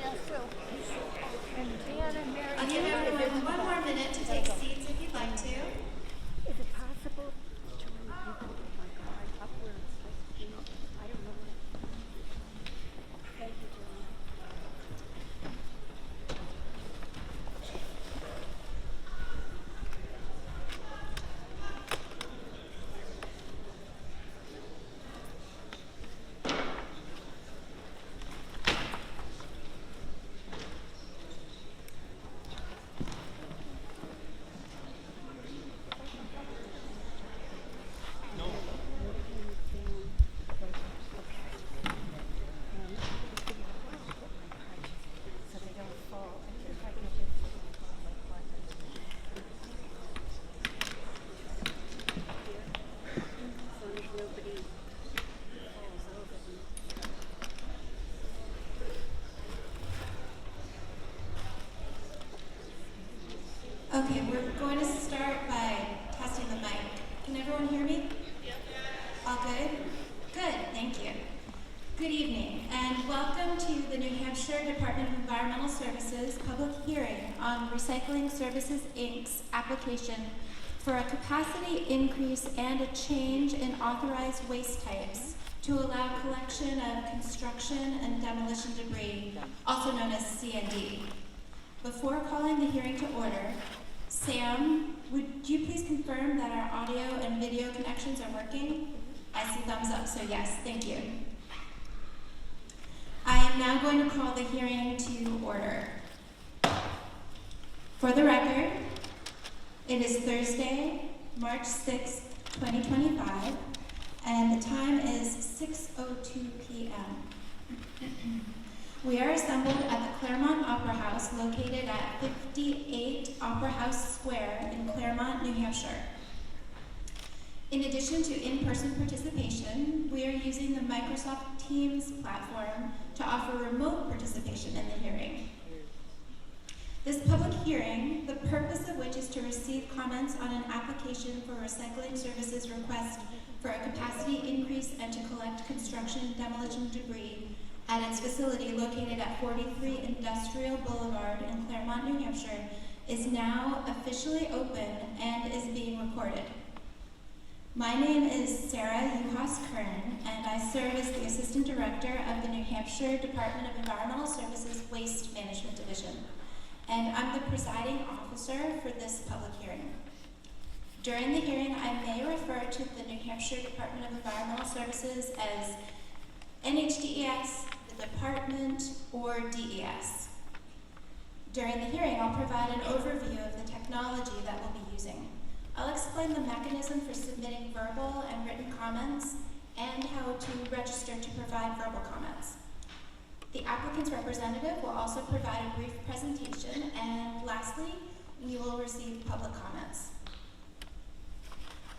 I'll give everyone one more minute to take seats if you'd like to. Is it possible to remove my guard up where it's supposed to be? I don't know. Thank you, Joanne. So they don't fall. If I can just fall like one. As long as nobody falls over them. Okay, we're going to start by testing the mic. Can everyone hear me? Yep. All good? Good, thank you. Good evening, and welcome to the New Hampshire Department of Environmental Services public hearing on Recycling Services, Inc.'s application for a capacity increase and a change in authorized waste types to allow collection of construction and demolition debris, also known as C&D. Before calling the hearing to order, Sam, would you please confirm that our audio and video connections are working? I see thumbs up, so yes, thank you. I am now going to call the hearing to order. For the record, it is Thursday, March 6th, 2025, and the time is 6:02 p.m. We are assembled at the Claremont Opera House located at 58 Opera House Square in Claremont, New Hampshire. In addition to in-person participation, we are using the Microsoft Teams platform to offer remote participation in the hearing. This public hearing, the purpose of which is to receive comments on an application for recycling services request for a capacity increase and to collect construction and demolition debris at its facility located at 43 Industrial Boulevard in Claremont, New Hampshire, is now officially open and is being recorded. My name is Sarah Uhas-Kern, and I serve as the Assistant Director of the New Hampshire Department of Environmental Services Waste Management Division, and I'm the presiding officer for this public hearing. During the hearing, I may refer to the New Hampshire Department of Environmental Services as NHDES, the department, or DES. During the hearing, I'll provide an overview of the technology that we'll be using. I'll explain the mechanism for submitting verbal and written comments and how to register to provide verbal comments. The applicant's representative will also provide a brief presentation, and lastly, we will receive public comments.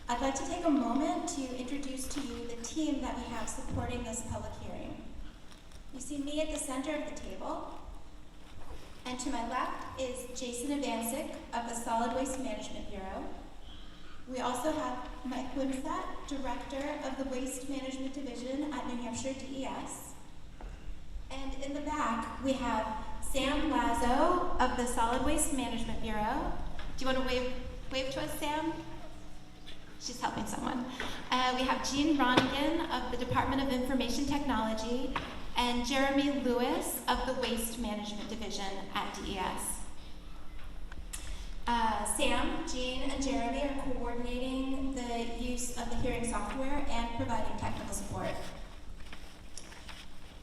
I'd like to take a moment to introduce to you the team that we have supporting this public hearing. You see me at the center of the table, and to my left is Jason Ivancic of the Solid Waste Management Bureau. We also have Mike Wimsatt, Director of the Waste Management Division at New Hampshire DES. And in the back, we have Sam Lazo of the Solid Waste Management Bureau. Do you want to wave to us, Sam? She's helping someone. We have Jean Ronigan of the Department of Information Technology and Jeremy Lewis of the Waste Management Division at DES. Sam, Jean, and Jeremy are coordinating the use of the hearing software and providing technical support.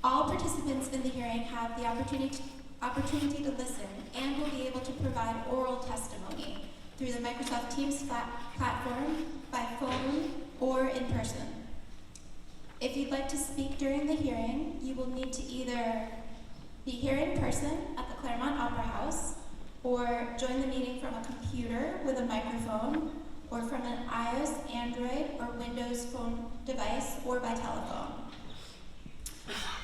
All participants in the hearing have the opportunity to listen and will be able to provide oral testimony through the Microsoft Teams platform, by phone, or in person. If you'd like to speak during the hearing, you will need to either be here in person at the Claremont Opera House, or join the meeting from a computer with a microphone, or from an iOS, Android, or Windows phone device, or by telephone.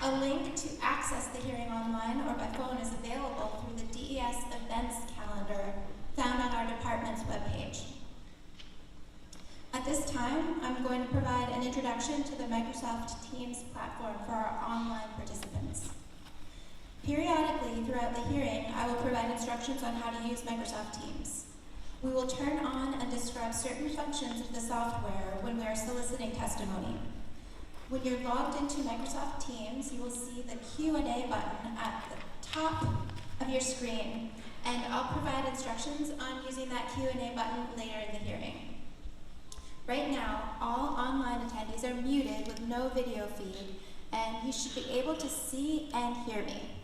A link to access the hearing online or by phone is available through the DES events calendar found on our department's webpage. At this time, I'm going to provide an introduction to the Microsoft Teams platform for our online participants. Periodically, throughout the hearing, I will provide instructions on how to use Microsoft Teams. We will turn on and describe certain functions of the software when we are soliciting testimony. When you're logged into Microsoft Teams, you will see the Q&A button at the top of your screen, and I'll provide instructions on using that Q&A button later in the hearing. Right now, all online attendees are muted with no video feed, and you should be able to see and hear me.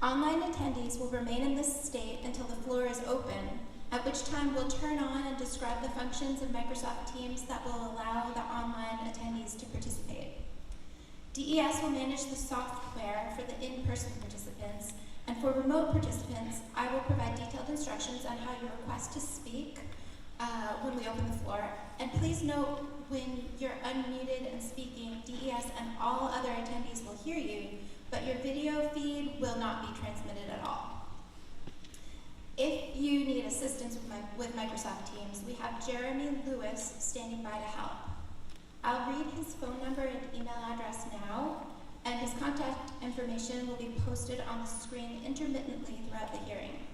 Online attendees will remain in this state until the floor is open, at which time we'll turn on and describe the functions of Microsoft Teams that will allow the online attendees to participate. DES will manage the software for the in-person participants, and for remote participants, I will provide detailed instructions on how you request to speak when we open the floor. And please note, when you're unmuted and speaking, DES and all other attendees will hear you, but your video feed will not be transmitted at all. If you need assistance with Microsoft Teams, we have Jeremy Lewis standing by to help. I'll read his phone number and email address now, and his contact information will be posted on the screen intermittently throughout the hearing.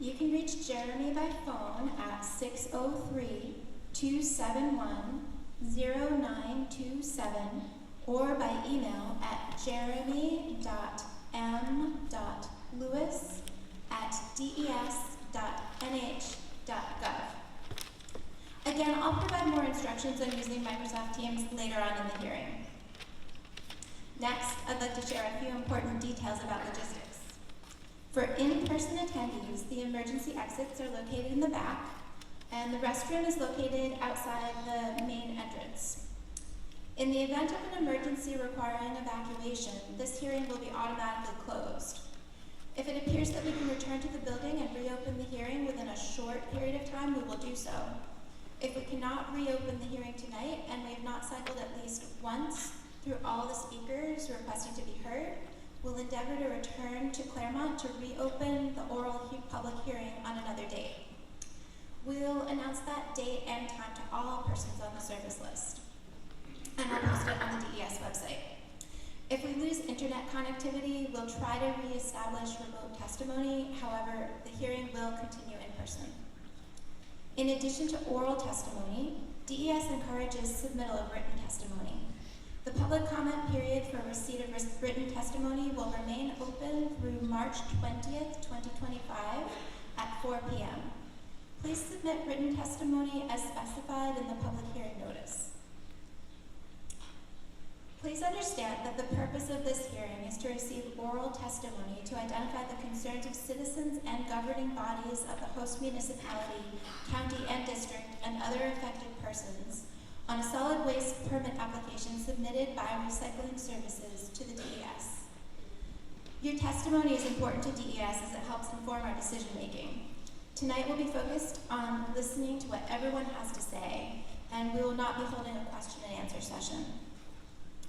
You can reach Jeremy by phone at 603-271-0927 or by email at jeremy.m.lewis@des.nh.gov. Again, I'll provide more instructions on using Microsoft Teams later on in the hearing. Next, I'd like to share a few important details about logistics. For in-person attendees, the emergency exits are located in the back, and the restroom is located outside the main entrance. In the event of an emergency requiring evacuation, this hearing will be automatically closed. If it appears that we can return to the building and reopen the hearing within a short period of time, we will do so. If we cannot reopen the hearing tonight, and we have not cycled at least once through all the speakers requesting to be heard, we'll endeavor to return to Claremont to reopen the oral public hearing on another date. We'll announce that date and time to all persons on the service list, and I'll post it on the DES website. If we lose internet connectivity, we'll try to reestablish remote testimony. However, the hearing will continue in person. In addition to oral testimony, DES encourages submittal of written testimony. The public comment period for receipt of written testimony will remain open through March 20th, 2025 at 4 p.m. Please submit written testimony as specified in the public hearing notice. Please understand that the purpose of this hearing is to receive oral testimony to identify the concerns of citizens and governing bodies of the host municipality, county, and district, and other affected persons on a solid waste permit application submitted by Recycling Services to the DES. Your testimony is important to DES as it helps inform our decision making. Tonight we'll be focused on listening to what everyone has to say, and we will not be holding a question and answer session.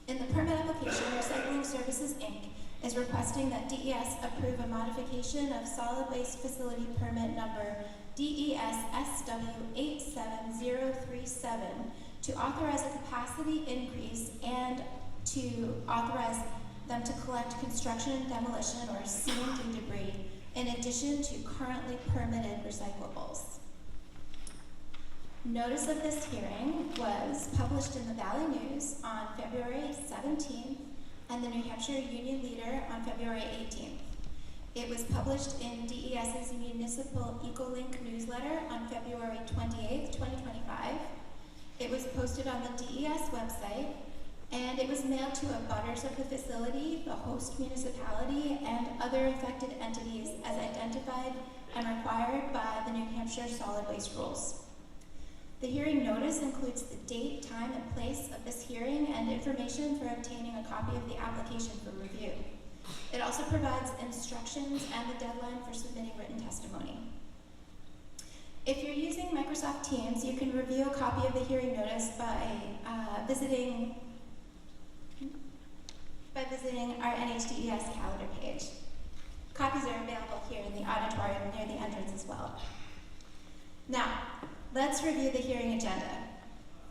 In the permit application, Recycling Services, Inc. is requesting that DES approve a modification of solid waste facility permit number DES-SW87037 to authorize a capacity increase and to authorize them to collect construction, demolition, or cementing debris in addition to currently permitted recyclables. Notice of this hearing was published in the Valley News on February 17th and the New Hampshire Union Leader on February 18th. It was published in DES's Municipal EcoLink newsletter on February 28th, 2025. It was posted on the DES website, and it was mailed to abutters of the facility, the host municipality, and other affected entities as identified and required by the New Hampshire solid waste rules. The hearing notice includes the date, time, and place of this hearing and information for obtaining a copy of the application for review. It also provides instructions and the deadline for submitting written testimony. If you're using Microsoft Teams, you can review a copy of the hearing notice by visiting our NHDES calendar page. Copies are available here in the auditorium near the entrance as well. Now, let's review the hearing agenda.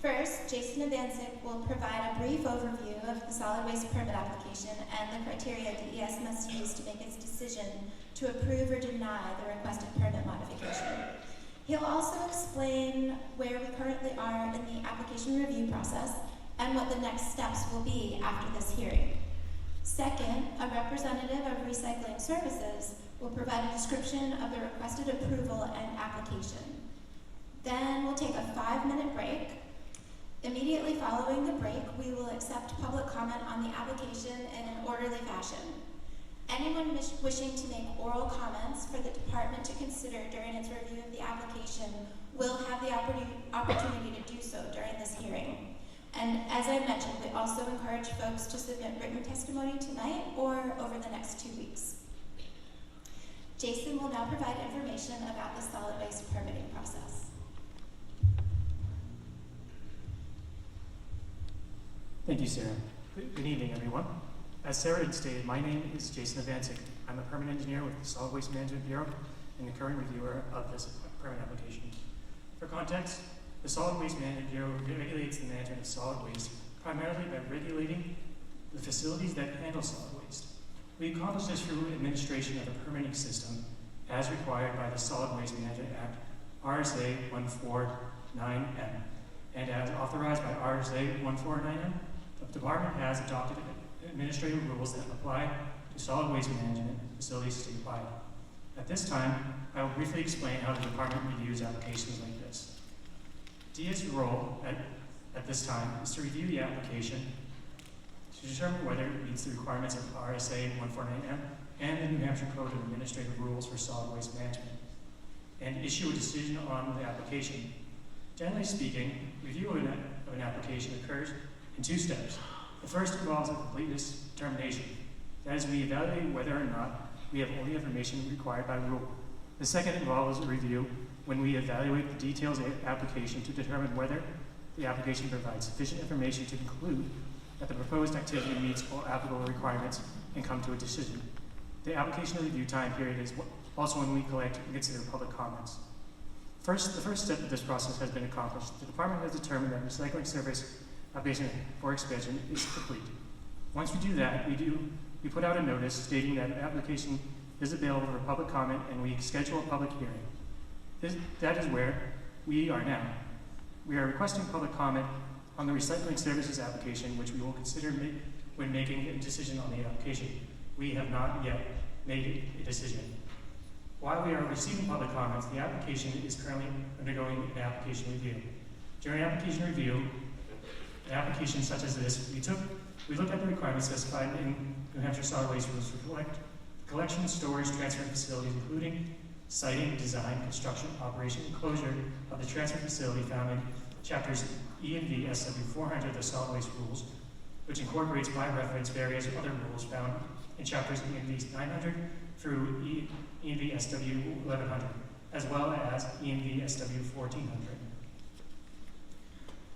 First, Jason Avancic will provide a brief overview of the solid waste permit application and the criteria DES must use to make its decision to approve or deny the requested permit modification. He'll also explain where we currently are in the application review process and what the next steps will be after this hearing. Second, a representative of Recycling Services will provide a description of the requested approval and application. Then we'll take a 5-minute break. Immediately following the break, we will accept public comment on the application in an orderly fashion. Anyone wishing to make oral comments for the department to consider during its review of the application will have the opportunity to do so during this hearing. And as I mentioned, we also encourage folks to submit written testimony tonight or over the next 2 weeks. Jason will now provide information about the solid waste permitting process. Thank you, Sarah. Good evening, everyone. As Sarah had stated, my name is Jason Avancic. I'm a permit engineer with the Solid Waste Management Bureau and the current reviewer of this permit application. For context, the Solid Waste Management Bureau regulates the management of solid waste primarily by regulating the facilities that handle solid waste. We accomplish this through administration of a permitting system as required by the Solid Waste Management Act, RSA 149M, and as authorized by RSA 149M. The department has adopted administrative rules that apply to solid waste management facilities statewide. At this time, I will briefly explain how the department reviews applications like this. DES' role at this time is to review the application to determine whether it meets the requirements of RSA 149M and the New Hampshire Code of Administrative Rules for Solid Waste Management, and issue a decision on the application. Generally speaking, review of an application occurs in 2 steps. The first involves a completeness determination. That is, we evaluate whether or not we have all the information required by rule. The second involves a review when we evaluate the details of the application to determine whether the application provides sufficient information to conclude that the proposed activity meets all applicable requirements and come to a decision. The application review time period is also when we collect and consider public comments. The first step of this process has been accomplished. The department has determined that recycling service application for expansion is complete. Once we do that, we put out a notice stating that an application is available for public comment and we schedule a public hearing. That is where we are now. We are requesting public comment on the recycling services application, which we will consider when making a decision on the application. We have not yet made a decision. While we are receiving public comments, the application is currently undergoing an application review. During application review, an application such as this, we looked at the requirements specified in New Hampshire solid waste rules for collection, storage, transfer facilities, including siting, design, construction, operation, and closure of the transfer facility found in chapters E and V SW 400 of the solid waste rules, which incorporates by reference various other rules found in chapters E and V 900 through E and V SW 1100, as well as E and V SW 1400.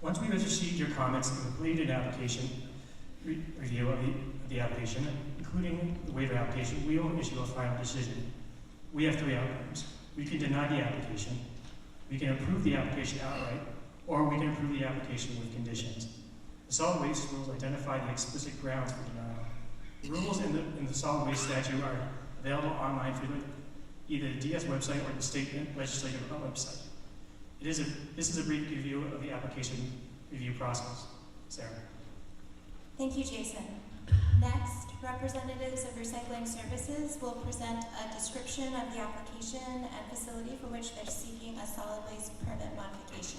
Once we have received your comments and completed an application review of the application, including the waiver application, we will issue a final decision. We have 3 outcomes. We can deny the application, we can approve the application outright, or we can approve the application with conditions. The solid waste rules identify the explicit grounds for denial. The rules in the solid waste statute are available online through either the DS website or the state legislative website. This is a brief review of the application review process. Sarah. Thank you, Jason. Next, representatives of Recycling Services will present a description of the application and facility for which they're seeking a solid waste permit modification.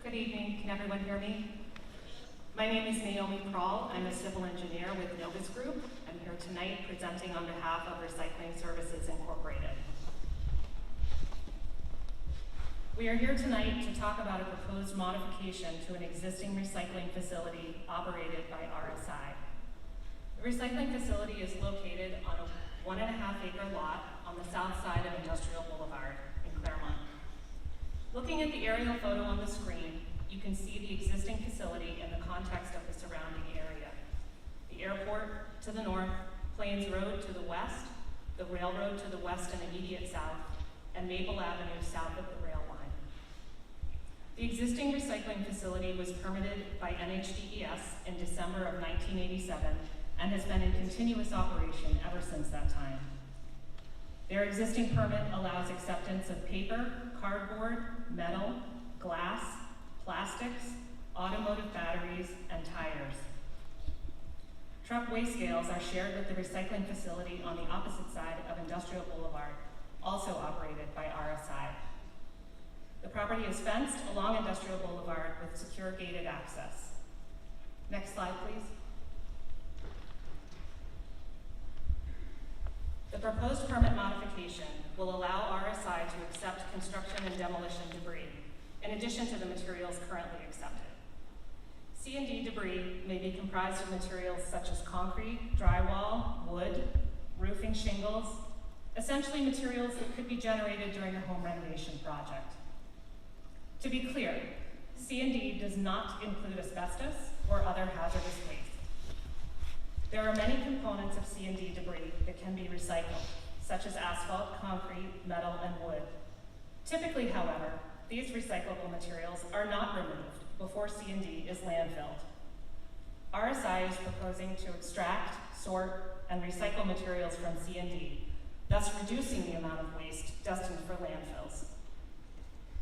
Good evening. Can everyone hear me? My name is Naomi Kroll. I'm a civil engineer with Novus Group. I'm here tonight presenting on behalf of Recycling Services Incorporated. We are here tonight to talk about a proposed modification to an existing recycling facility operated by RSI. The recycling facility is located on a 1.5-acre lot on the south side of Industrial Boulevard in Claremont. Looking at the aerial photo on the screen, you can see the existing facility in the context of the surrounding area. The airport to the north, Plains Road to the west, the railroad to the west and immediate south, and Maple Avenue south of the rail line. The existing recycling facility was permitted by NHDES in December of 1987 and has been in continuous operation ever since that time. Their existing permit allows acceptance of paper, cardboard, metal, glass, plastics, automotive batteries, and tires. Truck weigh scales are shared with the recycling facility on the opposite side of Industrial Boulevard, also operated by RSI. The property is fenced along Industrial Boulevard with secure gated access. Next slide, please. The proposed permit modification will allow RSI to accept construction and demolition debris, in addition to the materials currently accepted. C&D debris may be comprised of materials such as concrete, drywall, wood, roofing shingles, essentially materials that could be generated during a home renovation project. To be clear, C&D does not include asbestos or other hazardous waste. There are many components of C&D debris that can be recycled, such as asphalt, concrete, metal, and wood. Typically, however, these recyclable materials are not removed before C&D is landfilled. RSI is proposing to extract, sort, and recycle materials from C&D, thus reducing the amount of waste destined for landfills.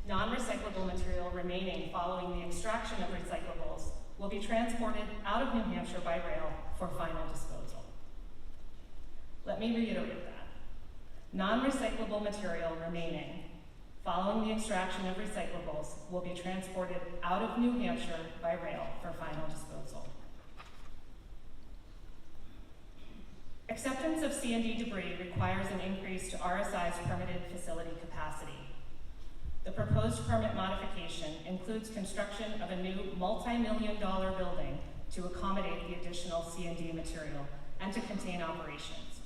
Non-recyclable material remaining following the extraction of recyclables will be transported out of New Hampshire by rail for final disposal. Let me reiterate that. Non-recyclable material remaining following the extraction of recyclables will be transported out of New Hampshire by rail for final disposal. Acceptance of C&D debris requires an increase to RSI's permitted facility capacity. The proposed permit modification includes construction of a new multi-million-dollar building to accommodate the additional C&D material and to contain operations.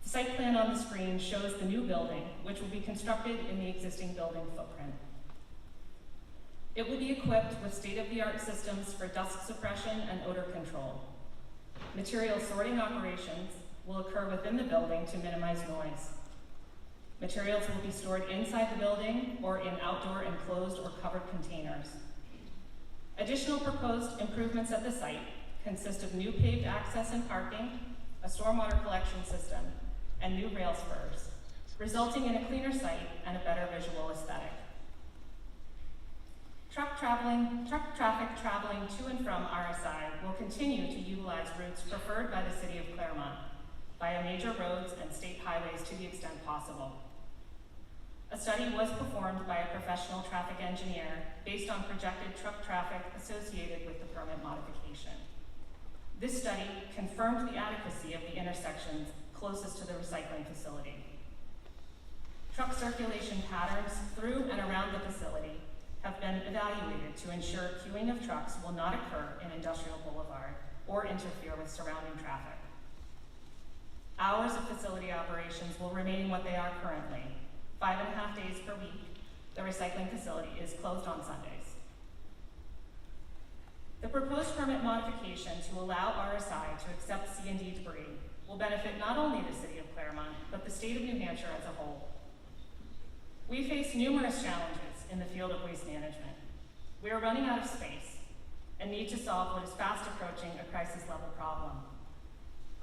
The site plan on the screen shows the new building, which will be constructed in the existing building footprint. It will be equipped with state-of-the-art systems for dust suppression and odor control. Material sorting operations will occur within the building to minimize noise. Materials will be stored inside the building or in outdoor enclosed or covered containers. Additional proposed improvements at the site consist of new paved access and parking, a stormwater collection system, and new rail spurs, resulting in a cleaner site and a better visual aesthetic. Truck traffic traveling to and from RSI will continue to utilize routes preferred by the City of Claremont, via major roads and state highways to the extent possible. A study was performed by a professional traffic engineer based on projected truck traffic associated with the permit modification. This study confirmed the adequacy of the intersections closest to the recycling facility. Truck circulation patterns through and around the facility have been evaluated to ensure queuing of trucks will not occur in Industrial Boulevard or interfere with surrounding traffic. Hours of facility operations will remain what they are currently. 5.5 days per week, the recycling facility is closed on Sundays. The proposed permit modification to allow RSI to accept C&D debris will benefit not only the City of Claremont, but the state of New Hampshire as a whole. We face numerous challenges in the field of waste management. We are running out of space and need to solve what is fast approaching a crisis level problem.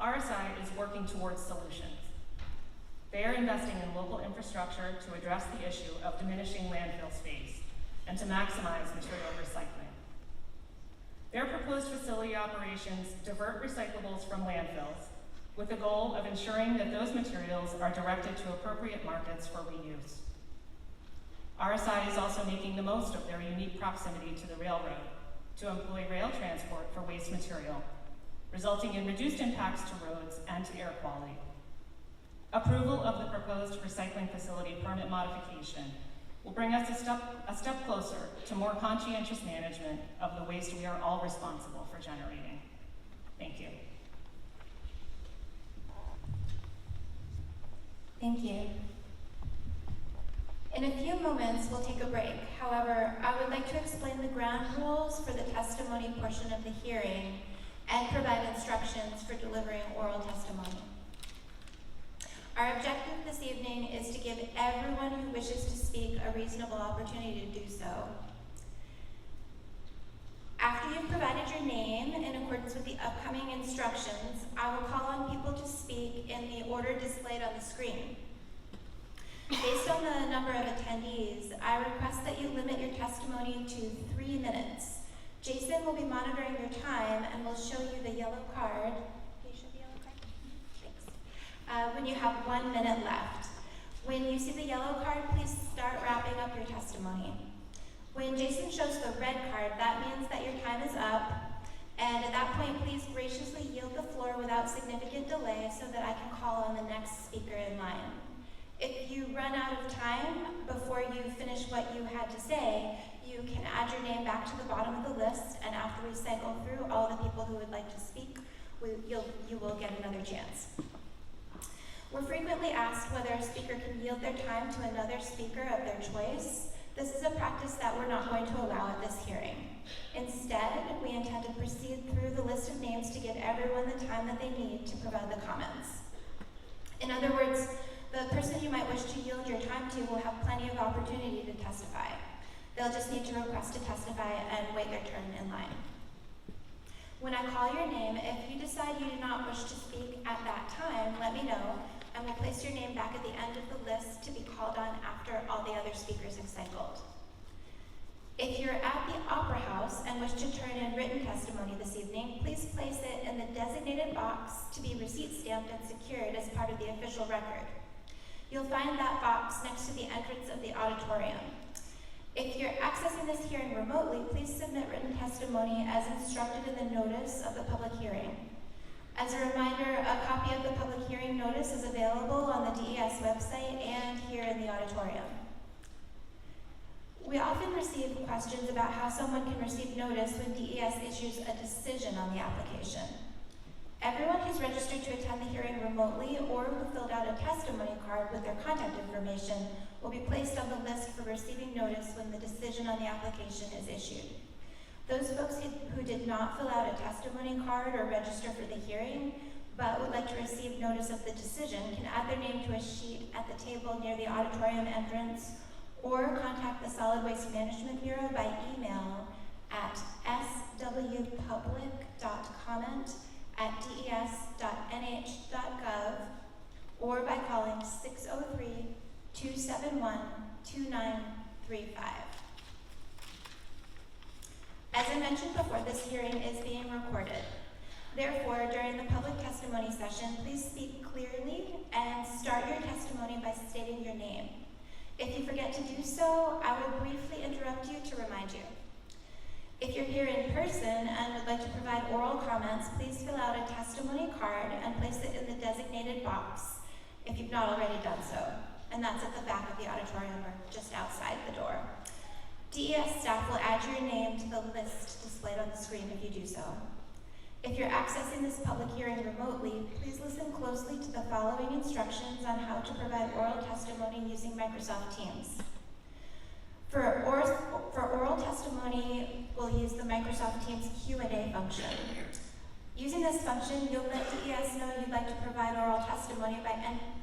RSI is working towards solutions. They are investing in local infrastructure to address the issue of diminishing landfill space and to maximize material recycling. Their proposed facility operations divert recyclables from landfills with the goal of ensuring that those materials are directed to appropriate markets for reuse. RSI is also making the most of their unique proximity to the railroad to employ rail transport for waste material, resulting in reduced impacts to roads and to air quality. Approval of the proposed recycling facility permit modification will bring us a step closer to more conscientious management of the waste we are all responsible for generating. Thank you. Thank you. In a few moments, we'll take a break. However, I would like to explain the ground rules for the testimony portion of the hearing and provide instructions for delivering oral testimony. Our objective this evening is to give everyone who wishes to speak a reasonable opportunity to do so. After you've provided your name in accordance with the upcoming instructions, I will call on people to speak in the order displayed on the screen. Based on the number of attendees, I request that you limit your testimony to 3 minutes. Jason will be monitoring your time and will show you the yellow card. Can you show the yellow card? Thanks. When you have 1 minute left. When you see the yellow card, please start wrapping up your testimony. When Jason shows the red card, that means that your time is up, and at that point, please graciously yield the floor without significant delay so that I can call on the next speaker in line. If you run out of time before you finish what you had to say, you can add your name back to the bottom of the list, and after we cycle through all the people who would like to speak, you will get another chance. We're frequently asked whether a speaker can yield their time to another speaker of their choice. This is a practice that we're not going to allow at this hearing. Instead, we intend to proceed through the list of names to give everyone the time that they need to provide the comments. In other words, the person you might wish to yield your time to will have plenty of opportunity to testify. They'll just need to request to testify and wait their turn in line. When I call your name, if you decide you do not wish to speak at that time, let me know, and we'll place your name back at the end of the list to be called on after all the other speakers have cycled. If you're at the Opera House and wish to turn in written testimony this evening, please place it in the designated box to be receipt stamped and secured as part of the official record. You'll find that box next to the entrance of the auditorium. If you're accessing this hearing remotely, please submit written testimony as instructed in the notice of the public hearing. As a reminder, a copy of the public hearing notice is available on the DES website and here in the auditorium. We often receive questions about how someone can receive notice when DES issues a decision on the application. Everyone who's registered to attend the hearing remotely or who filled out a testimony card with their contact information will be placed on the list for receiving notice when the decision on the application is issued. Those folks who did not fill out a testimony card or register for the hearing but would like to receive notice of the decision can add their name to a sheet at the table near the auditorium entrance or contact the Solid Waste Management Bureau by email at swpublic.comment@des.nh.gov or by calling 603-271-2935. As I mentioned before, this hearing is being recorded. Therefore, during the public testimony session, please speak clearly and start your testimony by stating your name. If you forget to do so, I will briefly interrupt you to remind you. If you're here in person and would like to provide oral comments, please fill out a testimony card and place it in the designated box if you've not already done so. And that's at the back of the auditorium or just outside the door. DES staff will add your name to the list displayed on the screen if you do so. If you're accessing this public hearing remotely, please listen closely to the following instructions on how to provide oral testimony using Microsoft Teams. For oral testimony, we'll use the Microsoft Teams Q&A function. Using this function, you'll let DES know you'd like to provide oral testimony by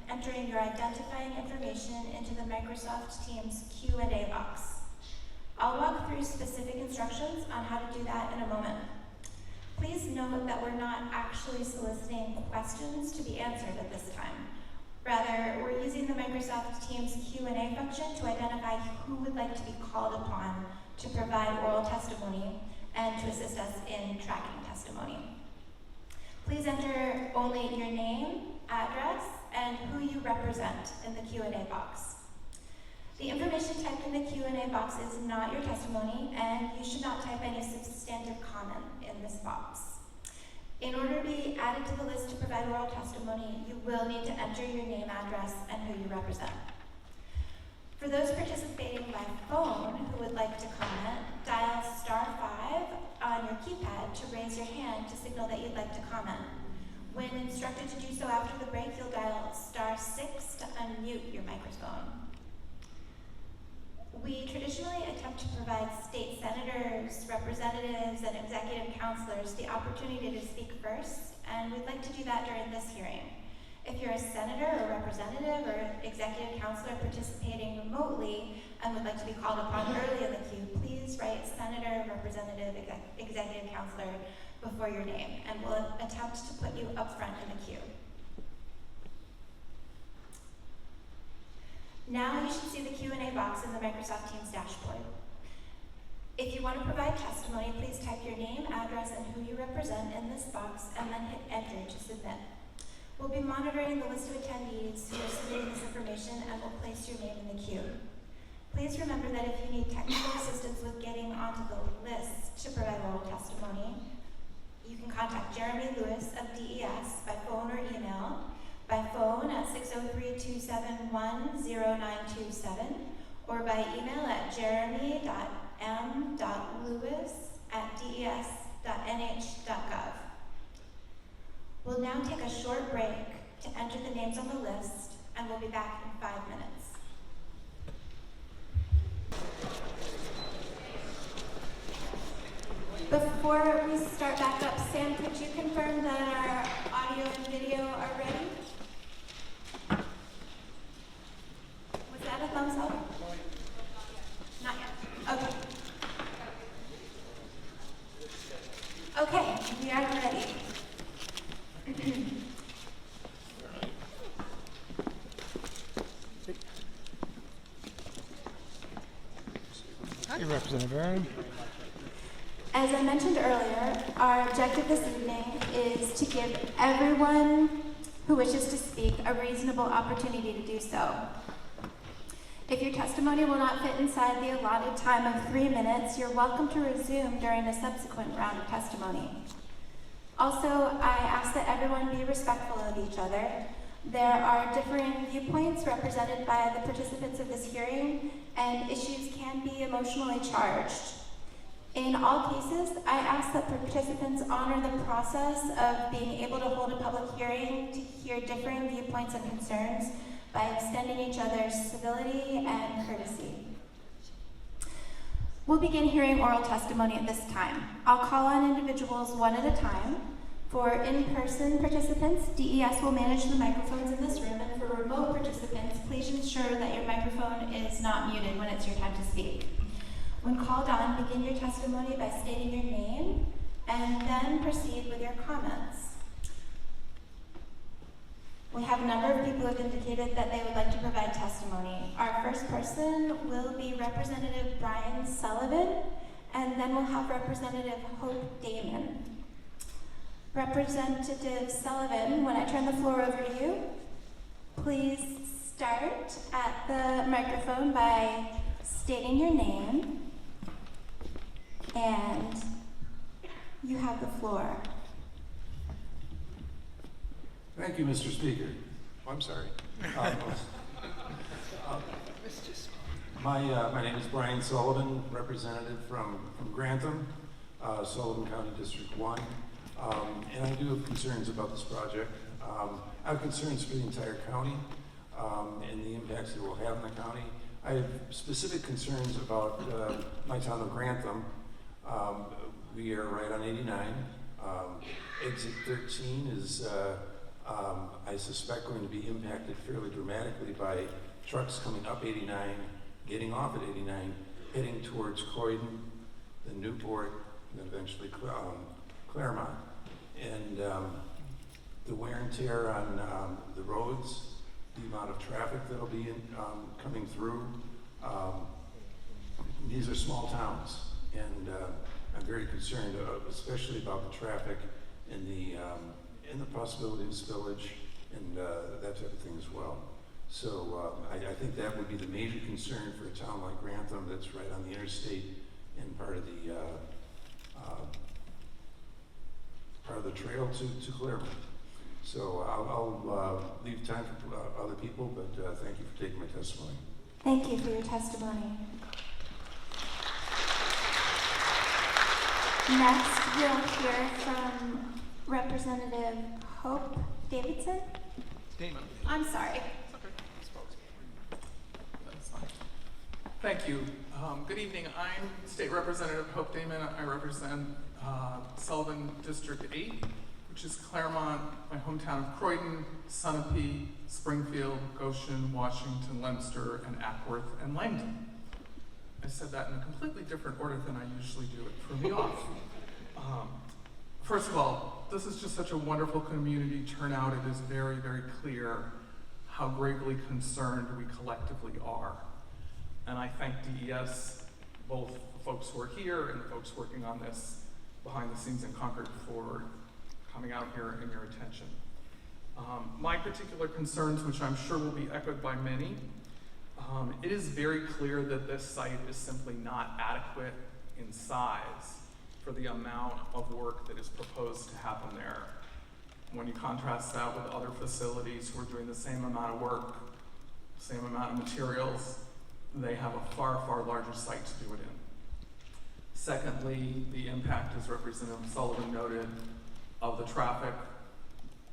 entering your identifying information into the Microsoft Teams Q&A box. I'll walk through specific instructions on how to do that in a moment. Please note that we're not actually soliciting questions to be answered at this time. Rather, we're using the Microsoft Teams Q&A function to identify who would like to be called upon to provide oral testimony and to assist us in tracking testimony. Please enter only your name, address, and who you represent in the Q&A box. The information typed in the Q&A box is not your testimony, and you should not type any substantive comment in this box. In order to be added to the list to provide oral testimony, you will need to enter your name, address, and who you represent. For those participating by phone who would like to comment, dial *5 on your keypad to raise your hand to signal that you'd like to comment. When instructed to do so after the break, you'll dial *6 to unmute your microphone. We traditionally attempt to provide state senators, representatives, and executive counselors the opportunity to speak first, and we'd like to do that during this hearing. If you're a senator or representative or executive counselor participating remotely and would like to be called upon early in the queue, please write senator, representative, executive counselor before your name, and we'll attempt to put you up front in the queue. Now you should see the Q&A box in the Microsoft Teams dashboard. If you want to provide testimony, please type your name, address, and who you represent in this box, and then hit enter to submit. We'll be monitoring the list of attendees who are submitting this information and will place your name in the queue. Please remember that if you need technical assistance with getting onto the list to provide oral testimony, you can contact Jeremy Lewis of DES by phone or email. By phone at 603-271-0927 or by email at jeremy.m.lewis@des.nh.gov. We'll now take a short break to enter the names on the list, and we'll be back in 5 minutes. Before we start back up, Sam, could you confirm that our audio and video are ready? Was that a thumbs up? Not yet. Okay. Okay, we are ready. Hi, Representative Aaron. As I mentioned earlier, our objective this evening is to give everyone who wishes to speak a reasonable opportunity to do so. If your testimony will not fit inside the allotted time of 3 minutes, you're welcome to resume during a subsequent round of testimony. Also, I ask that everyone be respectful of each other. There are differing viewpoints represented by the participants of this hearing, and issues can be emotionally charged. In all cases, I ask that participants honor the process of being able to hold a public hearing to hear differing viewpoints and concerns by extending each other's civility and courtesy. We'll begin hearing oral testimony at this time. I'll call on individuals one at a time. For in-person participants, DES will manage the microphones in this room, and for remote participants, please ensure that your microphone is not muted when it's your time to speak. When called on, begin your testimony by stating your name, and then proceed with your comments. We have a number of people who have indicated that they would like to provide testimony. Our first person will be Representative Brian Sullivan, and then we'll have Representative Hope Damon. Representative Sullivan, when I turn the floor over to you, please start at the microphone by stating your name, and you have the floor. Thank you, Mr. Speaker. Oh, I'm sorry. My name is Brian Sullivan, representative from Grantham, Sullivan County District 1, and I do have concerns about this project. I have concerns for the entire county and the impacts it will have on the county. I have specific concerns about my town of Grantham. We are right on 89. Exit 13 is I suspect going to be impacted fairly dramatically by trucks coming up 89, getting off at 89, heading towards Croydon, then Newport, and then eventually Claremont. And the wear and tear on the roads, the amount of traffic that'll be coming through. These are small towns, and I'm very concerned, especially about the traffic and the possibility of spillage and that type of thing as well. So I think that would be the major concern for a town like Grantham that's right on the interstate and part of the trail to Claremont. So I'll leave time for other people, but thank you for taking my testimony. Thank you for your testimony. Next, we'll hear from Representative Hope Davidson. Damon. I'm sorry. That's fine. Thank you. Good evening. I'm State Representative Hope Damon. I represent Sullivan District 8, which is Claremont, my hometown of Croydon, Sunapee, Springfield, Goshen, Washington, Leominster, and Ackworth, and Langdon. I said that in a completely different order than I usually do. It threw me off. First of all, this is just such a wonderful community turnout. It is very, very clear how gravely concerned we collectively are. And I thank DES, both the folks who are here and the folks working on this behind the scenes in Concord, for coming out here and your attention. My particular concerns, which I'm sure will be echoed by many, it is very clear that this site is simply not adequate in size for the amount of work that is proposed to happen there. When you contrast that with other facilities who are doing the same amount of work, same amount of materials, they have a far, far larger site to do it in. Secondly, the impact, as Representative Sullivan noted, of the traffic.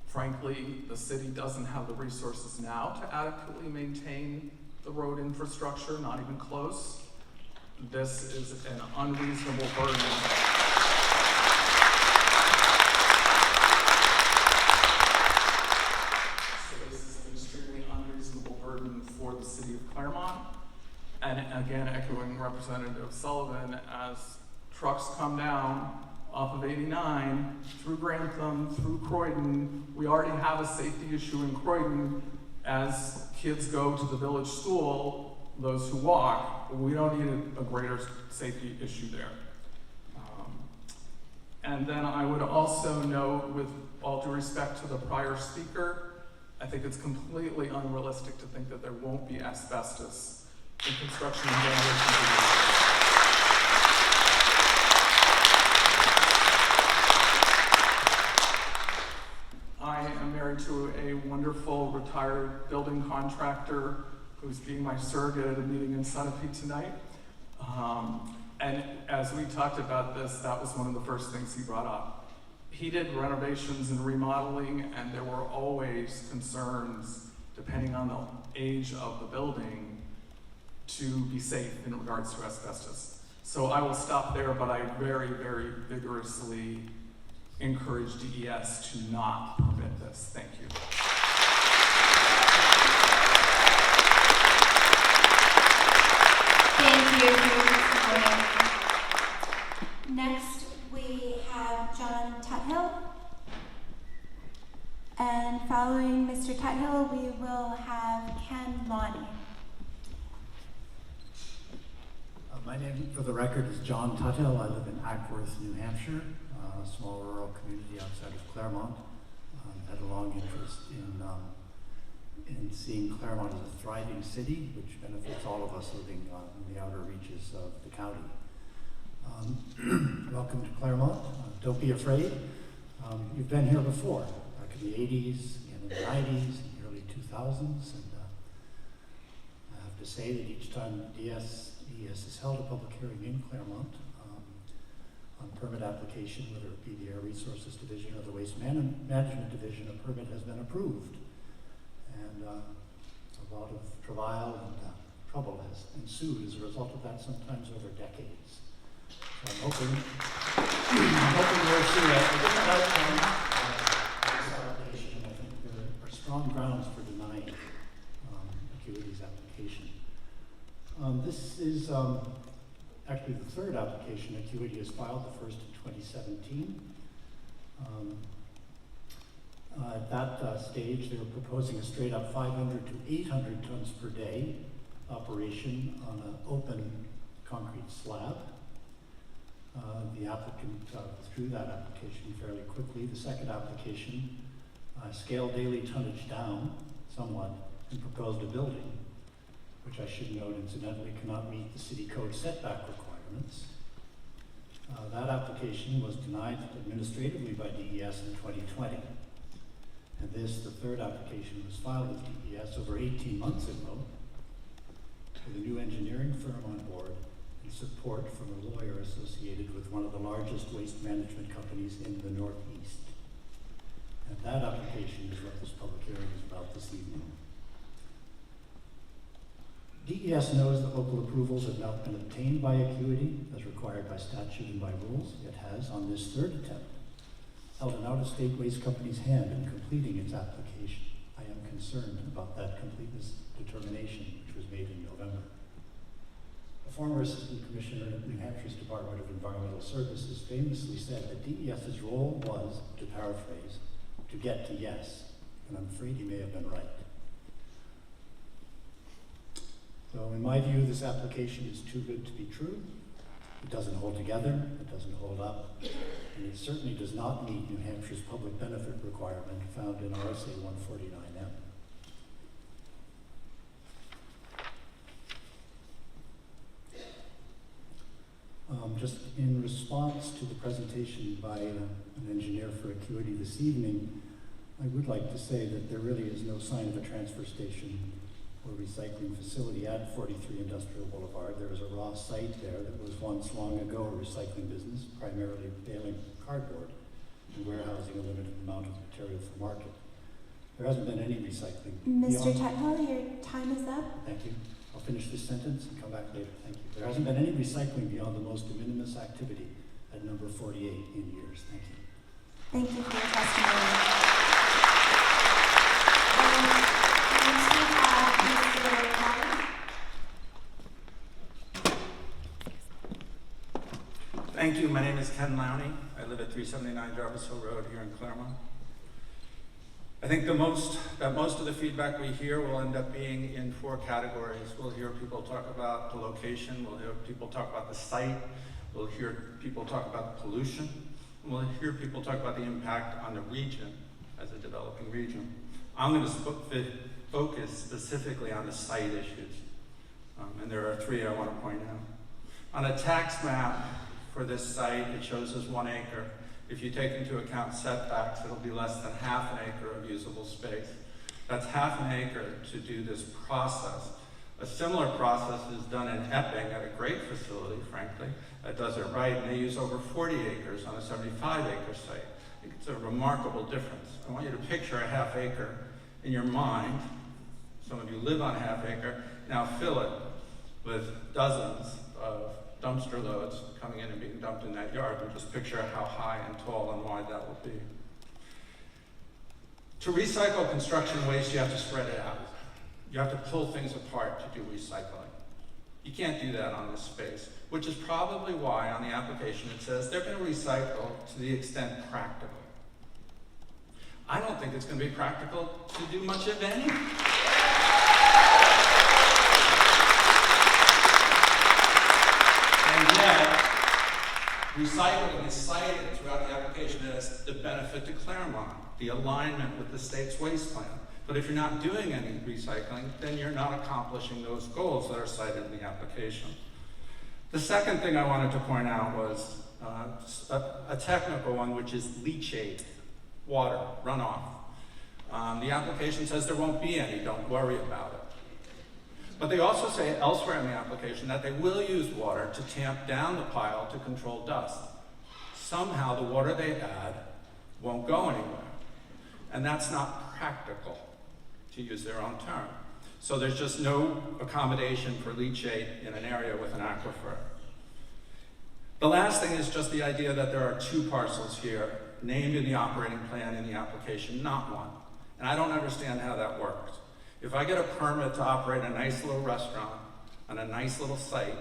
Frankly, the city doesn't have the resources now to adequately maintain the road infrastructure, not even close. This is an unreasonable burden. So this is an extremely unreasonable burden for the city of Claremont. And again, echoing Representative Sullivan, as trucks come down off of 89, through Grantham, through Croydon, we already have a safety issue in Croydon. As kids go to the village school, those who walk, we don't need a greater safety issue there. And then I would also note, with all due respect to the prior speaker, I think it's completely unrealistic to think that there won't be asbestos in construction and demolition. I am married to a wonderful retired building contractor who's being my surrogate at a meeting in Sunapee tonight. And as we talked about this, that was one of the first things he brought up. He did renovations and remodeling, and there were always concerns, depending on the age of the building, to be safe in regards to asbestos. So I will stop there, but I very, very vigorously encourage DES to not permit this. Thank you. Thank you for your testimony. Next, we have John Tuthill. And following Mr. Tuthill, we will have Ken Lonnie. My name, for the record, is John Tuthill. I live in Ackworth, New Hampshire, a small rural community outside of Claremont. Had a long interest in seeing Claremont as a thriving city, which benefits all of us living in the outer reaches of the county. Welcome to Claremont. Don't be afraid. You've been here before, back in the 80s, in the 90s, in the early 2000s, and I have to say that each time DES has held a public hearing in Claremont on permit application, whether it be the Air Resources Division or the Waste Management Division, a permit has been approved. And a lot of travail and trouble has ensued as a result of that, sometimes over decades. So I'm hoping we'll see a different outcome of this application, and I think there are strong grounds for denying Acuity's application. This is actually the third application Acuity has filed, the first in 2017. At that stage, they were proposing a straight up 500 to 800 tons per day operation on an open concrete slab. The applicant withdrew that application fairly quickly. The second application scaled daily tonnage down somewhat and proposed a building, which I should note incidentally cannot meet the city code setback requirements. That application was denied administratively by DES in 2020. And this, the third application, was filed with DES over 18 months ago, with a new engineering firm on board and support from a lawyer associated with one of the largest waste management companies in the Northeast. And that application is what this public hearing is about this evening. DES knows that local approvals have not been obtained by Acuity as required by statute and by rules. It has, on this third attempt, held an out-of-state waste company's hand in completing its application. I am concerned about that completeness determination, which was made in November. A former assistant commissioner at New Hampshire's Department of Environmental Services famously said that DES's role was, to paraphrase, to get to yes, and I'm afraid he may have been right. So in my view, this application is too good to be true. It doesn't hold together, it doesn't hold up, and it certainly does not meet New Hampshire's public benefit requirement found in RSA 149M. Just in response to the presentation by an engineer for Acuity this evening, I would like to say that there really is no sign of a transfer station or recycling facility at 43 Industrial Boulevard. There is a raw site there that was once long ago a recycling business, primarily baling cardboard and warehousing a limited amount of material for market. There hasn't been any recycling. Mr. Tuthill, your time is up. Thank you. I'll finish this sentence and come back later. Thank you. There hasn't been any recycling beyond the most de minimis activity at number 48 in years. Thank you. Thank you for your testimony. Next we have Mr. Howard. Thank you. My name is Ken Lowney. I live at 379 Jarvis Hill Road here in Claremont. I think that most of the feedback we hear will end up being in 4 categories. We'll hear people talk about the location, we'll hear people talk about the site, we'll hear people talk about pollution, and we'll hear people talk about the impact on the region as a developing region. I'm going to focus specifically on the site issues, and there are 3 I want to point out. On a tax map for this site, it shows as 1 acre. If you take into account setbacks, it'll be less than half an acre of usable space. That's half an acre to do this process. A similar process is done in Epping at a great facility, frankly, that does it right, and they use over 40 acres on a 75-acre site. I think it's a remarkable difference. I want you to picture a half acre in your mind. Some of you live on a half acre. Now fill it with dozens of dumpster loads coming in and being dumped in that yard, and just picture how high and tall and wide that will be. To recycle construction waste, you have to spread it out. You have to pull things apart to do recycling. You can't do that on this space, which is probably why on the application it says they're going to recycle to the extent practical. I don't think it's going to be practical to do much of any. And yet, recycling is cited throughout the application as the benefit to Claremont, the alignment with the state's waste plan. But if you're not doing any recycling, then you're not accomplishing those goals that are cited in the application. The second thing I wanted to point out was a technical one, which is leachate, water, runoff. The application says there won't be any, don't worry about it. But they also say elsewhere in the application that they will use water to tamp down the pile to control dust. Somehow the water they add won't go anywhere. And that's not practical, to use their own term. So there's just no accommodation for leachate in an area with an aquifer. The last thing is just the idea that there are 2 parcels here named in the operating plan in the application, not 1. And I don't understand how that works. If I get a permit to operate a nice little restaurant on a nice little site,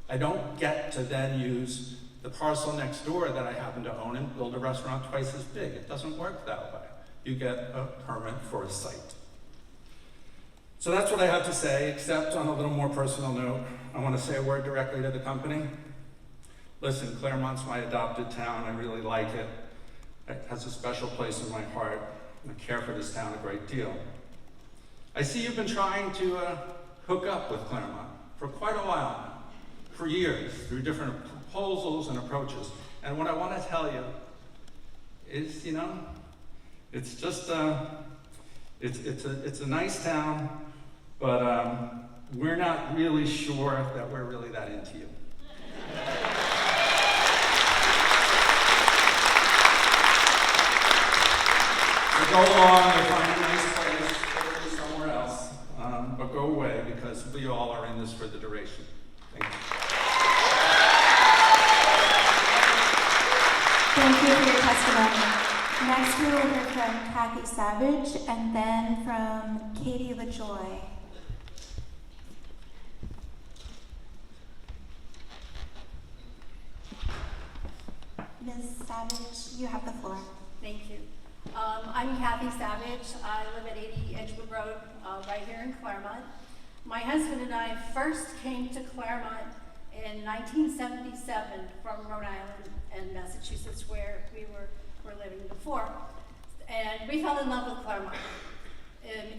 I don't get to then use the parcel next door that I happen to own and build a restaurant twice as big. It doesn't work that way. You get a permit for a site. So that's what I have to say, except on a little more personal note, I want to say a word directly to the company. Listen, Claremont's my adopted town. I really like it. It has a special place in my heart. I care for this town a great deal. I see you've been trying to hook up with Claremont for quite a while now, for years, through different proposals and approaches. And what I want to tell you is, you know, it's just, it's a nice town, but we're not really sure that we're really that into you. So go along and find a nice place, go somewhere else, but go away because we all are in this for the duration. Thank you. Thank you for your testimony. Next, we will hear from Kathy Savage and then from Katie LaJoy. Ms. Savage, you have the floor. Thank you. I'm Kathy Savage. I live at 80 Edgewood Road, right here in Claremont. My husband and I first came to Claremont in 1977 from Rhode Island and Massachusetts, where we were living before. And we fell in love with Claremont.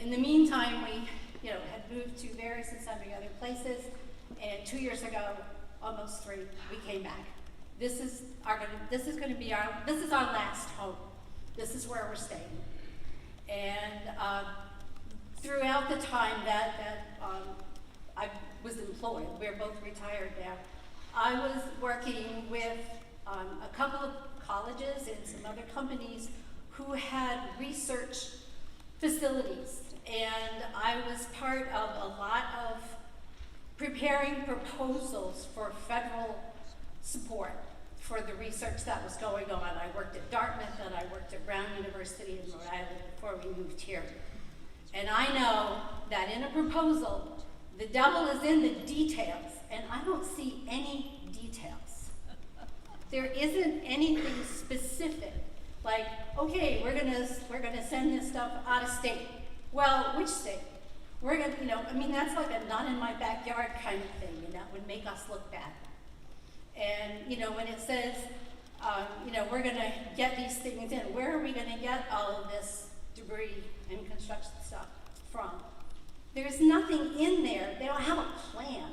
In the meantime, we had moved to various and sundry other places, and 2 years ago, almost 3, we came back. This is our last home. This is where we're staying. And throughout the time that I was employed, we're both retired now, I was working with a couple of colleges and some other companies who had research facilities. And I was part of a lot of preparing proposals for federal support for the research that was going on. I worked at Dartmouth and I worked at Brown University in Rhode Island before we moved here. And I know that in a proposal, the devil is in the details, and I don't see any details. There isn't anything specific, like, okay, we're gonna send this stuff out of state. Well, which state? We're gonna, that's like a not in my backyard kind of thing, and that would make us look bad. And, when it says, we're gonna get these things in, where are we gonna get all of this debris and construction stuff from? There's nothing in there. They don't have a plan.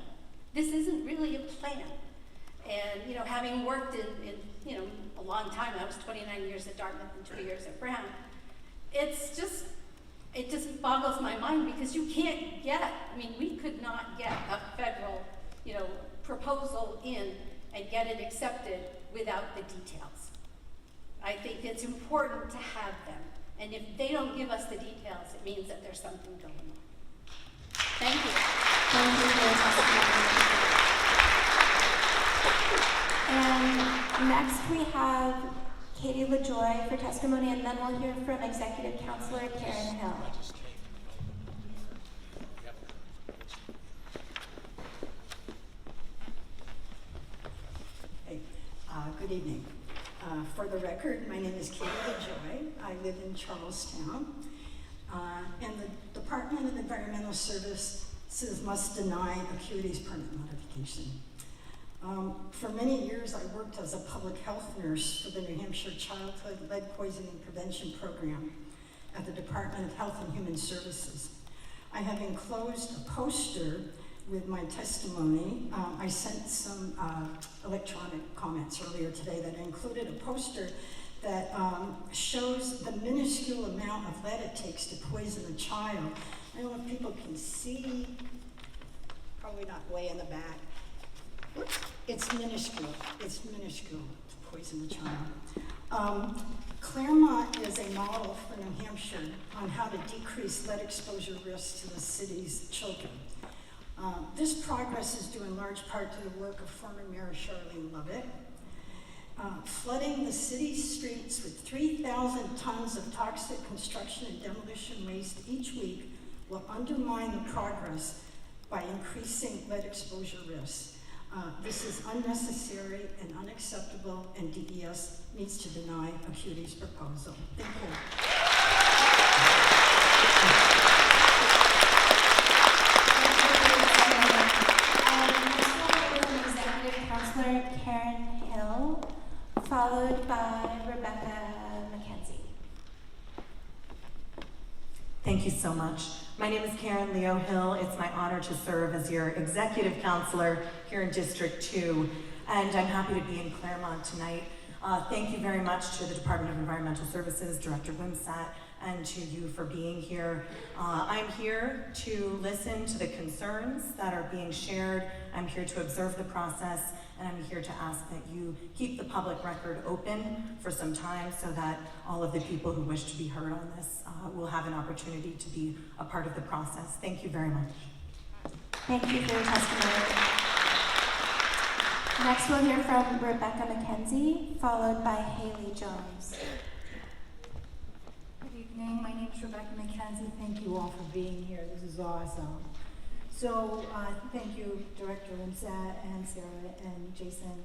This isn't really a plan. And, having worked in a long time, I was 29 years at Dartmouth and 2 years at Brown, it just boggles my mind because you can't get, we could not get a federal, proposal in and get it accepted without the details. I think it's important to have them. And if they don't give us the details, it means that there's something going on. Thank you. Thank you for your testimony. And next we have Katie LaJoy for testimony, and then we'll hear from Executive Counselor Karen Hill. Good evening. For the record, my name is Katie LaJoy. I live in Charlestown. And the Department of Environmental Services must deny Acuity's permit modification. For many years, I worked as a public health nurse for the New Hampshire Childhood Lead Poisoning Prevention Program at the Department of Health and Human Services. I have enclosed a poster with my testimony. I sent some electronic comments earlier today that included a poster that shows the minuscule amount of lead it takes to poison a child. I don't know if people can see, probably not way in the back. It's minuscule to poison a child. Claremont is a model for New Hampshire on how to decrease lead exposure risks to the city's children. This progress is due in large part to the work of former Mayor Charlene Lovett. Flooding the city's streets with 3,000 tons of toxic construction and demolition waste each week will undermine the progress by increasing lead exposure risks. This is unnecessary and unacceptable, and DES needs to deny Acuity's proposal. Thank you. Executive Counselor Karen Hill, followed by Rebecca McKenzie. Thank you so much. My name is Karen Leo Hill. It's my honor to serve as your executive counselor here in District 2, and I'm happy to be in Claremont tonight. Thank you very much to the Department of Environmental Services, Director Wimsatt, and to you for being here. I'm here to listen to the concerns that are being shared. I'm here to observe the process, and I'm here to ask that you keep the public record open for some time so that all of the people who wish to be heard on this will have an opportunity to be a part of the process. Thank you very much. Thank you for your testimony. Next, we'll hear from Rebecca McKenzie, followed by Haley Jones. Good evening. My name is Rebecca McKenzie. Thank you all for being here. This is awesome. So, thank you, Director Limsat and Sarah and Jason.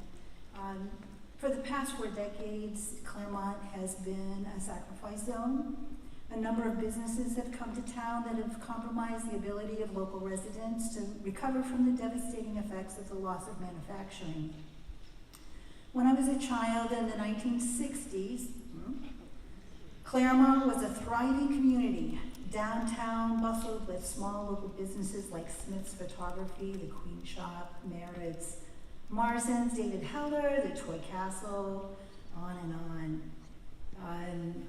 For the past 4 decades, Claremont has been a sacrifice zone. A number of businesses have come to town that have compromised the ability of local residents to recover from the devastating effects of the loss of manufacturing. When I was a child in the 1960s, Claremont was a thriving community. Downtown bustled with small local businesses like Smith's Photography, the Queen Shop, Merritt's, Marsden's, David Heller, the Toy Castle, on and on.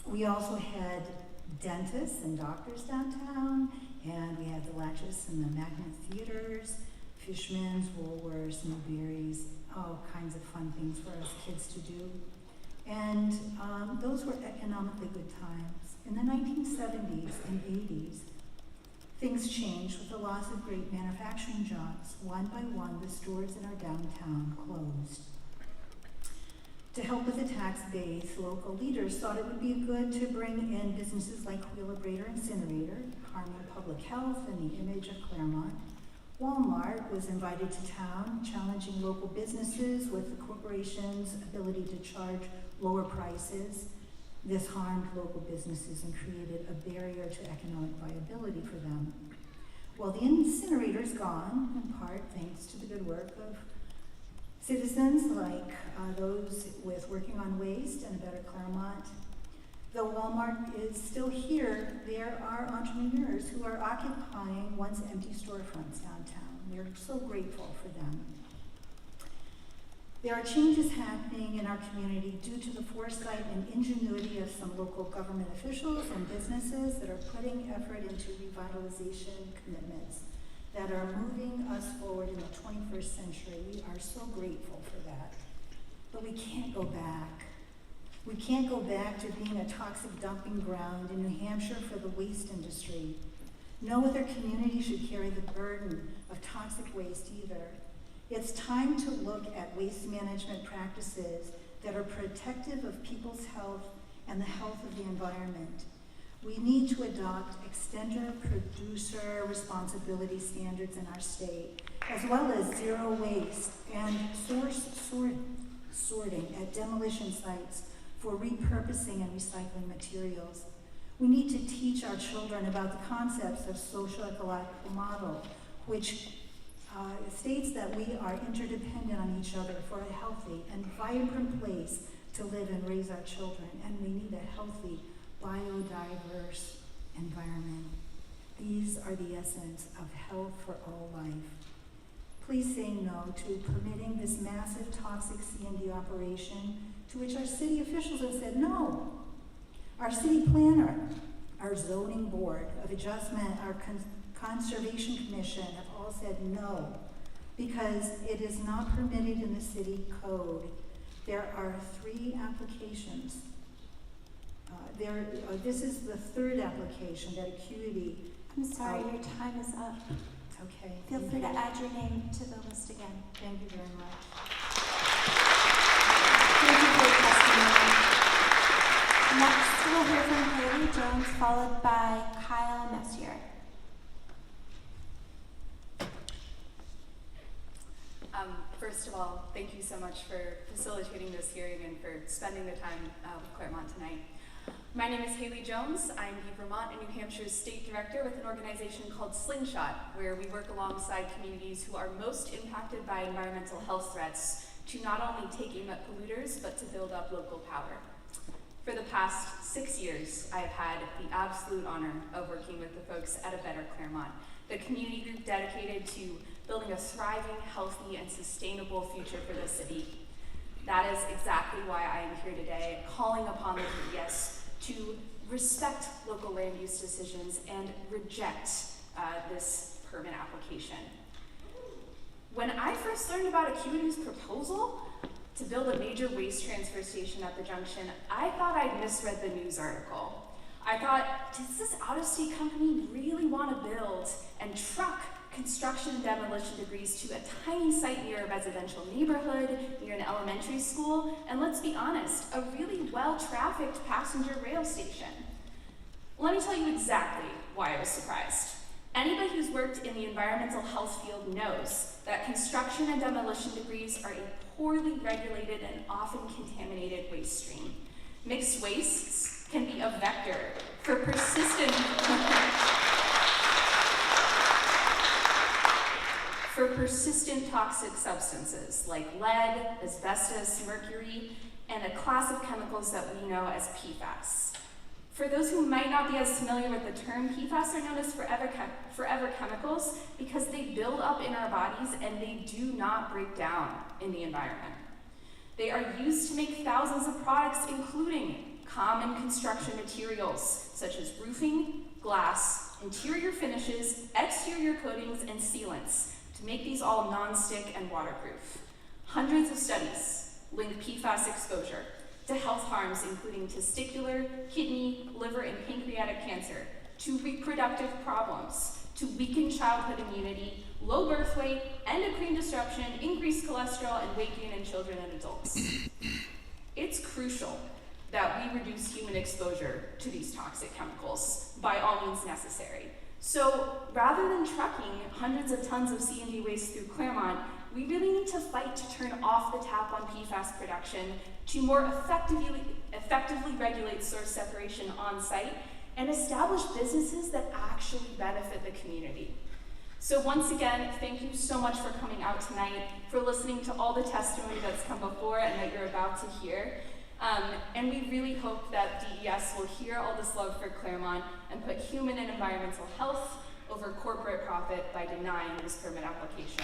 We also had dentists and doctors downtown, and we had the Latches and the Magnet Theaters, Fishman's, Woolworths, Newberry's, all kinds of fun things for us kids to do. And those were economically good times. In the 1970s and 80s, things changed with the loss of great manufacturing jobs. One by one, the stores in our downtown closed. To help with the tax base, local leaders thought it would be good to bring in businesses like Wheelabrator Incinerator, harming public health and the image of Claremont. Walmart was invited to town, challenging local businesses with the corporation's ability to charge lower prices. This harmed local businesses and created a barrier to economic viability for them. Well, the incinerator's gone, in part thanks to the good work of citizens like those with Working on Waste and a Better Claremont. Though Walmart is still here, there are entrepreneurs who are occupying once empty storefronts downtown. We're so grateful for them. There are changes happening in our community due to the foresight and ingenuity of some local government officials and businesses that are putting effort into revitalization commitments that are moving us forward in the 21st century. We are so grateful for that. But we can't go back. We can't go back to being a toxic dumping ground in New Hampshire for the waste industry. No other community should carry the burden of toxic waste either. It's time to look at waste management practices that are protective of people's health and the health of the environment. We need to adopt extender producer responsibility standards in our state, as well as zero waste and sorting at demolition sites for repurposing and recycling materials. We need to teach our children about the concepts of social ecological model, which states that we are interdependent on each other for a healthy and vibrant place to live and raise our children, and we need a healthy, biodiverse environment. These are the essence of health for all life. Please say no to permitting this massive toxic C&D operation to which our city officials have said no. Our city planner, our zoning board of adjustment, our Conservation Commission have all said no, because it is not permitted in the city code. There are 3 applications. This is the 3rd application that Acuity. I'm sorry, your time is up. Okay. Feel free to add your name to the list again. Thank you very much. Thank you for your testimony. Next, we'll hear from Haley Jones, followed by Kyle Messier. First of all, thank you so much for facilitating this hearing and for spending the time with Claremont tonight. My name is Haley Jones. I'm the Vermont and New Hampshire's state director with an organization called Slingshot, where we work alongside communities who are most impacted by environmental health threats to not only take aim at polluters, but to build up local power. For the past 6 years, I've had the absolute honor of working with the folks at A Better Claremont, the community group dedicated to building a thriving, healthy, and sustainable future for the city. That is exactly why I am here today, calling upon the DES to respect local land use decisions and reject this permit application. When I first learned about Acuity's proposal to build a major waste transfer station at the junction, I thought I'd misread the news article. I thought, does this out-of-state company really want to build and truck construction debris to a tiny site near a residential neighborhood, near an elementary school, and let's be honest, a really well-trafficked passenger rail station. Let me tell you exactly why I was surprised. Anybody who's worked in the environmental health field knows that construction and demolition debris are a poorly regulated and often contaminated waste stream. Mixed wastes can be a vector for persistent toxic substances like lead, asbestos, mercury, and a class of chemicals that we know as PFAS. For those who might not be as familiar with the term, PFAS are known as forever chemicals because they build up in our bodies and they do not break down in the environment. They are used to make thousands of products, including common construction materials such as roofing, glass, interior finishes, exterior coatings, and sealants to make these all non-stick and waterproof. Hundreds of studies link PFAS exposure to health harms including testicular, kidney, liver, and pancreatic cancer, to reproductive problems, to weakened childhood immunity, low birth weight, endocrine disruption, increased cholesterol, and weight gain in children and adults. It's crucial that we reduce human exposure to these toxic chemicals by all means necessary. So rather than trucking hundreds of tons of C&D waste through Claremont, we really need to fight to turn off the tap on PFAS production, to more effectively regulate source separation on site, and establish businesses that actually benefit the community. So once again, thank you so much for coming out tonight, for listening to all the testimony that's come before and that you're about to hear. And we really hope that DES will hear all this love for Claremont and put human and environmental health over corporate profit by denying this permit application.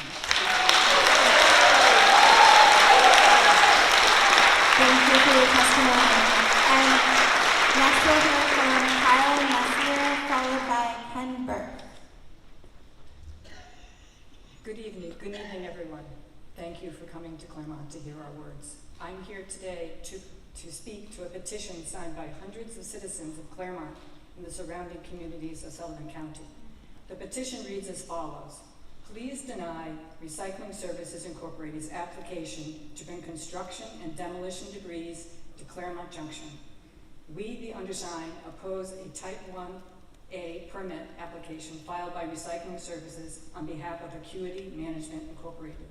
Thank you for your testimony. And next we'll hear from Kyle Messier, followed by Ken Burke. Good evening everyone. Thank you for coming to Claremont to hear our words. I'm here today to speak to a petition signed by hundreds of citizens of Claremont and the surrounding communities of Sullivan County. The petition reads as follows. Please deny Recycling Services Incorporated's application to bring construction and demolition debris to Claremont Junction. We, the undersigned, oppose a Type 1A permit application filed by Recycling Services on behalf of Acuity Management Incorporated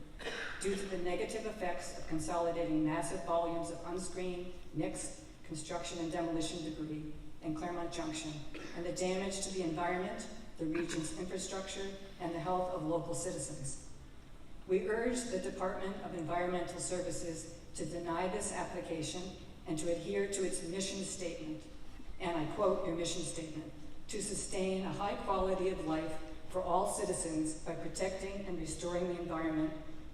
due to the negative effects of consolidating massive volumes of unscreened, mixed construction and demolition debris in Claremont Junction and the damage to the environment, the region's infrastructure, and the health of local citizens. We urge the Department of Environmental Services to deny this application and to adhere to its mission statement, and I quote your mission statement, to sustain a high quality of life for all citizens by protecting and restoring the environment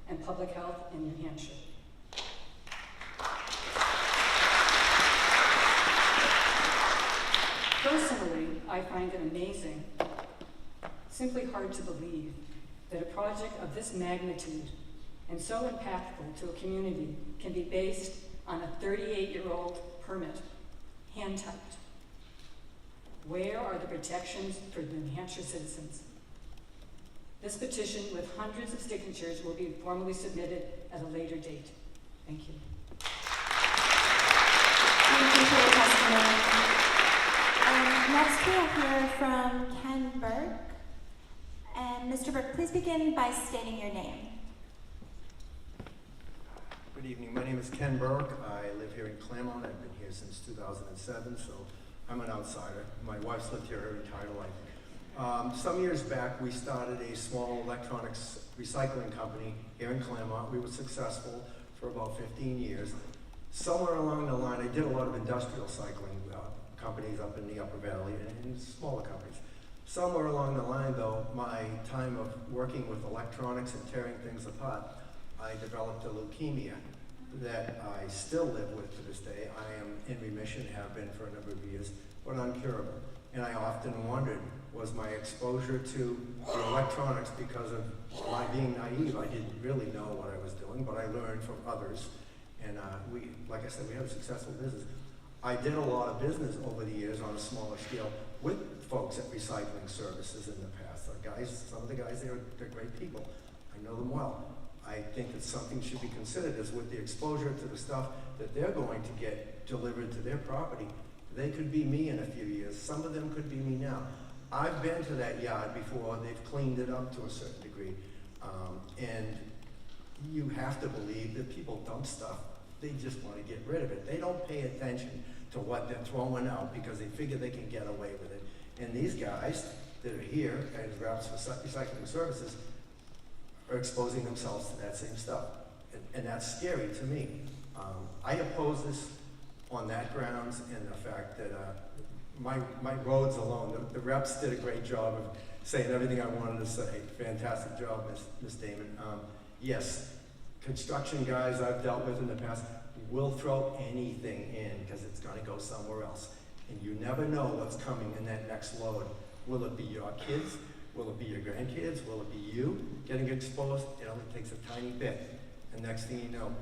and public health in New Hampshire. Personally, I find it amazing, simply hard to believe, that a project of this magnitude and so impactful to a community can be based on a 38-year-old permit, hand-typed. Where are the protections for the New Hampshire citizens? This petition with hundreds of signatures will be formally submitted at a later date. Thank you. Thank you for your testimony. Next we'll hear from Ken Burke. And Mr. Burke, please begin by stating your name. Good evening. My name is Ken Burke. I live here in Claremont. I've been here since 2007, so I'm an outsider. My wife's lived here her entire life. Some years back, we started a small electronics recycling company here in Claremont. We were successful for about 15 years. Somewhere along the line, I did a lot of industrial cycling companies up in the Upper Valley and smaller companies. Somewhere along the line, though, my time of working with electronics and tearing things apart, I developed a leukemia that I still live with to this day. I am in remission, have been for a number of years, but uncurable. And I often wondered, was my exposure to the electronics because of my being naive? I didn't really know what I was doing, but I learned from others. And like I said, we have a successful business. I did a lot of business over the years on a smaller scale with folks at Recycling Services in the past. Some of the guys there, they're great people. I know them well. I think that something should be considered is with the exposure to the stuff that they're going to get delivered to their property. They could be me in a few years. Some of them could be me now. I've been to that yard before. They've cleaned it up to a certain degree. And you have to believe that people dump stuff. They just want to get rid of it. They don't pay attention to what they're throwing out because they figure they can get away with it. And these guys that are here as reps for recycling services are exposing themselves to that same stuff. And that's scary to me. I oppose this on that grounds and the fact that my roads alone, the reps did a great job of saying everything I wanted to say. Fantastic job, Ms. Damon. Yes, construction guys I've dealt with in the past will throw anything in because it's going to go somewhere else. And you never know what's coming in that next load. Will it be your kids? Will it be your grandkids? Will it be you getting exposed? It only takes a tiny bit. And next thing you know,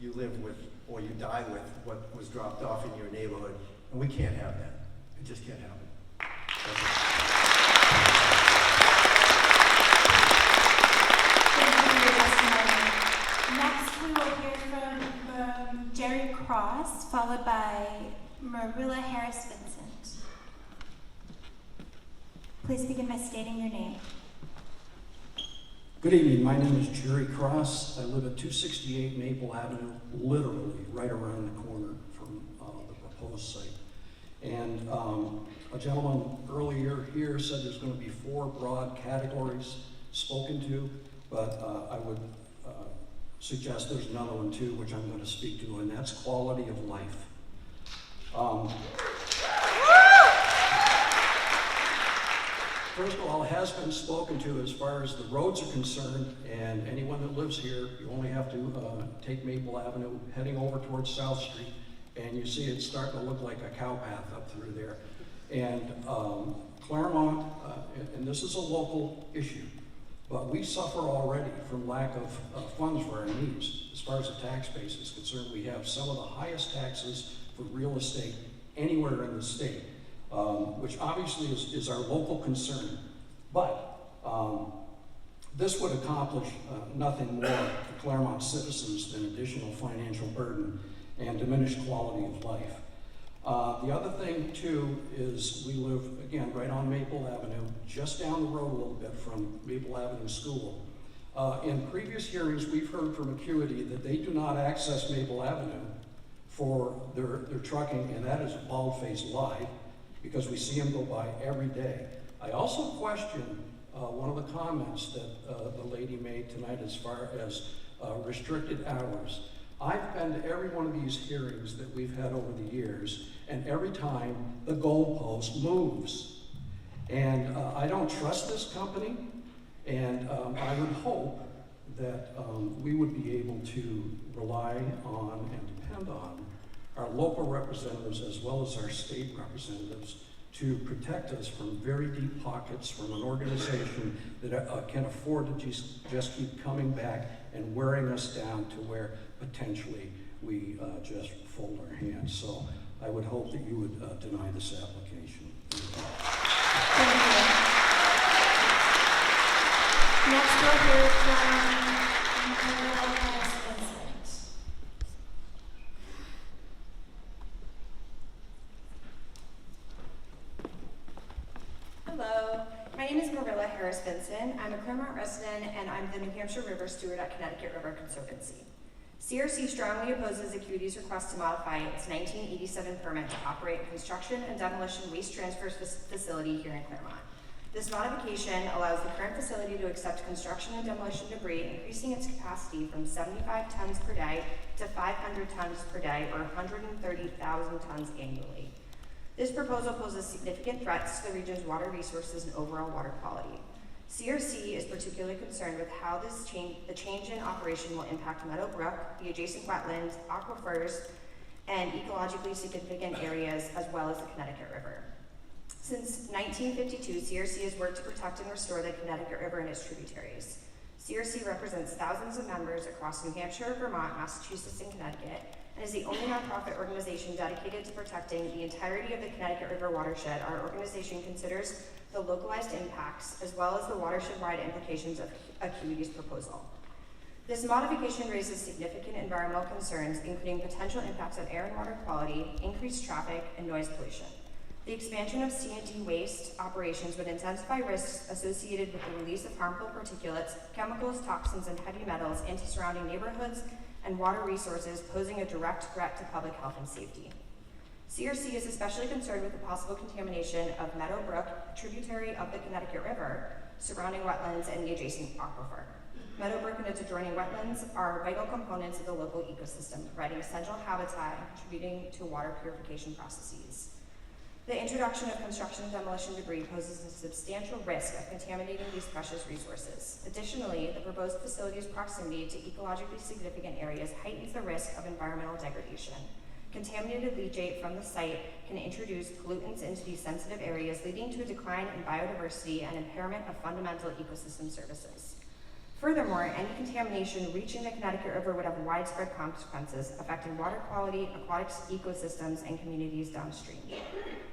you live with or you die with what was dropped off in your neighborhood. And we can't have that. It just can't happen. Next, we will hear from Jerry Cross, followed by Marilla Harris-Vincent. Please begin by stating your name. Good evening, my name is Jerry Cross. I live at 268 Maple Avenue, literally right around the corner from the proposed site. And a gentleman earlier here said there's going to be 4 broad categories spoken to, but I would suggest there's another one too, which I'm going to speak to, and that's quality of life. First of all, it has been spoken to as far as the roads are concerned, and anyone that lives here, you only have to take Maple Avenue heading over towards South Street, and you see it's starting to look like a cow path up through there. And Claremont, and this is a local issue, but we suffer already from lack of funds for our needs. As far as the tax base is concerned, we have some of the highest taxes for real estate anywhere in the state. Which obviously is our local concern. But this would accomplish nothing more for Claremont citizens than additional financial burden and diminished quality of life. The other thing too is we live, again, right on Maple Avenue, just down the road a little bit from Maple Avenue School. In previous hearings, we've heard from Acuity that they do not access Maple Avenue for their trucking, and that is a bald-faced lie, because we see them go by every day. I also question one of the comments that the lady made tonight as far as restricted hours. I've been to every one of these hearings that we've had over the years, and every time the goalpost moves. And I don't trust this company, and I would hope that we would be able to rely on and depend on our local representatives as well as our state representatives to protect us from very deep pockets from an organization that can afford to just keep coming back and wearing us down to where potentially we just fold our hands. So I would hope that you would deny this application. Thank you. Next, we'll hear from Marilla Harris-Vincent. Hello, my name is Marilla Harris-Vincent. I'm a Claremont resident and I'm the New Hampshire River Steward at Connecticut River Conservancy. CRC strongly opposes Acuity's request to modify its 1987 permit to operate a construction and demolition waste transfer facility here in Claremont. This modification allows the current facility to accept construction and demolition debris, increasing its capacity from 75 tons per day to 500 tons per day, or 130,000 tons annually. This proposal poses significant threats to the region's water resources and overall water quality. CRC is particularly concerned with how the change in operation will impact Meadow Brook, the adjacent wetlands, aquifers, and ecologically significant areas, as well as the Connecticut River. Since 1952, CRC has worked to protect and restore the Connecticut River and its tributaries. CRC represents thousands of members across New Hampshire, Vermont, Massachusetts, and Connecticut, and is the only nonprofit organization dedicated to protecting the entirety of the Connecticut River watershed. Our organization considers the localized impacts as well as the watershed-wide implications of Acuity's proposal. This modification raises significant environmental concerns, including potential impacts on air and water quality, increased traffic, and noise pollution. The expansion of C&D waste operations would intensify risks associated with the release of harmful particulates, chemicals, toxins, and heavy metals into surrounding neighborhoods and water resources, posing a direct threat to public health and safety. CRC is especially concerned with the possible contamination of Meadow Brook, a tributary of the Connecticut River, surrounding wetlands and the adjacent aquifer. Meadowbrook and its adjoining wetlands are vital components of the local ecosystem, providing essential habitat and contributing to water purification processes. The introduction of construction and demolition debris poses a substantial risk of contaminating these precious resources. Additionally, the proposed facility's proximity to ecologically significant areas heightens the risk of environmental degradation. Contaminated leachate from the site can introduce pollutants into these sensitive areas, leading to a decline in biodiversity and impairment of fundamental ecosystem services. Furthermore, any contamination reaching the Connecticut River would have widespread consequences, affecting water quality, aquatic ecosystems, and communities downstream.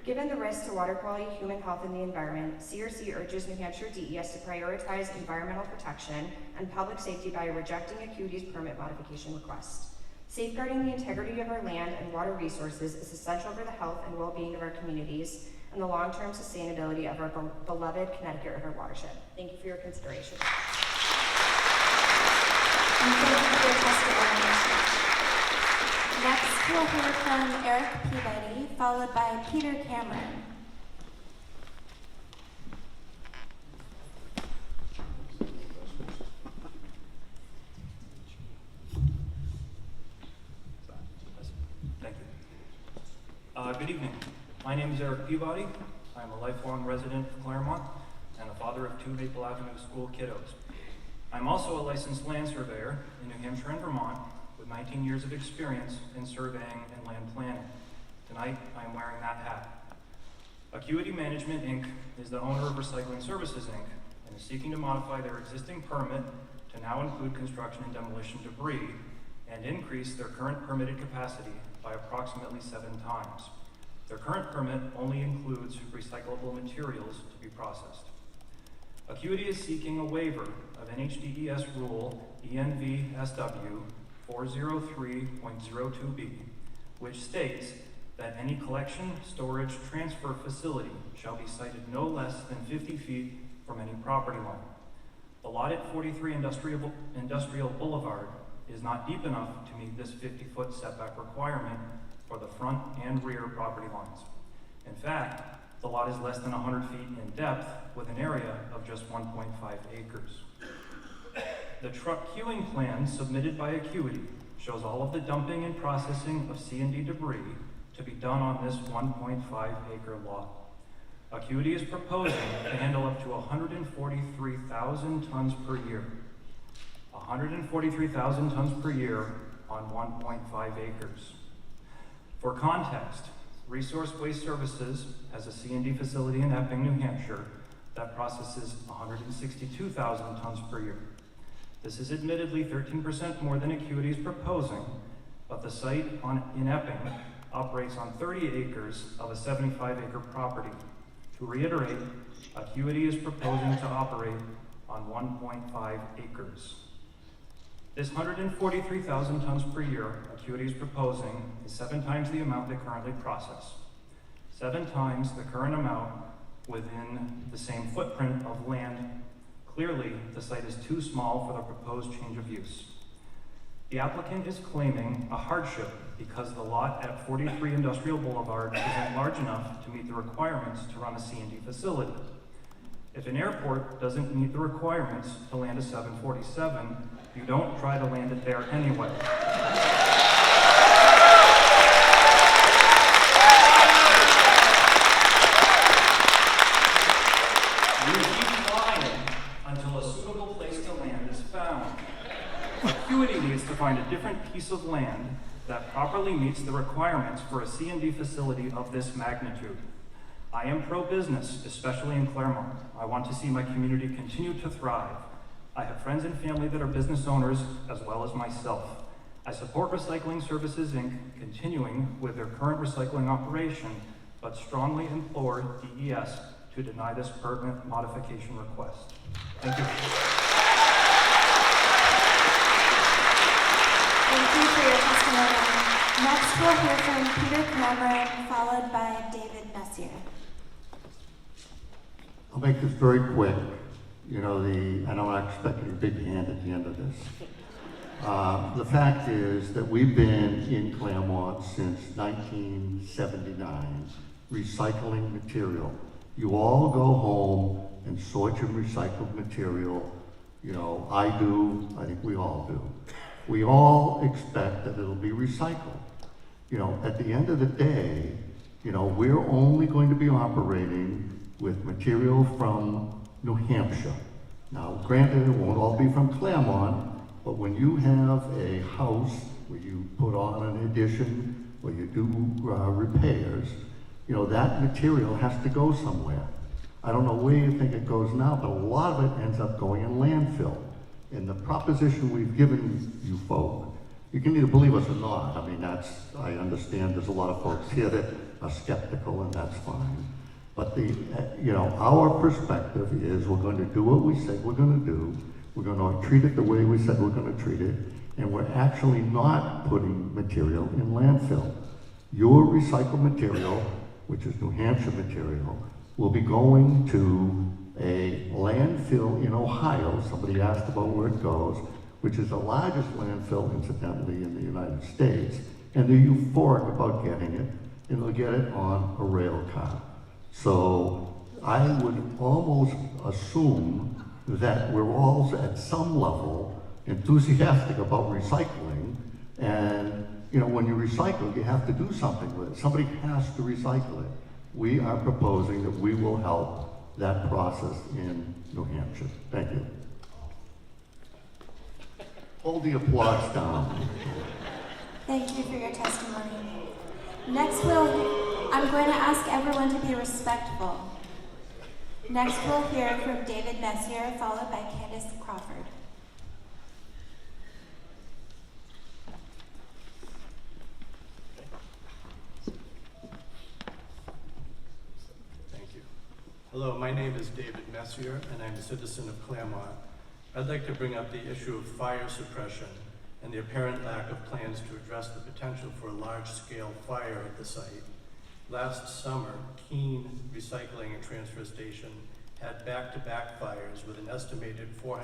Given the risk to water quality, human health, and the environment, CRC urges New Hampshire DES to prioritize environmental protection and public safety by rejecting Acuity's permit modification request. Safeguarding the integrity of our land and water resources is essential for the health and well-being of our communities and the long-term sustainability of our beloved Connecticut River watershed. Thank you for your consideration. And thank you for your testimony. Next, we'll hear from Eric Peabody, followed by Peter Cameron. Thank you. Good evening. My name is Eric Peabody. I'm a lifelong resident of Claremont and the father of 2 Maple Avenue school kiddos. I'm also a licensed land surveyor in New Hampshire and Vermont with 19 years of experience in surveying and land planning. Tonight, I'm wearing that hat. Acuity Management, Inc. is the owner of Recycling Services, Inc. and is seeking to modify their existing permit to now include construction and demolition debris and increase their current permitted capacity by approximately 7 times. Their current permit only includes recyclable materials to be processed. Acuity is seeking a waiver of NHDES Rule ENV-SW 403.02b, which states that any collection, storage, transfer facility shall be sited no less than 50 feet from any property line. The lot at 43 Industrial Boulevard is not deep enough to meet this 50-foot setback requirement for the front and rear property lines. In fact, the lot is less than 100 feet in depth with an area of just 1.5 acres. The truck queuing plan submitted by Acuity shows all of the dumping and processing of C&D debris to be done on this 1.5 acre lot. Acuity is proposing to handle up to 143,000 tons per year. 143,000 tons per year on 1.5 acres. For context, Resource Waste Services has a C&D facility in Epping, New Hampshire that processes 162,000 tons per year. This is admittedly 13% more than Acuity is proposing, but the site in Epping operates on 30 acres of a 75-acre property. To reiterate, Acuity is proposing to operate on 1.5 acres. This 143,000 tons per year Acuity is proposing is 7 times the amount they currently process. 7 times the current amount within the same footprint of land. Clearly, the site is too small for the proposed change of use. The applicant is claiming a hardship because the lot at 43 Industrial Boulevard isn't large enough to meet the requirements to run a C&D facility. If an airport doesn't meet the requirements to land a 747, you don't try to land it there anyway. You keep flying until a suitable place to land is found. Acuity needs to find a different piece of land that properly meets the requirements for a C&D facility of this magnitude. I am pro-business, especially in Claremont. I want to see my community continue to thrive. I have friends and family that are business owners as well as myself. I support Recycling Services, Inc. continuing with their current recycling operation, but strongly implore DES to deny this pertinent modification request. Thank you. Thank you for your testimony. Next, we'll hear from Peter Cameron, followed by David Messier. I'll make this very quick. You know, I know I'm not expecting a big hand at the end of this. The fact is that we've been in Claremont since 1979, recycling material. You all go home and sort your recycled material. You know, I do, I think we all do. We all expect that it'll be recycled. You know, at the end of the day, you know, we're only going to be operating with material from New Hampshire. Now, granted, it won't all be from Claremont, but when you have a house where you put on an addition, where you do repairs, you know, that material has to go somewhere. I don't know where you think it goes now, but a lot of it ends up going in landfill. And the proposition we've given you folk, you can either believe us or not. I mean, I understand there's a lot of folks here that are skeptical, and that's fine. But you know, our perspective is we're going to do what we said we're going to do. We're going to treat it the way we said we're going to treat it, and we're actually not putting material in landfill. Your recycled material, which is New Hampshire material, will be going to a landfill in Ohio. Somebody asked about where it goes, which is the largest landfill, incidentally, in the United States, and they're euphoric about getting it, and they'll get it on a rail car. So I would almost assume that we're all at some level enthusiastic about recycling, and you know, when you recycle, you have to do something with it. Somebody has to recycle it. We are proposing that we will help that process in New Hampshire. Thank you. Hold the applause down. Thank you for your testimony. Next, I'm going to ask everyone to be respectful. Next, we'll hear from David Messier, followed by Candace Crawford. Thank you. Hello, my name is David Messier, and I'm a citizen of Claremont. I'd like to bring up the issue of fire suppression and the apparent lack of plans to address the potential for a large-scale fire at the site. Last summer, Keene Recycling and Transfer Station had back-to-back fires with an estimated $400,000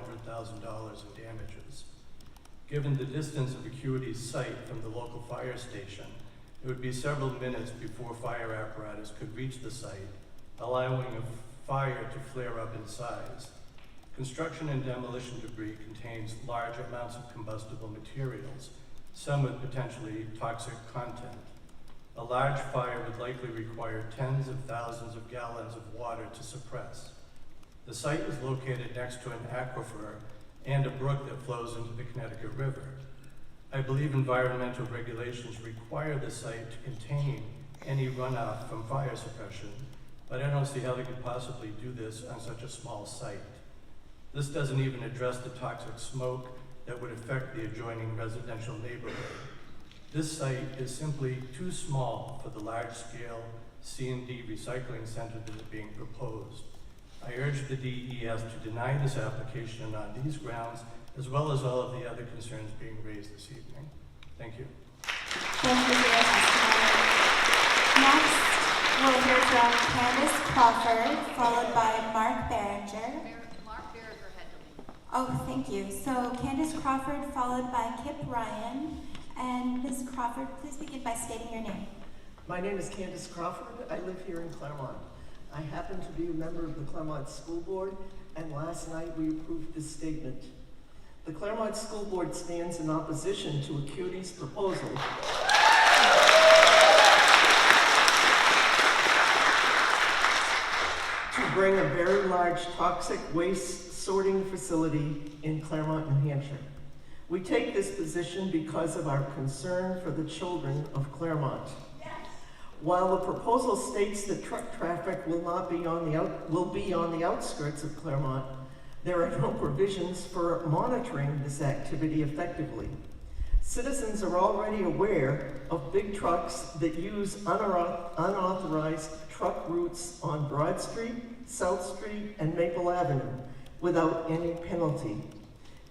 in damages. Given the distance of Acuity's site from the local fire station, it would be several minutes before fire apparatus could reach the site, allowing a fire to flare up in size. Construction and demolition debris contains large amounts of combustible materials, some with potentially toxic content. A large fire would likely require tens of thousands of gallons of water to suppress. The site is located next to an aquifer and a brook that flows into the Connecticut River. I believe environmental regulations require the site to contain any runoff from fire suppression, but I don't see how they could possibly do this on such a small site. This doesn't even address the toxic smoke that would affect the adjoining residential neighborhood. This site is simply too small for the large-scale C&D recycling center that is being proposed. I urge the DES to deny this application on these grounds, as well as all of the other concerns being raised this evening. Thank you. Thank you for your testimony. Next, we'll hear from Candace Crawford, followed by Mark Behringer. Oh, thank you. So Candace Crawford, followed by Kip Ryan. And Ms. Crawford, please begin by stating your name. My name is Candace Crawford. I live here in Claremont. I happen to be a member of the Claremont School Board, and last night we approved this statement. The Claremont School Board stands in opposition to Acuity's proposal to bring a very large toxic waste sorting facility in Claremont, New Hampshire. We take this position because of our concern for the children of Claremont. Yes. While the proposal states that truck traffic will be on the outskirts of Claremont, there are no provisions for monitoring this activity effectively. Citizens are already aware of big trucks that use unauthorized truck routes on Broad Street, South Street, and Maple Avenue without any penalty.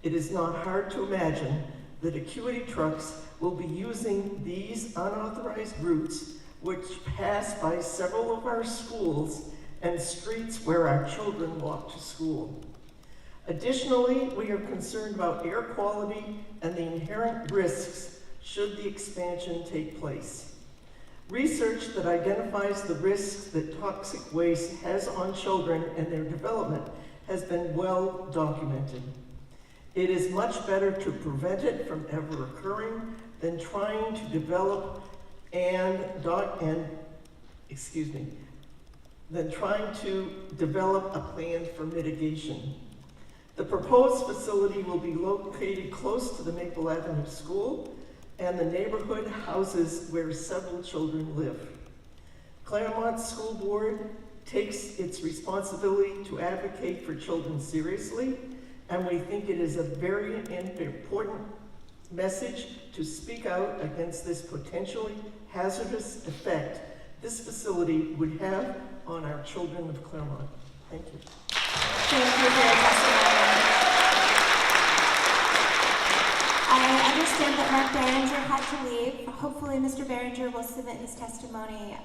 It is not hard to imagine that Acuity trucks will be using these unauthorized routes, which pass by several of our schools and streets where our children walk to school. Additionally, we are concerned about air quality and the inherent risks should the expansion take place. Research that identifies the risks that toxic waste has on children and their development has been well documented. It is much better to prevent it from ever occurring than trying to develop a plan for mitigation. The proposed facility will be located close to the Maple Avenue School and the neighborhood houses where several children live. Claremont School Board takes its responsibility to advocate for children seriously, and we think it is a very important message to speak out against this potentially hazardous effect this facility would have on our children of Claremont. Thank you. Thank you for your testimony. I understand that Mark Behringer had to leave. Hopefully Mr. Behringer will submit his testimony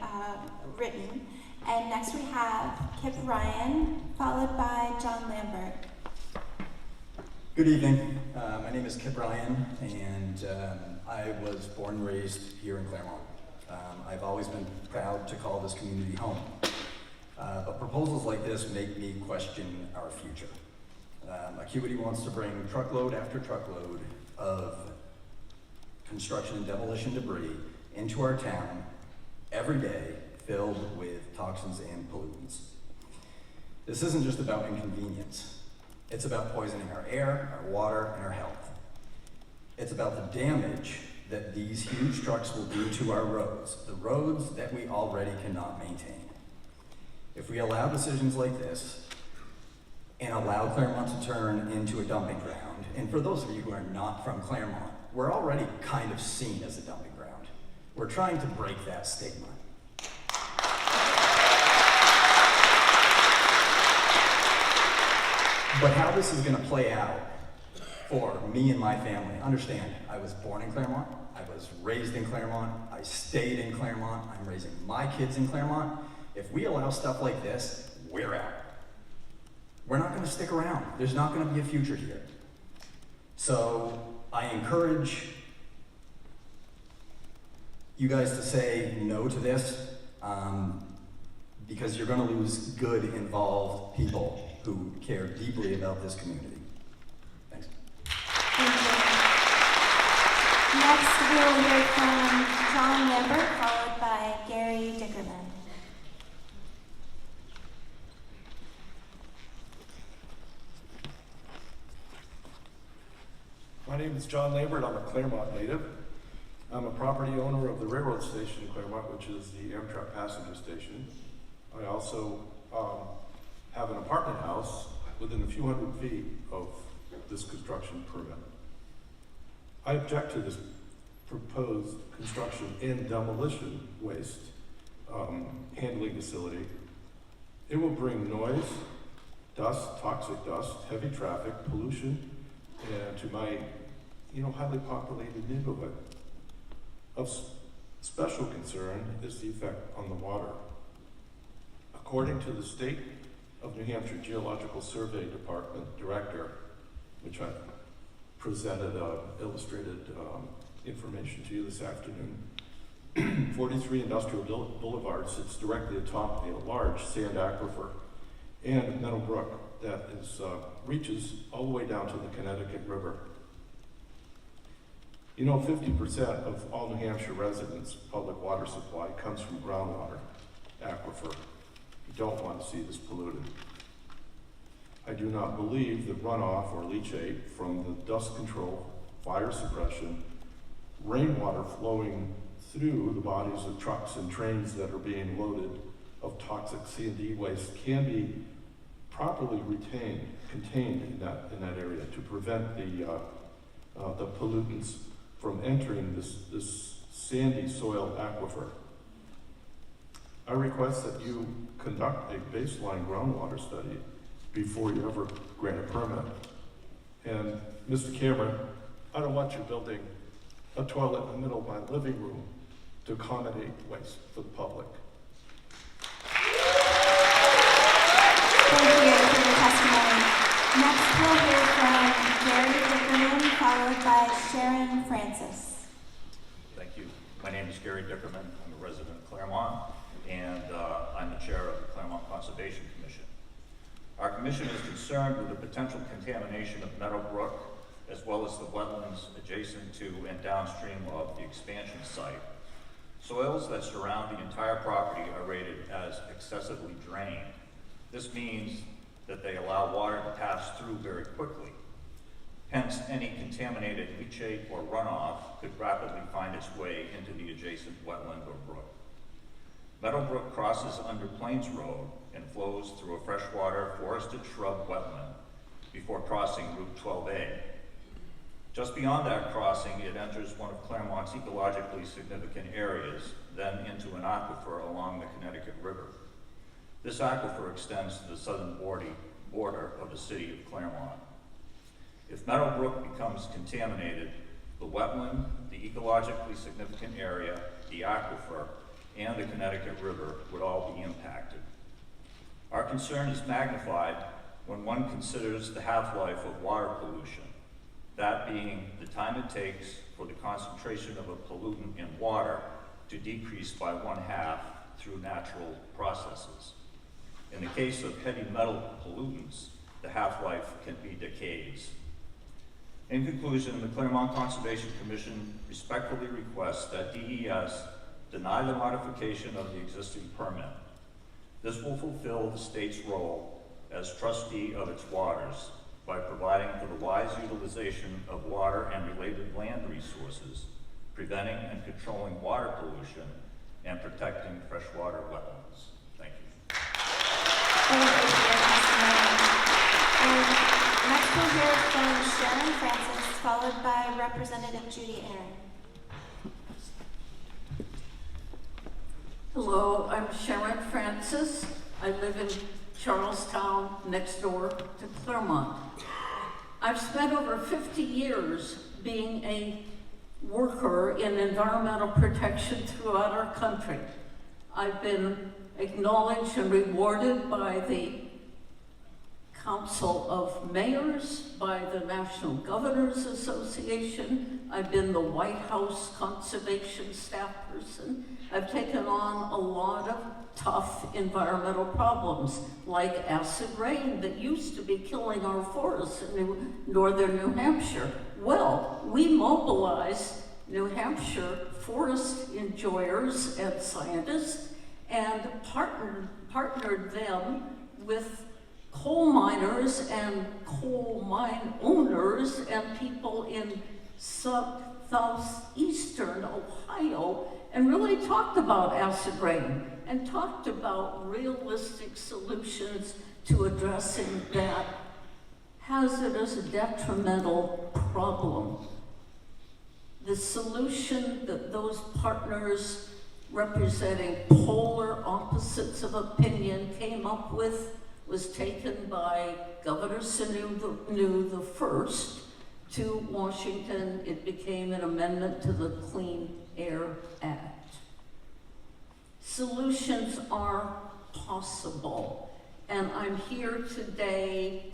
written. And next we have Kip Ryan, followed by John Lambert. Good evening. My name is Kip Ryan, and I was born and raised here in Claremont. I've always been proud to call this community home. But proposals like this make me question our future. Acuity wants to bring truckload after truckload of construction and demolition debris into our town every day, filled with toxins and pollutants. This isn't just about inconvenience. It's about poisoning our air, our water, and our health. It's about the damage that these huge trucks will do to our roads, the roads that we already cannot maintain. If we allow decisions like this and allow Claremont to turn into a dumping ground, and for those of you who are not from Claremont, we're already kind of seen as a dumping ground. We're trying to break that stigma. But how this is going to play out for me and my family, understand, I was born in Claremont, I was raised in Claremont, I stayed in Claremont, I'm raising my kids in Claremont. If we allow stuff like this, we're out. We're not going to stick around. There's not going to be a future here. So I encourage you guys to say no to this, because you're going to lose good, involved people who care deeply about this community. Thanks. Thank you. Next, we'll hear from John Lambert, followed by Gary Dickerman. My name is John Lambert. I'm a Claremont native. I'm a property owner of the railroad station in Claremont, which is the Amtrak passenger station. I also have an apartment house within a few hundred feet of this construction permit. I object to this proposed construction and demolition waste handling facility. It will bring noise, dust, toxic dust, heavy traffic, pollution, and to my highly populated neighborhood. Of special concern is the effect on the water. According to the State of New Hampshire Geological Survey Department Director, which I presented illustrated information to you this afternoon, 43 Industrial Boulevard sits directly atop a large sand aquifer and Meadow Brook that reaches all the way down to the Connecticut River. 50% of all New Hampshire residents' public water supply comes from groundwater aquifer. You don't want to see this polluted. I do not believe that runoff or leachate from the dust control, fire suppression, rainwater flowing through the bodies of trucks and trains that are being loaded of toxic C&D waste can be properly contained in that area to prevent the pollutants from entering this sandy soil aquifer. I request that you conduct a baseline groundwater study before you ever grant a permit. And Mr. Cameron, I don't want you building a toilet in the middle of my living room to accommodate waste for the public. Thank you for your testimony. Next, we'll hear from Gary Dickerman, followed by Sharon Francis. Thank you. My name is Gary Dickerman. I'm a resident of Claremont, and I'm the chair of the Claremont Conservation Commission. Our commission is concerned with the potential contamination of Meadowbrook, as well as the wetlands adjacent to and downstream of the expansion site. Soils that surround the entire property are rated as excessively drained. This means that they allow water to pass through very quickly. Hence, any contaminated leachate or runoff could rapidly find its way into the adjacent wetland or brook. Meadowbrook crosses under Plains Road and flows through a freshwater forested shrub wetland before crossing Route 12A. Just beyond that crossing, it enters one of Claremont's ecologically significant areas, then into an aquifer along the Connecticut River. This aquifer extends to the southern border of the city of Claremont. If Meadowbrook becomes contaminated, the wetland, the ecologically significant area, the aquifer, and the Connecticut River would all be impacted. Our concern is magnified when one considers the half-life of water pollution, that being the time it takes for the concentration of a pollutant in water to decrease by 1/2 through natural processes. In the case of heavy metal pollutants, the half-life can be decades. In conclusion, the Claremont Conservation Commission respectfully requests that DES deny the modification of the existing permit. This will fulfill the state's role as trustee of its waters by providing for the wise utilization of water and related land resources, preventing and controlling water pollution, and protecting freshwater wetlands. Thank you. Thank you for your testimony. And next, we'll hear from Sharon Francis, followed by Representative Judy Aaron. Hello, I'm Sharon Francis. I live in Charlestown, next door to Claremont. I've spent over 50 years being a worker in environmental protection throughout our country. I've been acknowledged and rewarded by the Council of Mayors, by the National Governors Association. I've been the White House conservation staff person. I've taken on a lot of tough environmental problems, like acid rain that used to be killing our forests in northern New Hampshire. Well, we mobilized New Hampshire forest enjoyers and scientists and partnered them with coal miners and coal mine owners and people in southeastern Ohio, and really talked about acid rain and talked about realistic solutions to addressing that hazardous, detrimental problem. The solution that those partners representing polar opposites of opinion came up with was taken by Governor Sununu the first to Washington. It became an amendment to the Clean Air Act. Solutions are possible, and I'm here today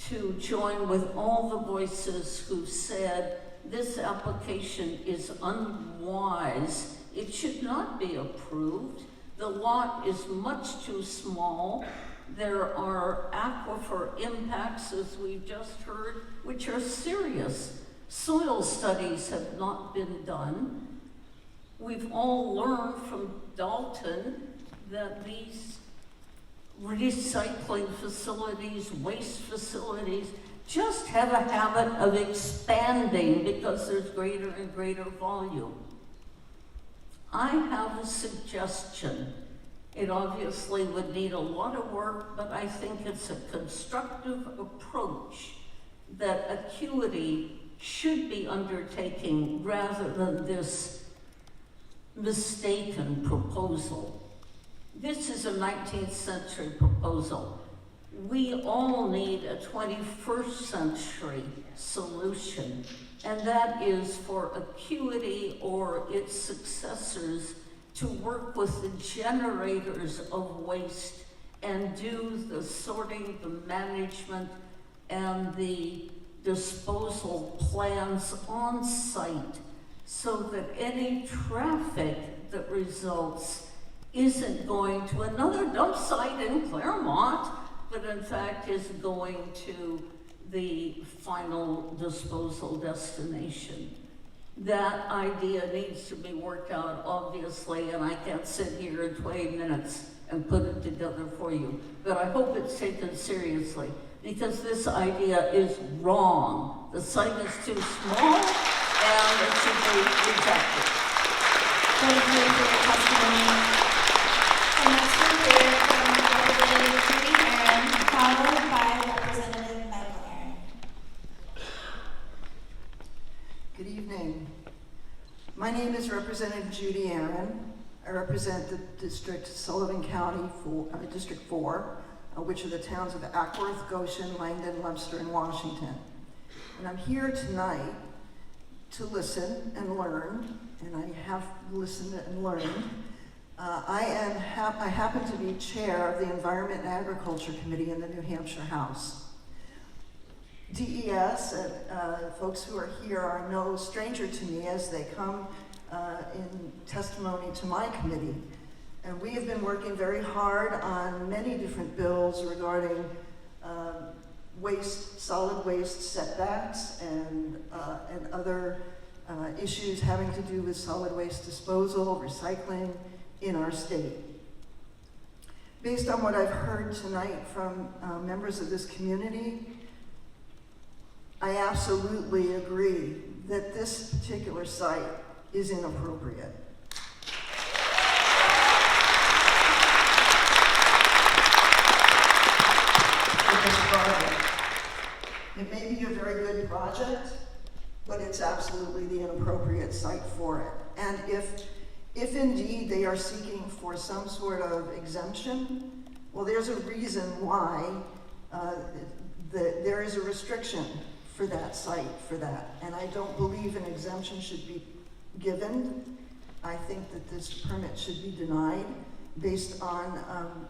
to join with all the voices who said this application is unwise. It should not be approved. The lot is much too small. There are aquifer impacts, as we've just heard, which are serious. Soil studies have not been done. We've all learned from Dalton that these recycling facilities, waste facilities, just have a habit of expanding because there's greater and greater volume. I have a suggestion. It obviously would need a lot of work, but I think it's a constructive approach that Acuity should be undertaking rather than this mistaken proposal. This is a 19th century proposal. We all need a 21st century solution, and that is for Acuity or its successors to work with the generators of waste and do the sorting, the management, and the disposal plans on site so that any traffic that results isn't going to another dump site in Claremont, but in fact is going to the final disposal destination. That idea needs to be worked out, obviously, and I can't sit here in 20 minutes and put it together for you. But I hope it's taken seriously, because this idea is wrong. The site is too small, and it should be rejected. Thank you for your testimony. And next we'll hear from Representative Judy Aaron, followed by Representative Michael Aaron. Good evening. My name is Representative Judy Aaron. I represent the District Sullivan County, District 4, which are the towns of Ackworth, Goshen, Langdon, Webster, and Washington. And I'm here tonight to listen and learn, and I have listened and learned. I happen to be chair of the Environment and Agriculture Committee in the New Hampshire House. DES and folks who are here are no stranger to me as they come in testimony to my committee. And we have been working very hard on many different bills regarding waste, solid waste setbacks and other issues having to do with solid waste disposal, recycling in our state. Based on what I've heard tonight from members of this community, I absolutely agree that this particular site is inappropriate. It may be a very good project, but it's absolutely the inappropriate site for it. And if indeed they are seeking for some sort of exemption, well, there's a reason why there is a restriction for that site for that. And I don't believe an exemption should be given. I think that this permit should be denied based on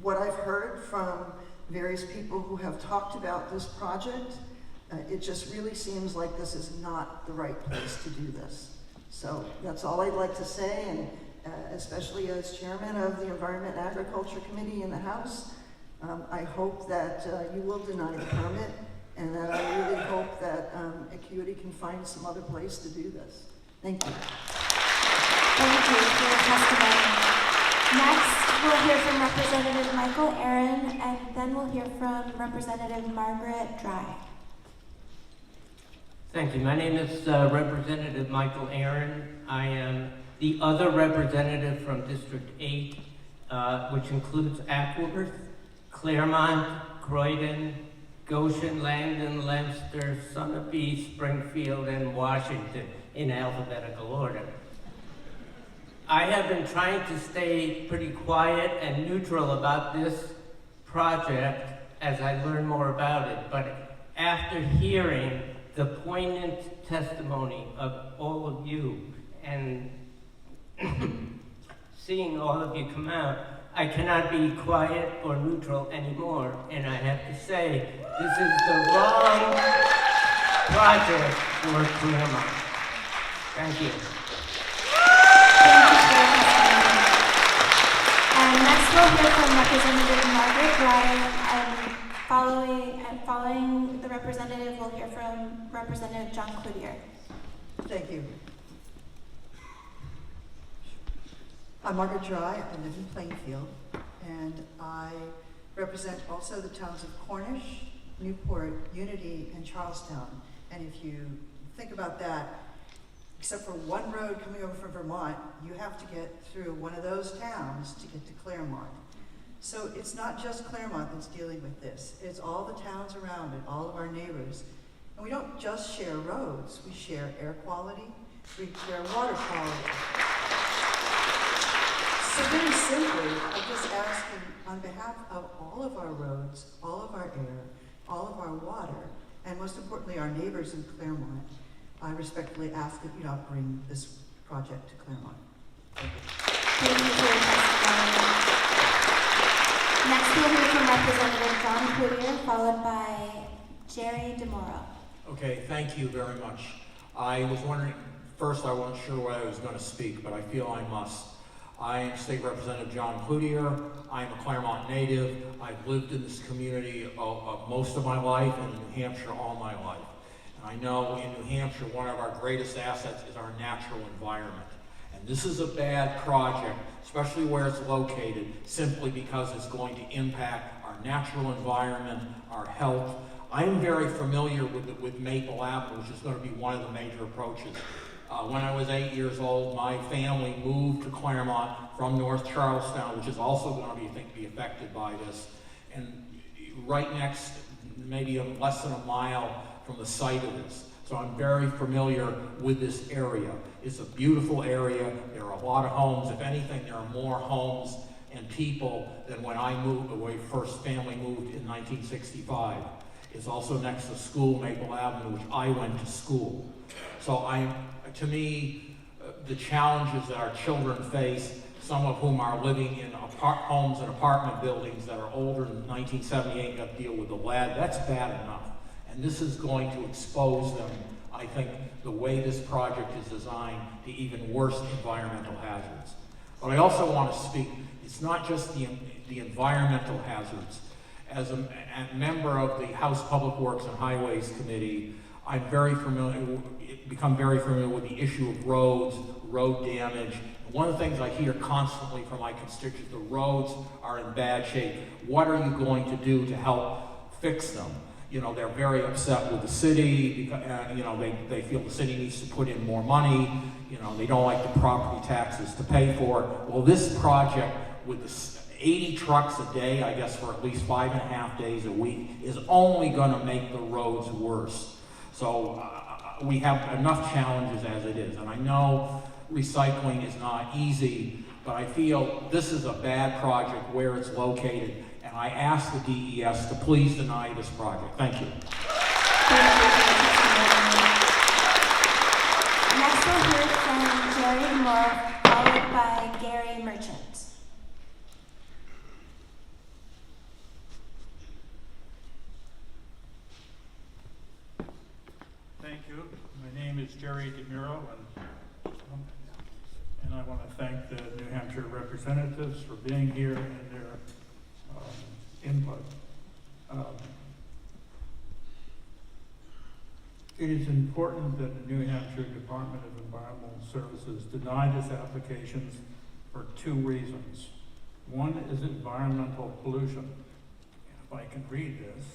what I've heard from various people who have talked about this project. It just really seems like this is not the right place to do this. So that's all I'd like to say, and especially as chairman of the Environment and Agriculture Committee in the House, I hope that you will deny the permit, and that I really hope that Acuity can find some other place to do this. Thank you. Thank you for your testimony. Next, we'll hear from Representative Michael Aaron, and then we'll hear from Representative Margaret Dry. Thank you. My name is Representative Michael Aaron. I am the other representative from District 8, which includes Ackworth, Claremont, Croydon, Goshen, Langdon, Leominster, Sunapee, Springfield, and Washington in alphabetical order. I have been trying to stay pretty quiet and neutral about this project as I learn more about it, but after hearing the poignant testimony of all of you and seeing all of you come out, I cannot be quiet or neutral anymore, and I have to say, this is the wrong project for Claremont. Thank you. And next we'll hear from Representative Margaret Dry, and following the representative, we'll hear from Representative John Cloutier. Thank you. I'm Margaret Dry. I live in Plainfield, and I represent also the towns of Cornish, Newport, Unity, and Charlestown. And if you think about that, except for one road coming over from Vermont, you have to get through one of those towns to get to Claremont. So it's not just Claremont that's dealing with this. It's all the towns around it, all of our neighbors. And And we don't just share roads, we share air quality, we share water quality. So very simply, I'm just asking on behalf of all of our roads, all of our air, all of our water, and most importantly our neighbors in Claremont, I respectfully ask that you not bring this project to Claremont. Thank you. Thank you for your testimony. Next, we'll hear from Representative John Cloutier, followed by Jerry DeMora. Okay, thank you very much. I was wondering, first I wasn't sure whether I was going to speak, but I feel I must. I am State Representative John Cloutier. I'm a Claremont native. I've lived in this community most of my life and in New Hampshire all my life. And I know in New Hampshire one of our greatest assets is our natural environment. And this is a bad project, especially where it's located, simply because it's going to impact our natural environment, our health. I'm very familiar with Maple Avenue, which is going to be one of the major approaches. When I was 8 years old, my family moved to Claremont from North Charlestown, which is also going to be affected by this. And right next, maybe less than a mile from the site of this. So I'm very familiar with this area. It's a beautiful area. There are a lot of homes. If anything, there are more homes and people than when I moved, when my first family moved in 1965. It's also next to school, Maple Avenue, which I went to school. So to me, the challenges that our children face, some of whom are living in homes and apartment buildings that are older than 1978, got to deal with the lead, that's bad enough. And this is going to expose them, I think, the way this project is designed, to even worse environmental hazards. But I also want to speak, it's not just the environmental hazards. As a member of the House Public Works and Highways Committee, I'm become very familiar with the issue of roads, road damage. And one of the things I hear constantly from my constituents, the roads are in bad shape. What are you going to do to help fix them? You know, they're very upset with the city, because, you know, they feel the city needs to put in more money, you know, they don't like the property taxes to pay for it. Well, this project with the 80 trucks a day, I guess for at least 5.5 days a week, is only gonna make the roads worse. So we have enough challenges as it is. And I know recycling is not easy, but I feel this is a bad project where it's located. And I ask the DES to please deny this project. Thank you. Next, we'll hear from Jerry DeMora, followed by Gary Merchant. Thank you. My name is Jerry DeMuro, and I want to thank the New Hampshire representatives for being here and their input. It is important that the New Hampshire Department of Environmental Services deny this application for two reasons. One is environmental pollution. If I can read this,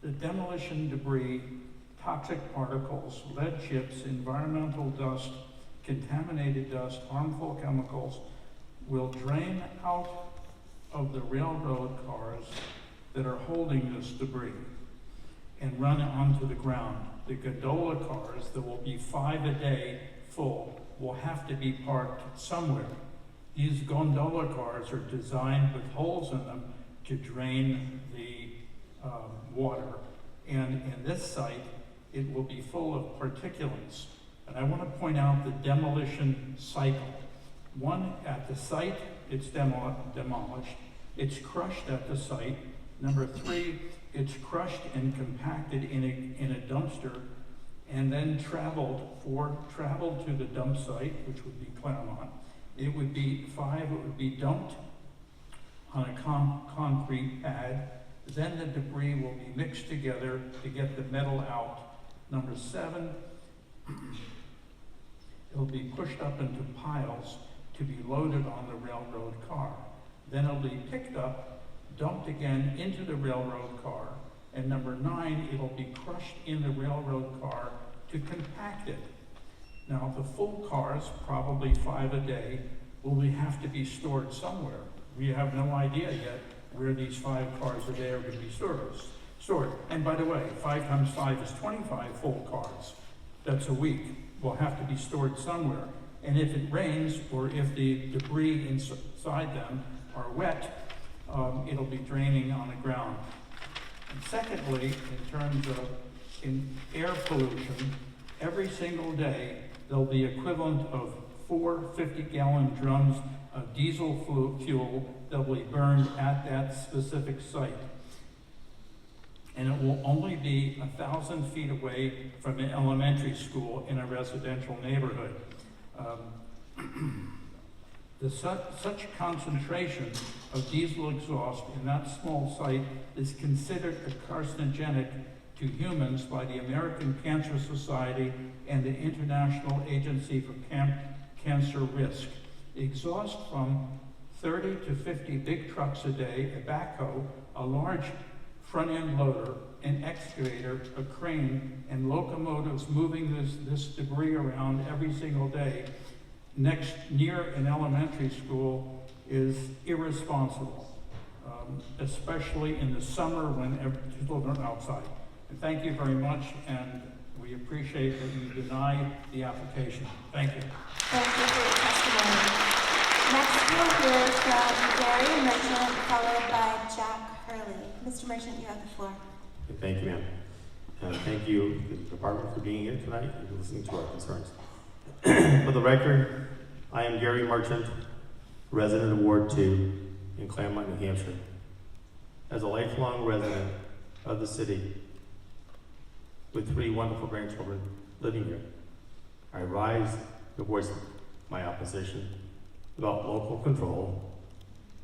the demolition debris, toxic particles, lead chips, environmental dust, contaminated dust, harmful chemicals will drain out of the railroad cars that are holding this debris and run onto the ground. The gondola cars, there will be 5 a day full, will have to be parked somewhere. These gondola cars are designed with holes in them to drain the water. And in this site, it will be full of particulates. And I want to point out the demolition cycle. One, at the site, it's demolished. It's crushed at the site. Number 3, it's crushed and compacted in a dumpster and then traveled to the dump site, which would be Claremont. It would be 5, it would be dumped on a concrete pad. Then the debris will be mixed together to get the metal out. Number 7, it'll be pushed up into piles to be loaded on the railroad car. Then it'll be picked up, dumped again into the railroad car. And number 9, it'll be crushed in the railroad car to compact it. Now, the full cars, probably 5 a day, will have to be stored somewhere. We have no idea yet where these 5 cars a day are going to be stored. And by the way, 5 times 5 is 25 full cars. That's a week. Will have to be stored somewhere. And if it rains, or if the debris inside them are wet, it'll be draining on the ground. And secondly, in terms of air pollution, every single day there'll be equivalent of 4 50-gallon drums of diesel fuel that will be burned at that specific site. And it will only be 1,000 feet away from an elementary school in a residential neighborhood. Such concentration of diesel exhaust in that small site is considered carcinogenic to humans by the American Cancer Society and the International Agency for Cancer Risk. The exhaust from 30 to 50 big trucks a day, a backhoe, a large front-end loader, an excavator, a crane, and locomotives moving this debris around every single day near an elementary school is irresponsible, especially in the summer when children are outside. And thank you very much, and we appreciate that you denied the application. Thank you. Thank you for your testimony. Next, we'll hear from Gary Merchant, followed by Jack Hurley. Mr. Merchant, you have the floor. Thank you, ma'am. Thank you, the department, for being here tonight and listening to our concerns. For the record, I am Gary Merchant, resident of Ward 2 in Claremont, New Hampshire. As a lifelong resident of the city with 3 wonderful grandchildren living here, I rise to voice my opposition about local control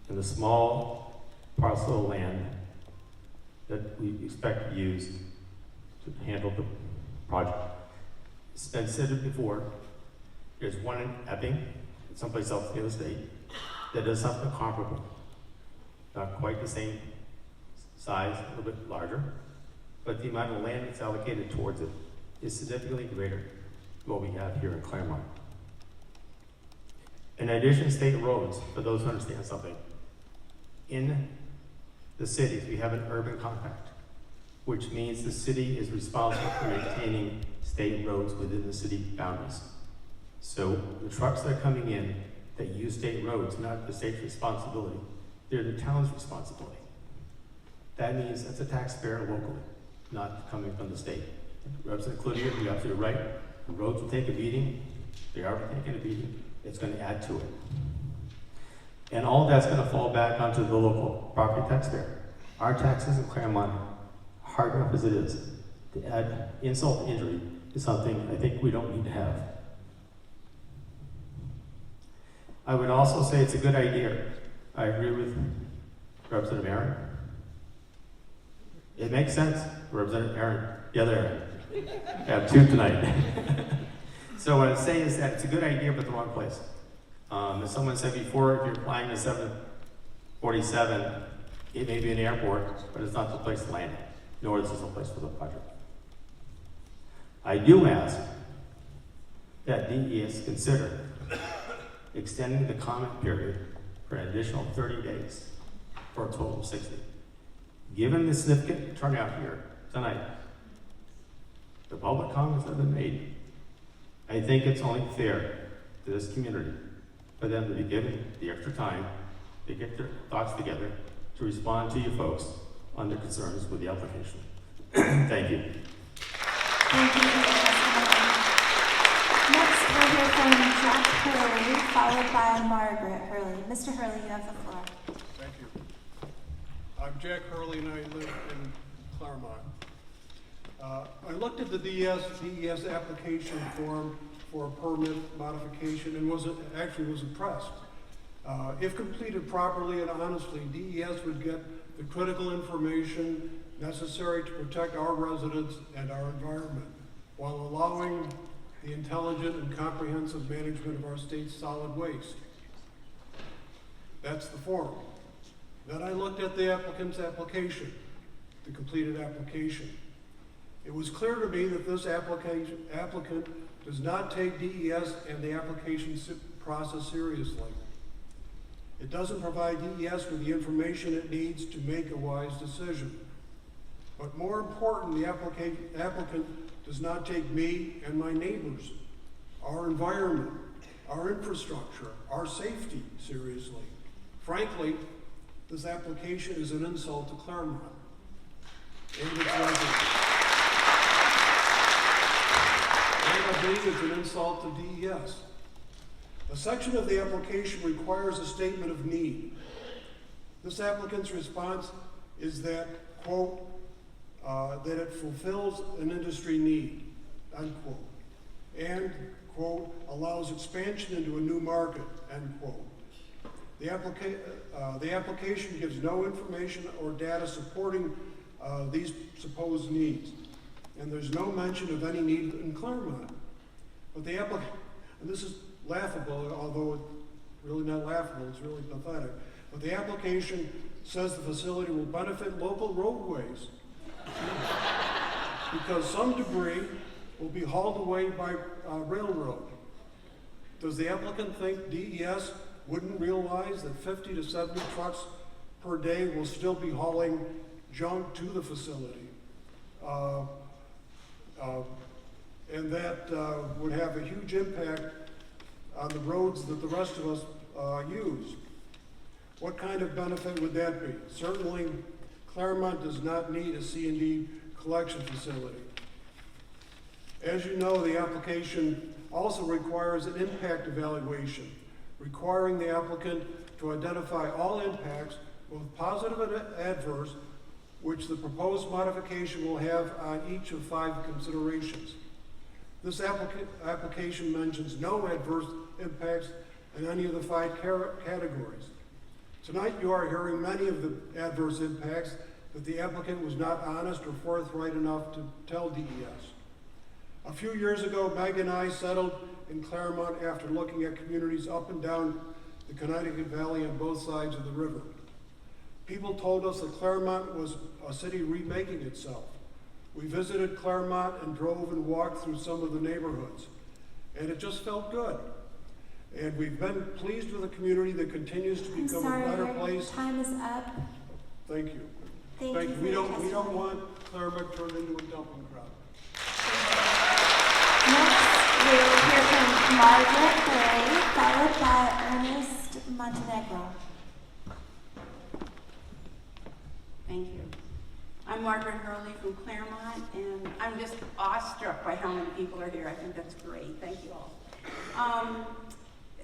in the small parcel of land that we expect to use to handle the project. It's been said before, there's one in Epping, someplace else in the state, that does something comparable. Not quite the same size, a little bit larger, but the amount of land that's allocated towards it is significantly greater than what we have here in Claremont. In addition to state roads, for those who understand something, in the cities we have an urban compact, which means the city is responsible for maintaining state roads within the city boundaries. So the trucks that are coming in that use state roads, not the state's responsibility, they're the town's responsibility. That means that's a taxpayer locally, not coming from the state. Representative Cloutier, you're absolutely right. The roads will take a beating. They are taking a beating. It's going to add to it. And all of that's going to fall back onto the local property taxpayer. Our taxes in Claremont, hard enough as it is, to add insult to injury is something I think we don't need to have. I would also say it's a good idea. I agree with Representative Aaron. It makes sense, Representative Aaron, the other Aaron. I have 2 tonight. So what I'm saying is that it's a good idea, but the wrong place. As someone said before, if you're flying a 747, it may be an airport, but it's not the place to land, nor is this a place for the project. I do ask that DES consider extending the comment period for an additional 30 days for a total of 60. Given the significant turnout here tonight, the public comments that have been made, I think it's only fair to this community for them to be given the extra time to get their thoughts together to respond to you folks on their concerns with the application. Thank you. Thank you for your testimony. Next, we'll hear from Jack Hurley, followed by Margaret Hurley. Mr. Hurley, you have the floor. Thank you. I'm Jack Hurley and I live in Claremont. I looked at the DES application form for a permit modification and was impressed. If completed properly and honestly, DES would get the critical information necessary to protect our residents and our environment while allowing the intelligent and comprehensive management of our state's solid waste. That's the form. Then I looked at the applicant's application, the completed application. It was clear to me that this applicant does not take DES and the application process seriously. It doesn't provide DES with the information it needs to make a wise decision. But more important, the applicant does not take me and my neighbors, our environment, our infrastructure, our safety seriously. Frankly, this application is an insult to Claremont and its residents. And I believe it's an insult to DES. A section of the application requires a statement of need. This applicant's response is that, quote, that it fulfills an industry need, unquote, and, quote, allows expansion into a new market, end quote. The application gives no information or data supporting these supposed needs, and there's no mention of any need in Claremont. But the applicant, and this is laughable, although it's really not laughable, it's really pathetic, but the application says the facility will benefit local roadways because some debris will be hauled away by railroad. Does the applicant think DES wouldn't realize that 50 to 70 trucks per day will still be hauling junk to the facility? And that would have a huge impact on the roads that the rest of us use. What kind of benefit would that be? Certainly, Claremont does not need a C&D collection facility. As you know, the application also requires an impact evaluation, requiring the applicant to identify all impacts, both positive and adverse, which the proposed modification will have on each of 5 considerations. This application mentions no adverse impacts in any of the 5 categories. Tonight you are hearing many of the adverse impacts that the applicant was not honest or forthright enough to tell DES. A few years ago, Meg and I settled in Claremont after looking at communities up and down the Connecticut Valley on both sides of the river. People told us that Claremont was a city remaking itself. We visited Claremont and drove and walked through some of the neighborhoods, and it just felt good. And we've been pleased with a community that continues to become a better place. Time is up. Thank you. Thank you. We don't want Claremont turned into a dumping ground. Next, we'll hear from Margaret Gray, followed by Ernest Montenegro. Thank you. I'm Margaret Hurley from Claremont, and I'm just awestruck by how many people are here. I think that's great. Thank you all.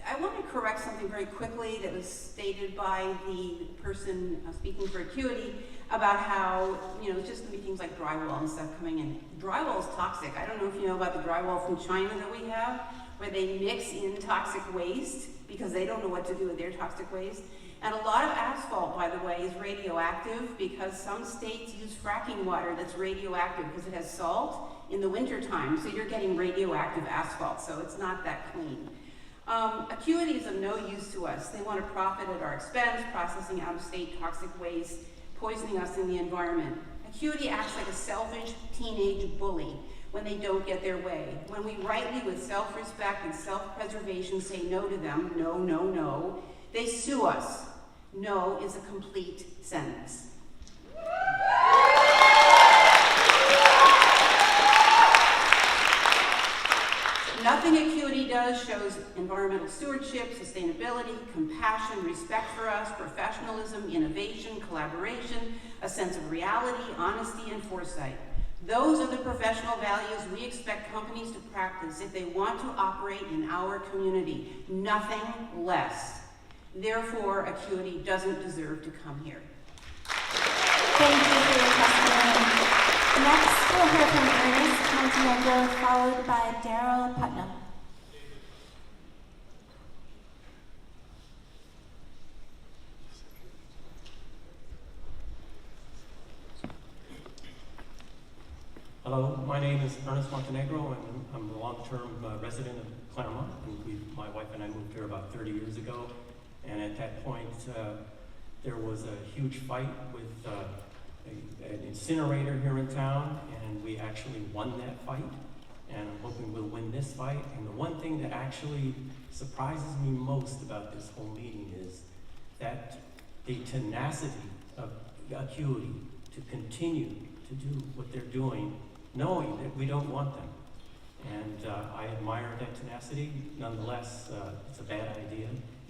I want to correct something very quickly that was stated by the person speaking for Acuity about how, it's just going to be things like drywall and stuff coming in. Drywall is toxic. I don't know if you know about the drywall from China that we have, where they mix in toxic waste because they don't know what to do with their toxic waste. And a lot of asphalt, by the way, is radioactive because some states use fracking water that's radioactive because it has salt in the wintertime, so you're getting radioactive asphalt, so it's not that clean. Acuity is of no use to us. They want to profit at our expense, processing out-of-state toxic waste, poisoning us in the environment. Acuity acts like a selfish teenage bully when they don't get their way. When we rightly, with self-respect and self-preservation, say no to them, no, no, no, they sue us. No is a complete sentence. Nothing Acuity does shows environmental stewardship, sustainability, compassion, respect for us, professionalism, innovation, collaboration, a sense of reality, honesty, and foresight. Those are the professional values we expect companies to practice if they want to operate in our community. Nothing less. Therefore, Acuity doesn't deserve to come here. Thank you for your testimony. Next, we'll hear from Ernest Montenegro, followed by Daryl Putnam. Hello, my name is Ernest Montenegro, and I'm a long-term resident of Claremont. And my wife and I moved here about 30 years ago, and at that point, there was a huge fight with an incinerator here in town, and we actually won that fight, and I'm hoping we'll win this fight. And the one thing that actually surprises me most about this whole meeting is that the tenacity of Acuity to continue to do what they're doing, knowing that we don't want them. And I admire that tenacity. Nonetheless, it's a bad idea.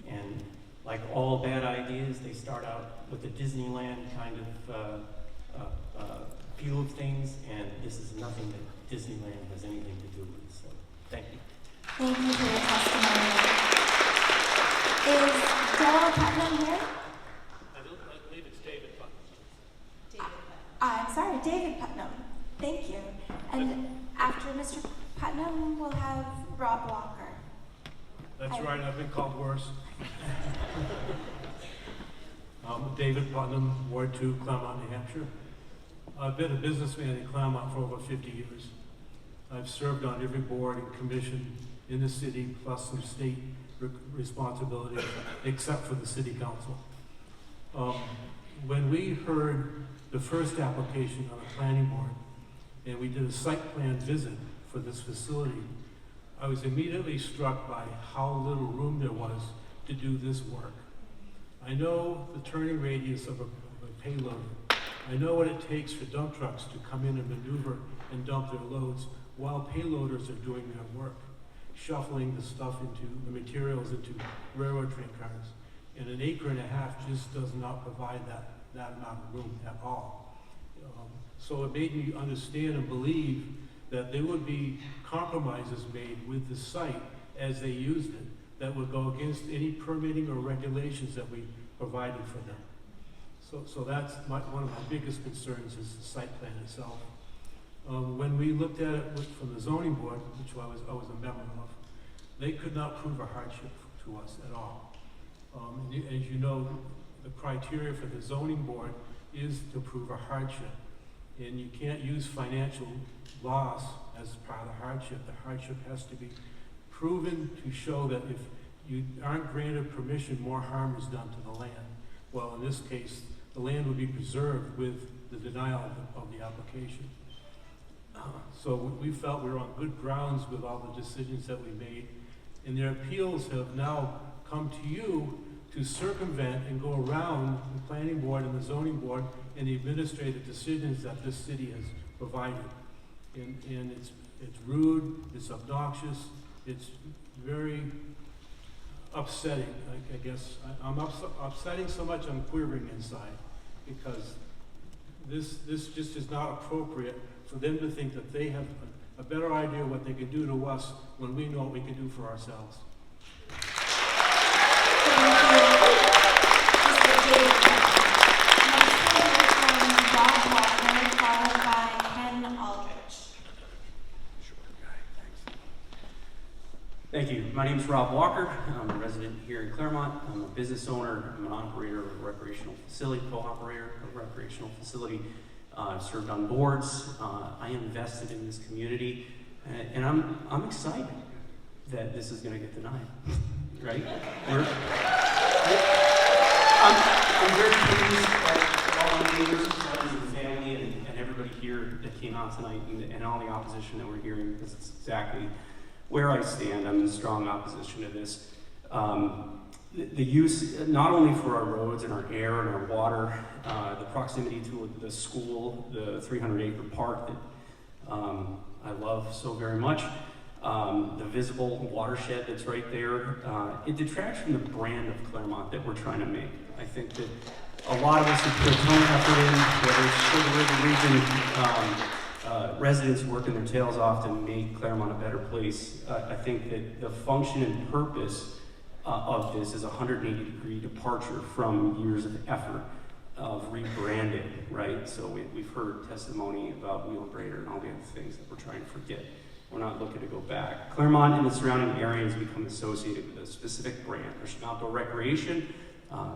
And like all bad ideas, they start out with the Disneyland kind of view of things, and this is nothing that Disneyland has anything to do with. So, thank you. Thank you for your testimony. Is Daryl Putnam here? I believe it's David Putnam. I'm sorry, David Putnam. Thank you. And after Mr. Putnam, we'll have Rob Walker. That's right, I've been called worse. David Putnam, Ward 2, Claremont, New Hampshire. I've been a businessman in Claremont for over 50 years. I've served on every board and commission in the city, plus some state responsibilities, except for the city council. When we heard the first application on the planning board, and we did a site plan visit for this facility, I was immediately struck by how little room there was to do this work. I know the turning radius of a payload. I know what it takes for dump trucks to come in and maneuver and dump their loads while payloaders are doing their work, shuffling the stuff the materials into railroad train cars. And an acre and a half just does not provide that amount of room at all. So it made me understand and believe that there would be compromises made with the site as they used it that would go against any permitting or regulations that we provided for them. So that's one of my biggest concerns is the site plan itself. When we looked at it from the zoning board, which I was a member of, they could not prove a hardship to us at all. As you know, the criteria for the zoning board is to prove a hardship. And you can't use financial loss as part of the hardship. The hardship has to be proven to show that if you aren't granted permission, more harm is done to the land. Well, in this case, the land would be preserved with the denial of the application. So we felt we were on good grounds with all the decisions that we made. And their appeals have now come to you to circumvent and go around the planning board and the zoning board and the administrative decisions that this city has provided. And it's rude, it's obnoxious, it's very upsetting, I guess. I'm upsetting so much I'm quivering inside because this just is not appropriate for them to think that they have a better idea of what they can do to us when we know what we can do for ourselves. Thank you. My name is Rob Walker. I'm a resident here in Claremont. I'm a business owner. I'm an operator of a recreational facility, co-operator of a recreational facility. I've served on boards. I am invested in this community, and I'm excited that this is going to get denied. Right? I'm very pleased that all the neighbors, friends, and family, and everybody here that came out tonight, and all the opposition that we're hearing, because it's exactly where I stand. I'm in strong opposition to this. The use, not only for our roads and our air and our water, the proximity to the school, the 300-acre park that I love so very much, the visible watershed that's right there, it detracts from the brand of Claremont that we're trying to make. I think that a lot of us have put a ton of effort in, whether it's Sugar River Region residents working their tails off to make Claremont a better place. I think that the function and purpose of this is a 180-degree departure from years of effort of rebranding, right? So we've heard testimony about Wheelbrader and all the other things that we're trying to forget. We're not looking to go back. Claremont and the surrounding areas become associated with a specific brand. There's outdoor recreation.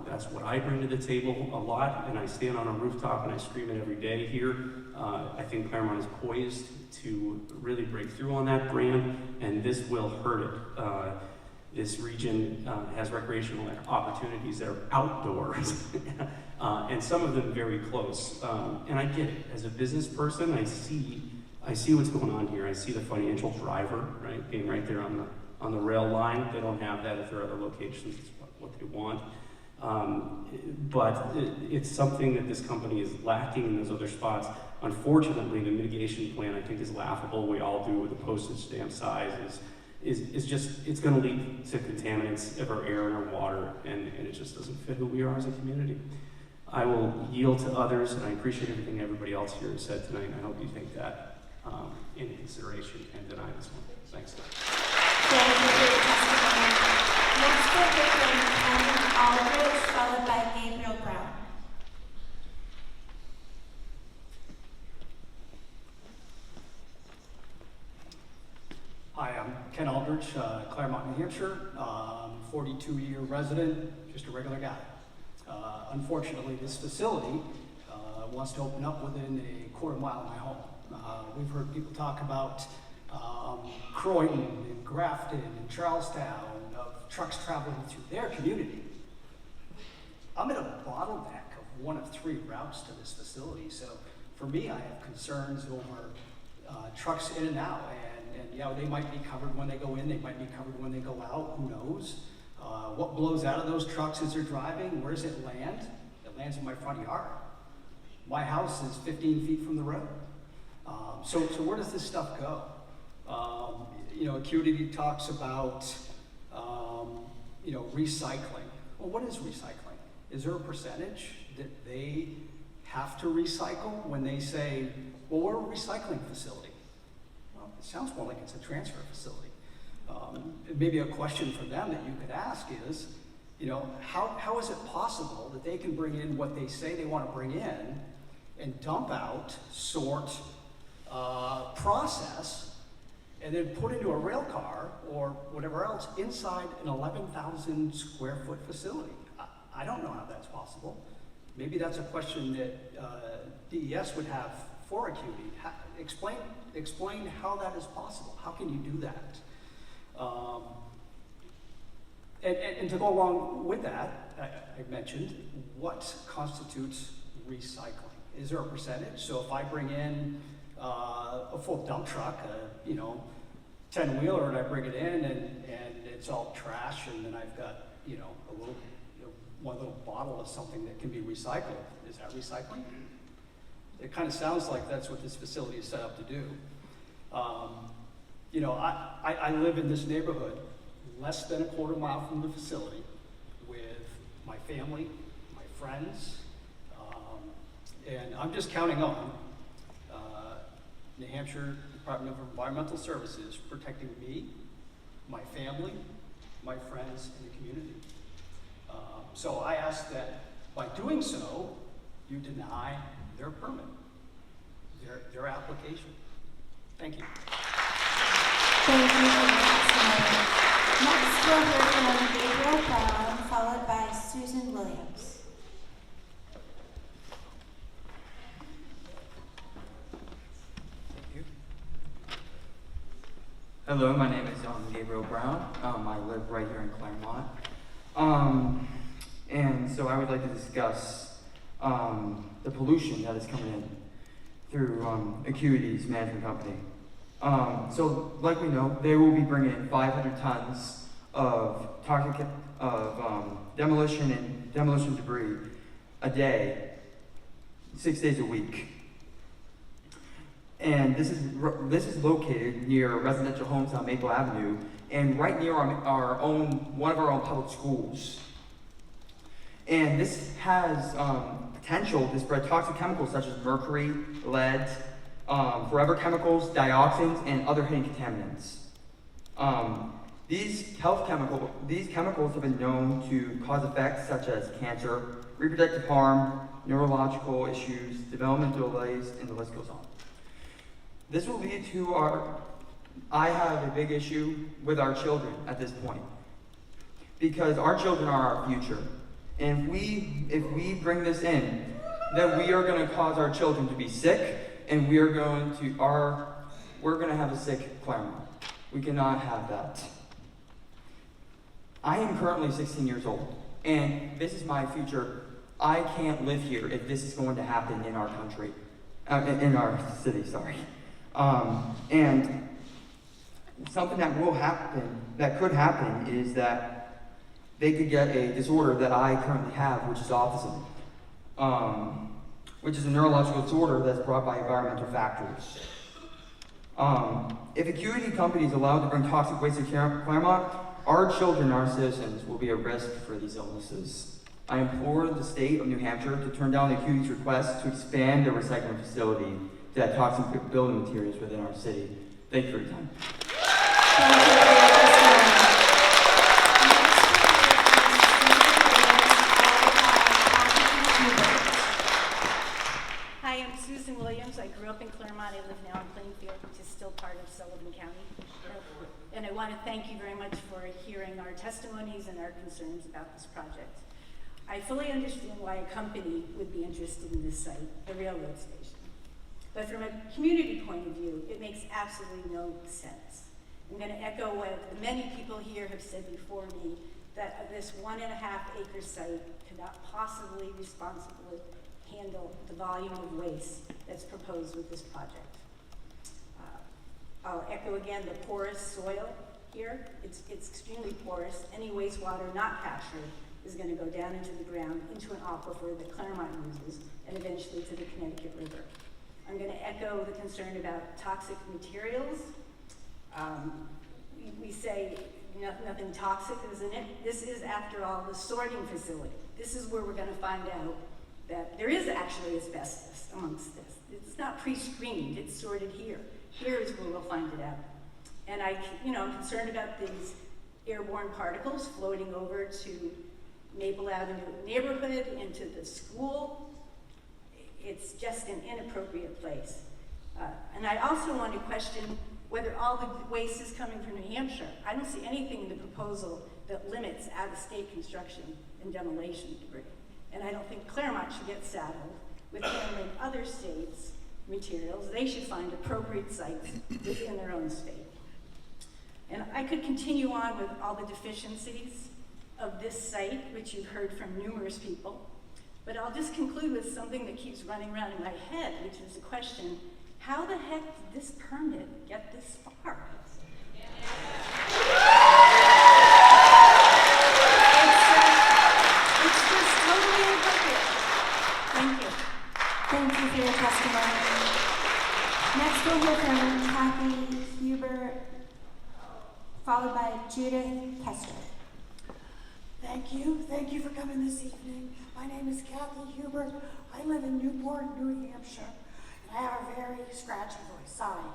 That's what I bring to the table a lot, and I stand on a rooftop and I scream it every day here. I think Claremont is poised to really break through on that brand, and this will hurt it. This region has recreational opportunities that are outdoors, and some of them very close. And I get it. As a business person, I see what's going on here. I see the financial driver, right, being right there on the rail line. They don't have that at their other locations. It's what they want. But it's something that this company is lacking in those other spots. Unfortunately, the mitigation plan, I think, is laughable. We all do with the postage stamp size. Is just, it's going to lead to contaminants of our air and our water, and it just doesn't fit who we are as a community. I will yield to others, and I appreciate everything everybody else here has said tonight. I hope you take that into consideration and deny this one. Thanks. Thank you for your testimony. Next we'll hear from Ken Aldridge, followed by Gabriel Brown. Hi, I'm Ken Aldridge, Claremont, New Hampshire, 42-year resident, just a regular guy. Unfortunately, this facility wants to open up within a quarter mile of my home. We've heard people talk about Croydon and Grafton and Charlestown, of trucks traveling through their community. I'm at a bottleneck of one of 3 routes to this facility, so for me, I have concerns over trucks in and out, and you know, they might be covered when they go in, they might be covered when they go out, who knows? What blows out of those trucks as they're driving? Where does it land? It lands in my front yard. My house is 15 feet from the road. So where does this stuff go? You know, Acuity talks about, you know, recycling. Well, what is recycling? Is there a percentage that they have to recycle when they say, well, we're a recycling facility? Well, it sounds more like it's a transfer facility. Maybe a question for them that you could ask is, you know, how is it possible that they can bring in what they say they want to bring in and dump out, sort, process, and then put into a rail car or whatever else inside an 11,000 square foot facility? I don't know how that's possible. Maybe that's a question that DES would have for Acuity. Explain how that is possible. How can you do that? And to go along with that, I mentioned what constitutes recycling. Is there a percentage? So if I bring in a full dump truck, you know, 10-wheeler, and I bring it in and it's all trash, and then I've got, you know, a little, you know, one little bottle of something that can be recycled. Is that recycling? It kind of sounds like that's what this facility is set up to do. You know, I live in this neighborhood less than a quarter mile from the facility with my family, my friends, and I'm just counting on New Hampshire Department of Environmental Services protecting me, my family, my friends, and the community. So I ask that by doing so, you deny their permit, their application. Thank you. Thank you for your testimony. Next, we'll hear from Gabriel Brown, followed by Susan Williams. Hello, my name is Gabriel Brown. I live right here in Claremont. And so I would like to discuss the pollution that is coming in through Acuity's management company. So like we know, they will be bringing in 500 tons of toxic, demolition and demolition debris a day, 6 days a week. And this is located near residential homes on Maple Avenue and right near one of our own public schools. And this has potential to spread toxic chemicals such as mercury, lead, forever chemicals, dioxins, and other hidden contaminants. These chemicals have been known to cause effects such as cancer, reproductive harm, neurological issues, developmental delays, and the list goes on. This will lead to I have a big issue with our children at this point, because our children are our future. And if we bring this in, then we are going to cause our children to be sick, and we're going to have a sick Claremont. We cannot have that. I am currently 16 years old, and this is my future. I can't live here if this is going to happen in our country, in our city, sorry. And something that could happen is that they could get a disorder that I currently have, which is autism, which is a neurological disorder that's brought by environmental factors. If Acuity company is allowed to bring toxic waste to Claremont, our children, our citizens, will be at risk for these illnesses. I implore the state of New Hampshire to turn down Acuity's request to expand their recycling facility to add toxic building materials within our city. Thank you for your time. Hi, I'm Susan Williams. I grew up in Claremont. I live now in Plainfield, which is still part of Sullivan County. And I want to thank you very much for hearing our testimonies and our concerns about this project. I fully understand why a company would be interested in this site, the railroad station. But from a community point of view, it makes absolutely no sense. I'm going to echo what many people here have said before me, that this 1.5 acre site cannot possibly responsibly handle the volume of waste that's proposed with this project. I'll echo again the porous soil here. It's extremely porous. Any wastewater not captured is going to go down into the ground, into an aquifer that Claremont uses, and eventually to the Connecticut River. I'm going to echo the concern about toxic materials. We say nothing toxic is in it. This is, after all, the sorting facility. This is where we're going to find out that there is actually asbestos amongst this. It's not pre-screened, it's sorted here. Here is where we'll find it out. And I'm concerned about these airborne particles floating over to Maple Avenue neighborhood, into the school. It's just an inappropriate place. And I also want to question whether all the waste is coming from New Hampshire. I don't see anything in the proposal that limits out-of-state construction and demolition debris. And I don't think Claremont should get saddled with handling other states' materials. They should find appropriate sites within their own state. And I could continue on with all the deficiencies of this site, which you've heard from numerous people. But I'll just conclude with something that keeps running around in my head, which is the question, how the heck did this permit get this far? It's just totally inappropriate. Thank you. Thank you for your testimony. Next we'll hear from Kathy Huber, followed by Judith Kester. Thank you. Thank you for coming this evening. My name is Kathy Huber. I live in Newport, New Hampshire, and I have a very scratchy voice. Sorry.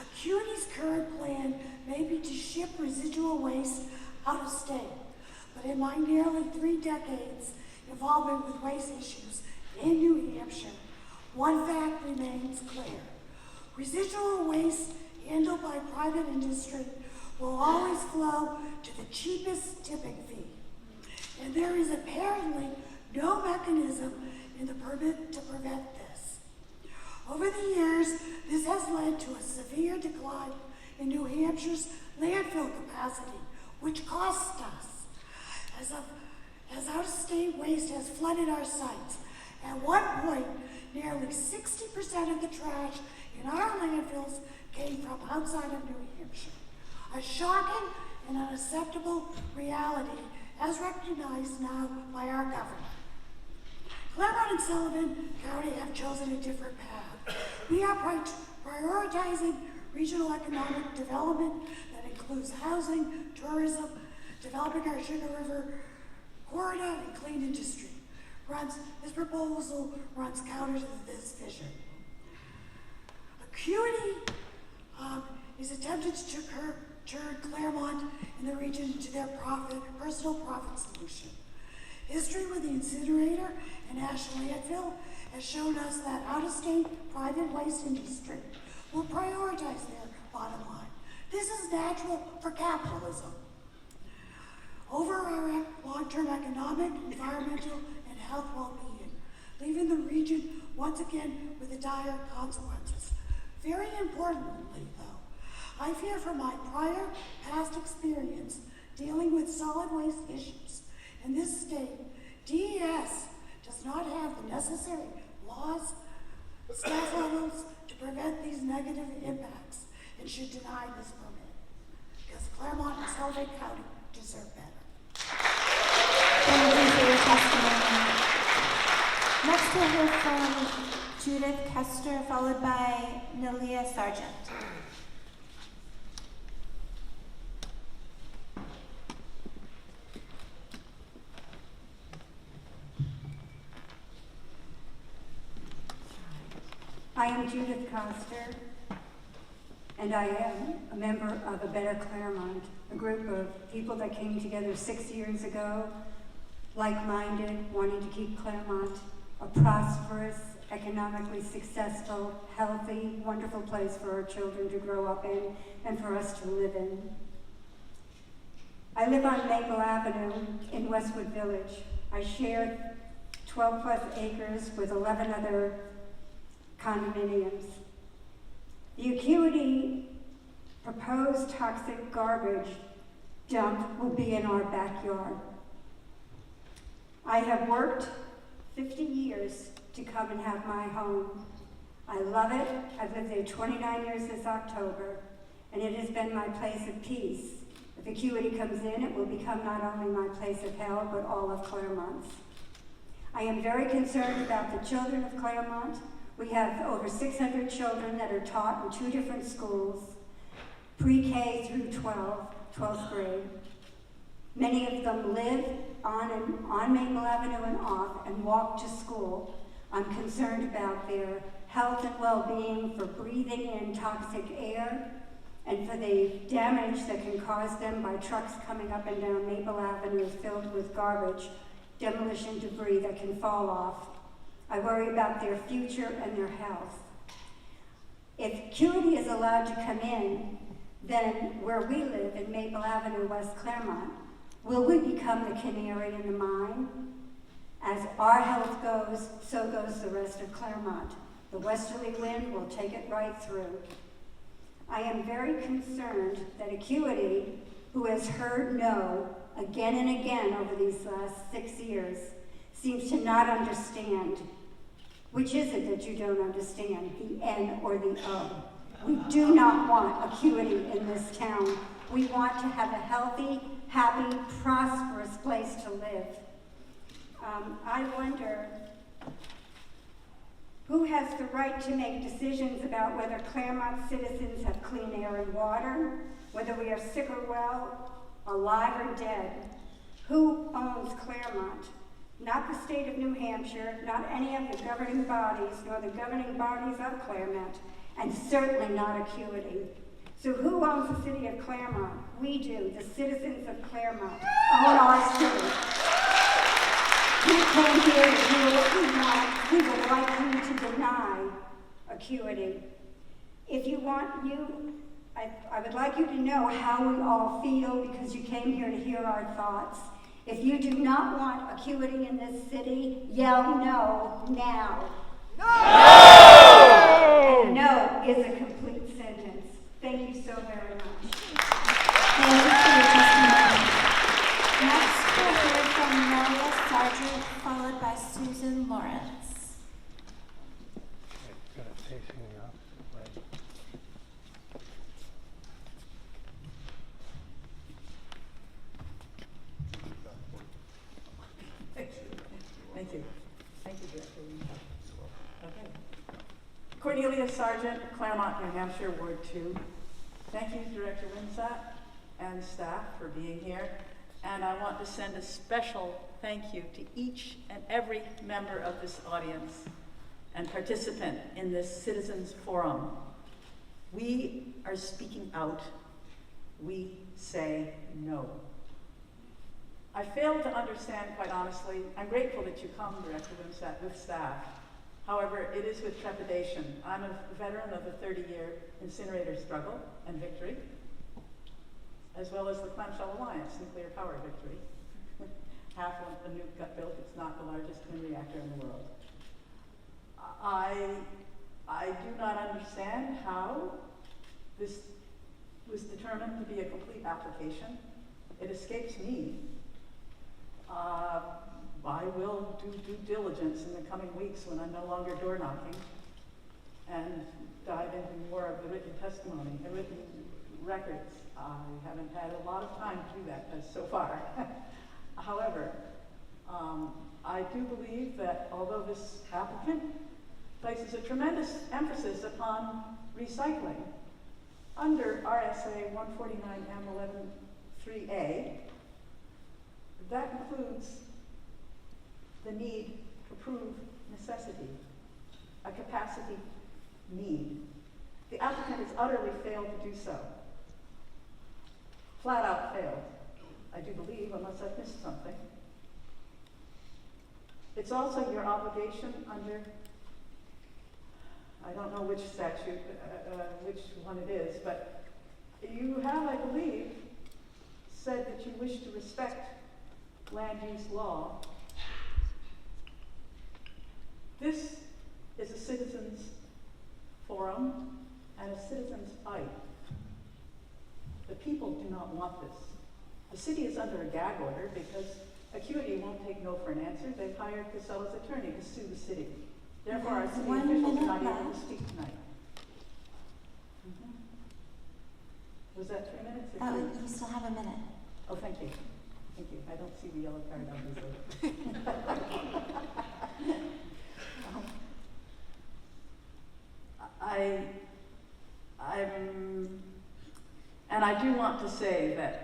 Acuity's current plan may be to ship residual waste out of state, but in my nearly 3 decades involvement with waste issues in New Hampshire, one fact remains clear. Residual waste handled by private industry will always flow to the cheapest tipping fee. And there is apparently no mechanism in the permit to prevent this. Over the years, this has led to a severe decline in New Hampshire's landfill capacity, which costs us. As out-of-state waste has flooded our sites, at one point, nearly 60% of the trash in our landfills came from outside of New Hampshire. A shocking and unacceptable reality as recognized now by our government. Claremont and Sullivan County have chosen a different path. We are prioritizing regional economic development that includes housing, tourism, developing our Sugar River corridor, and clean industry. This proposal runs counter to this vision. Acuity is attempted to turn Claremont and the region to their personal profit solution. History with the incinerator and ash landfill has shown us that out-of-state private waste industry will prioritize their bottom line. This is natural for capitalism over our long-term economic, environmental, and health well-being, leaving the region once again with the dire consequences. Very importantly, though, I fear from my prior past experience dealing with solid waste issues in this state, DES does not have the necessary laws, staff levels to prevent these negative impacts and should deny this permit, because Claremont and Sullivan County deserve better. to hear from Judith Kester, followed by Nelia Sargent. I am Judith Coster, and I am a member of A Better Claremont, a group of people that came together 6 years ago, like-minded, wanting to keep Claremont a prosperous, economically successful, healthy, wonderful place for our children to grow up in and for us to live in. I live on Maple Avenue in Westwood Village. I share 12 plus acres with 11 other condominiums. The Acuity proposed toxic garbage dump will be in our backyard. I have worked 50 years to come and have my home. I love it. I've lived there 29 years this October, and it has been my place of peace. If Acuity comes in, it will become not only my place of hell, but all of Claremont's. I am very concerned about the children of Claremont. We have over 600 children that are taught in 2 different schools, pre-K through 12th grade. Many of them live on Maple Avenue and off and walk to school. I'm concerned about their health and well-being, for breathing in toxic air, and for the damage that can cause them by trucks coming up and down Maple Avenue filled with garbage, demolition debris that can fall off. I worry about their future and their health. If Acuity is allowed to come in, then where we live in Maple Avenue, West Claremont, will we become the canary in the mine? As our health goes, so goes the rest of Claremont. The westerly wind will take it right through. I am very concerned that Acuity, who has heard no again and again over these last 6 years, seems to not understand. Which is it that you don't understand, the N or the O? We do not want Acuity in this town. We want to have a healthy, happy, prosperous place to live. I wonder who has the right to make decisions about whether Claremont citizens have clean air and water, whether we are sick or well, alive or dead. Who owns Claremont? Not the state of New Hampshire, not any of the governing bodies, nor the governing bodies of Claremont, and certainly not Acuity. So who owns the city of Claremont? We do, the citizens of Claremont, own our city. We came here to do what we want. We would like you to deny Acuity. If you want I would like you to know how we all feel, because you came here to hear our thoughts. If you do not want Acuity in this city, yell no now. No! And no is a complete sentence. Thank you so very much. Thank you for your testimony. Next, we'll hear from Nelia Sargent, followed by Susan Lawrence. Thank you. Thank you, Director. Okay. Cornelia Sargent, Claremont, New Hampshire, Ward 2. Thank you, Director Winsett and staff, for being here. And I want to send a special thank you to each and every member of this audience and participant in this Citizens Forum. We are speaking out. We say no. I fail to understand, quite honestly. I'm grateful that you come, Director Winsett, with staff. However, it is with trepidation. I'm a veteran of the 30-year incinerator struggle and victory, as well as the Clamshell Alliance nuclear power victory. Half of the nuke got built. It's not the largest twin reactor in the world. I do not understand how this was determined to be a complete application. It escapes me. I will do due diligence in the coming weeks when I'm no longer door knocking and dive into more of the written testimony, the written records. I haven't had a lot of time to do that so far. However, I do believe that although this applicant places a tremendous emphasis upon recycling, under RSA 149M11(3)A, that includes the need to prove necessity, a capacity need. The applicant has utterly failed to do so. Flat out failed, I do believe, unless I've missed something. It's also your obligation under, I don't know which statute, which one it is, but you have, I believe, said that you wish to respect land use law. This is a citizens' forum and a citizens' fight. The people do not want this. The city is under a gag order because Acuity won't take no for an answer. They've hired Casella's attorney to sue the city. Therefore, our city officials are not able to speak tonight. Was that 3 minutes or 2? You still have a minute. Oh, thank you. Thank you. I don't see the yellow card, obviously. And I do want to say that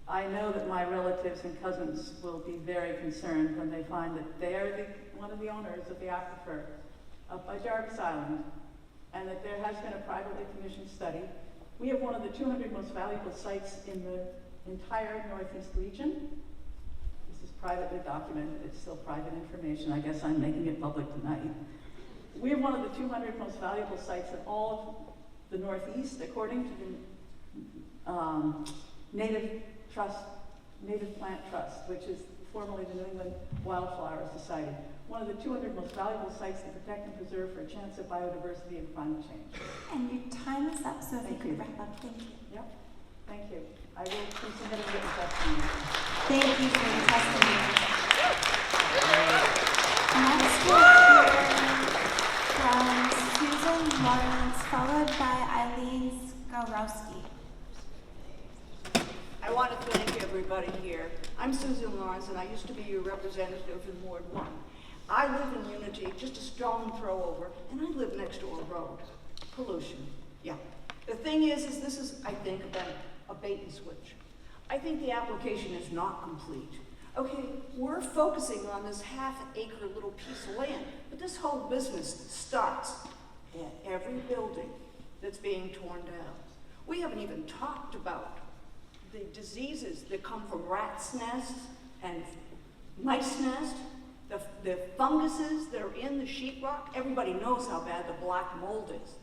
I know that my relatives and cousins will be very concerned when they find that they are one of the owners of the aquifer up by Jarvis Island, and that there has been a privately commissioned study. We have one of the 200 most valuable sites in the entire Northeast region. This is privately documented. It's still private information. I guess I'm making it public tonight. We have one of the 200 most valuable sites in all of the Northeast, according to the Native Plant Trust, which is formerly the New England Wildflower Society. One of the 200 most valuable sites to protect and preserve for a chance of biodiversity and climate change. And your time is up, so if you could wrap up, thank you. Yep, thank you. I will be submitting written testimony. Thank you for your testimony. Next we'll hear from Susan Lawrence, followed by Eileen Skorowski. I want to thank everybody here. I'm Susan Lawrence, and I used to be your representative in Ward 1. I live in Unity, just a stone throw over, and I live next to a road. Pollution, yeah. The thing is this is, I think, about a bait and switch. I think the application is not complete. Okay, we're focusing on this half-acre little piece of land, but this whole business starts at every building that's being torn down. We haven't even talked about the diseases that come from rats' nests and mice nests, the funguses that are in the sheetrock. Everybody knows how bad the black mold is.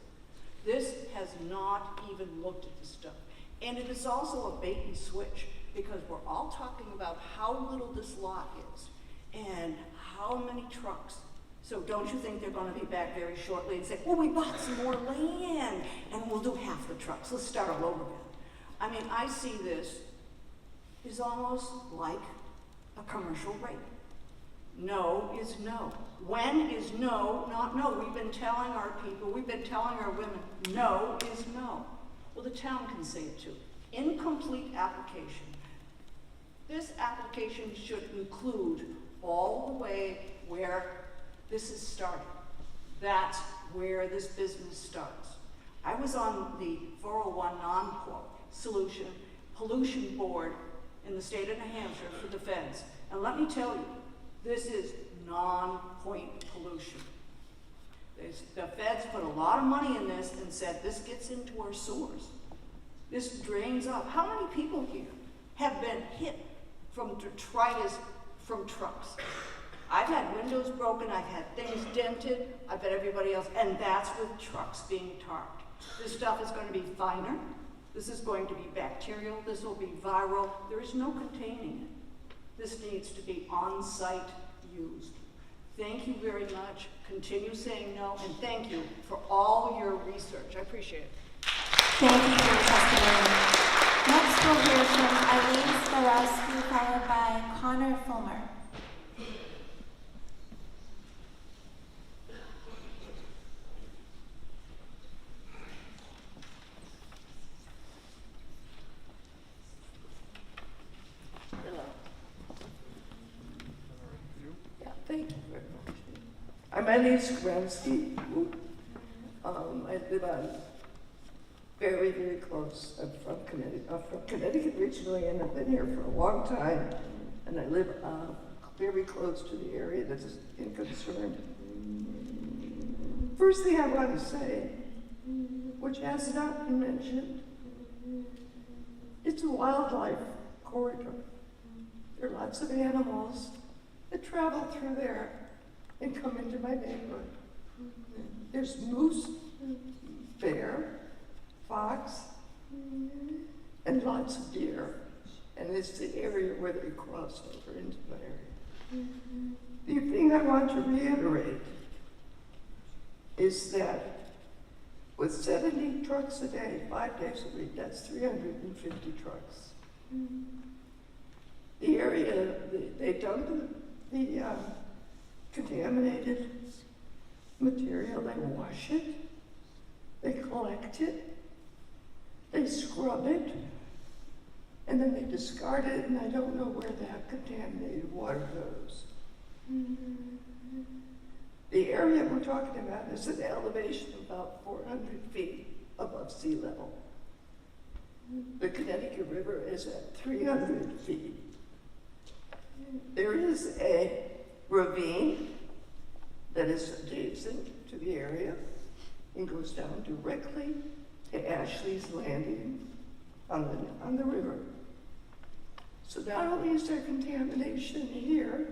This has not even looked at this stuff. And it is also a bait and switch, because we're all talking about how little this lot is and how many trucks. So don't you think they're going to be back very shortly and say, well, we bought some more land and we'll do half the trucks. Let's start all over again. I mean, I see this is almost like a commercial rape. No is no. When is no, not no. We've been telling our people, we've been telling our women, no is no. Well, the town can say it too. Incomplete application. This application should include all the way where this is starting. That's where this business starts. I was on the 401 pollution board in the state of New Hampshire for the feds. And let me tell you, this is non-point pollution. The feds put a lot of money in this and said this gets into our sewers. This drains up. How many people here have been hit from detritus from trucks? I've had windows broken, I've had things dented, I bet everybody else, and that's with trucks being tarped. This stuff is going to be finer. This is going to be bacterial. This will be viral. There is no containing it. This needs to be on-site used. Thank you very much. Continue saying no, and thank you for all your research. I appreciate it. Thank you for your testimony. Next, we'll hear from Eileen Skorowski, followed by Connor Fulmer. My name's Skramsky. I live on very, very close. I'm from Connecticut originally, and I've been here for a long time. And I live very close to the area that is in concern. First thing I want to say, which has not been mentioned, it's a wildlife corridor. There are lots of animals that travel through there and come into my neighborhood. There's moose, bear, fox, and lots of deer. And it's the area where they cross over into my area. The thing I want to reiterate is that with 70 trucks a day, 5 days a week, that's 350 trucks. The area, they dump the contaminated material, they wash it, they collect it, they scrub it, and then they discard it, and I don't know where that contaminated water goes. The area we're talking about is an elevation of about 400 feet above sea level. The Connecticut River is at 300 feet. There is a ravine that is adjacent to the area and goes down directly to Ashley's Landing on the river. So not only is there contamination here,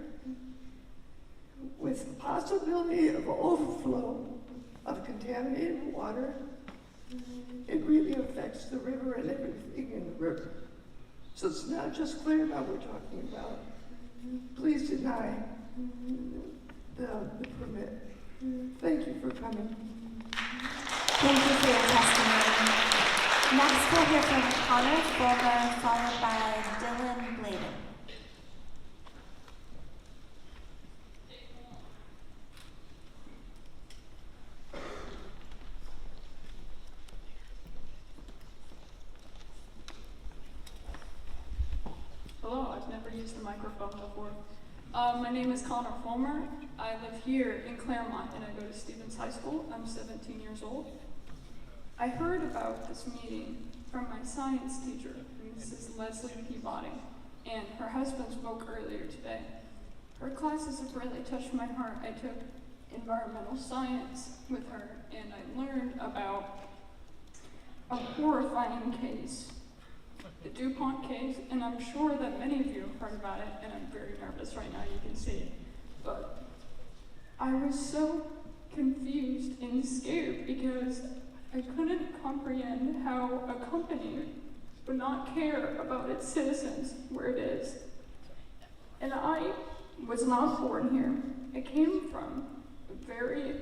with the possibility of overflow of contaminated water, it really affects the river and everything in the river. So it's not just Claremont we're talking about. Please deny the permit. Thank you for coming. Thank you for your testimony. Next, we'll hear from Connor Fulmer, followed by Dylan Bladen. Hello, I've never used the microphone before. My name is Connor Fulmer. I live here in Claremont and I go to Stevens High School. I'm 17 years old. I heard about this meeting from my science teacher, Mrs. Leslie Peabody, and her husband spoke earlier today. Her classes have really touched my heart. I took environmental science with her and I learned about a horrifying case, the DuPont case, and I'm sure that many of you have heard about it, and I'm very nervous right now, you can see it. But I was so confused and scared because I couldn't comprehend how a company would not care about its citizens where it is. And I was not born here. I came from a very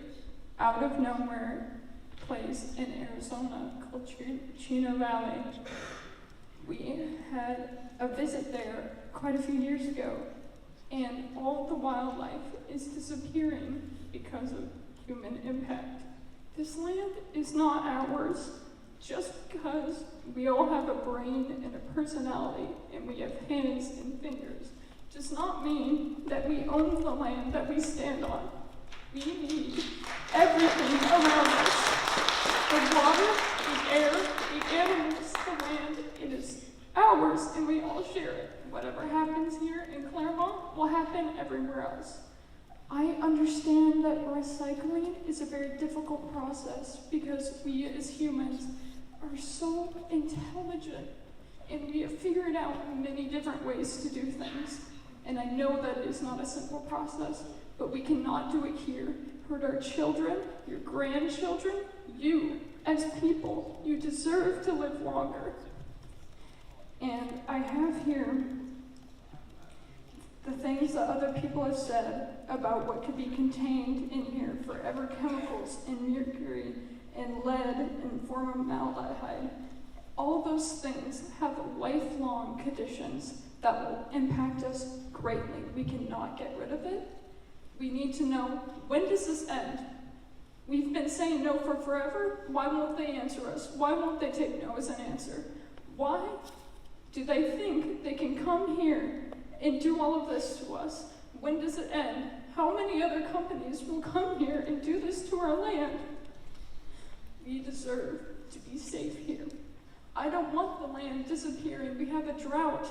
out of nowhere place in Arizona called Chino Valley. We had a visit there quite a few years ago, and all the wildlife is disappearing because of human impact. This land is not ours. Just because we all have a brain and a personality and we have hands and fingers does not mean that we own the land that we stand on. We need everything around us. The water, the air, the animals, the land, it is ours and we all share it. Whatever happens here in Claremont will happen everywhere else. I understand that recycling is a very difficult process because we as humans are so intelligent and we have figured out many different ways to do things. And I know that it is not a simple process, but we cannot do it here. Hurt our children, your grandchildren, you as people, you deserve to live longer. And I have here the things that other people have said about what could be contained in here, forever chemicals and mercury and lead and formaldehyde. All those things have lifelong conditions that will impact us greatly. We cannot get rid of it. We need to know, when does this end? We've been saying no for forever. Why won't they answer us? Why won't they take no as an answer? Why do they think they can come here and do all of this to us? When does it end? How many other companies will come here and do this to our land? We deserve to be safe here. I don't want the land disappearing. We have a drought.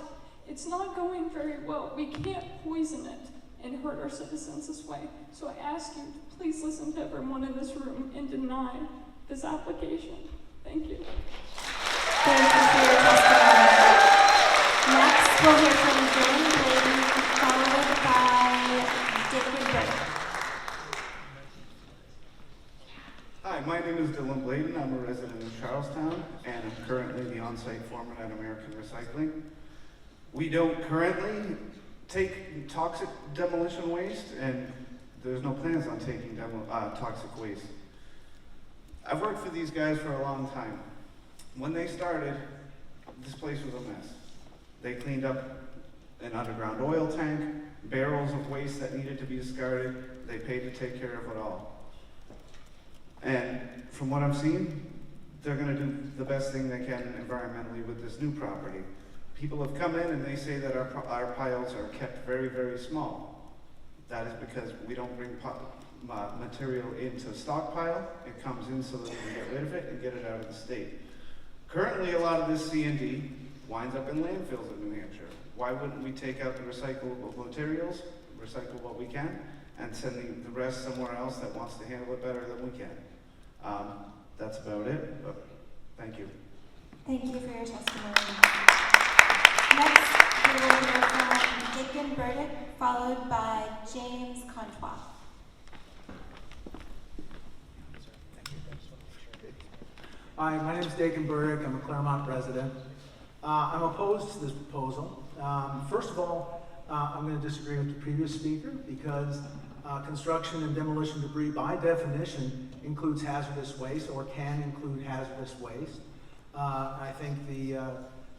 It's not going very well. We can't poison it and hurt our citizens this way. So I ask you to please listen to everyone in this room and deny this application. Thank you. Thank you for your testimony. Next, we'll hear from Dylan Bladen, followed by David Burke. Hi, my name is Dylan Bladen. I'm a resident of Charlestown, and I'm currently the on-site foreman at American Recycling. We don't currently take toxic demolition waste, and there's no plans on taking toxic waste. I've worked for these guys for a long time. When they started, this place was a mess. They cleaned up an underground oil tank, barrels of waste that needed to be discarded. They paid to take care of it all. And from what I'm seeing, they're going to do the best thing they can environmentally with this new property. People have come in and they say that our piles are kept very, very small. That is because we don't bring material into stockpile. It comes in so that we can get rid of it and get it out of the state. Currently, a lot of this C&D winds up in landfills in New Hampshire. Why wouldn't we take out the recyclable materials, recycle what we can, and send the rest somewhere else that wants to handle it better than we can? That's about it, but thank you. Thank you for your testimony. Next, we will hear from Deacon Burdick, followed by James Contois. Hi, my name is Deacon Burdick. I'm a Claremont resident. I'm opposed to this proposal. First of all, I'm going to disagree with the previous speaker because construction and demolition debris, by definition, includes hazardous waste or can include hazardous waste. I think the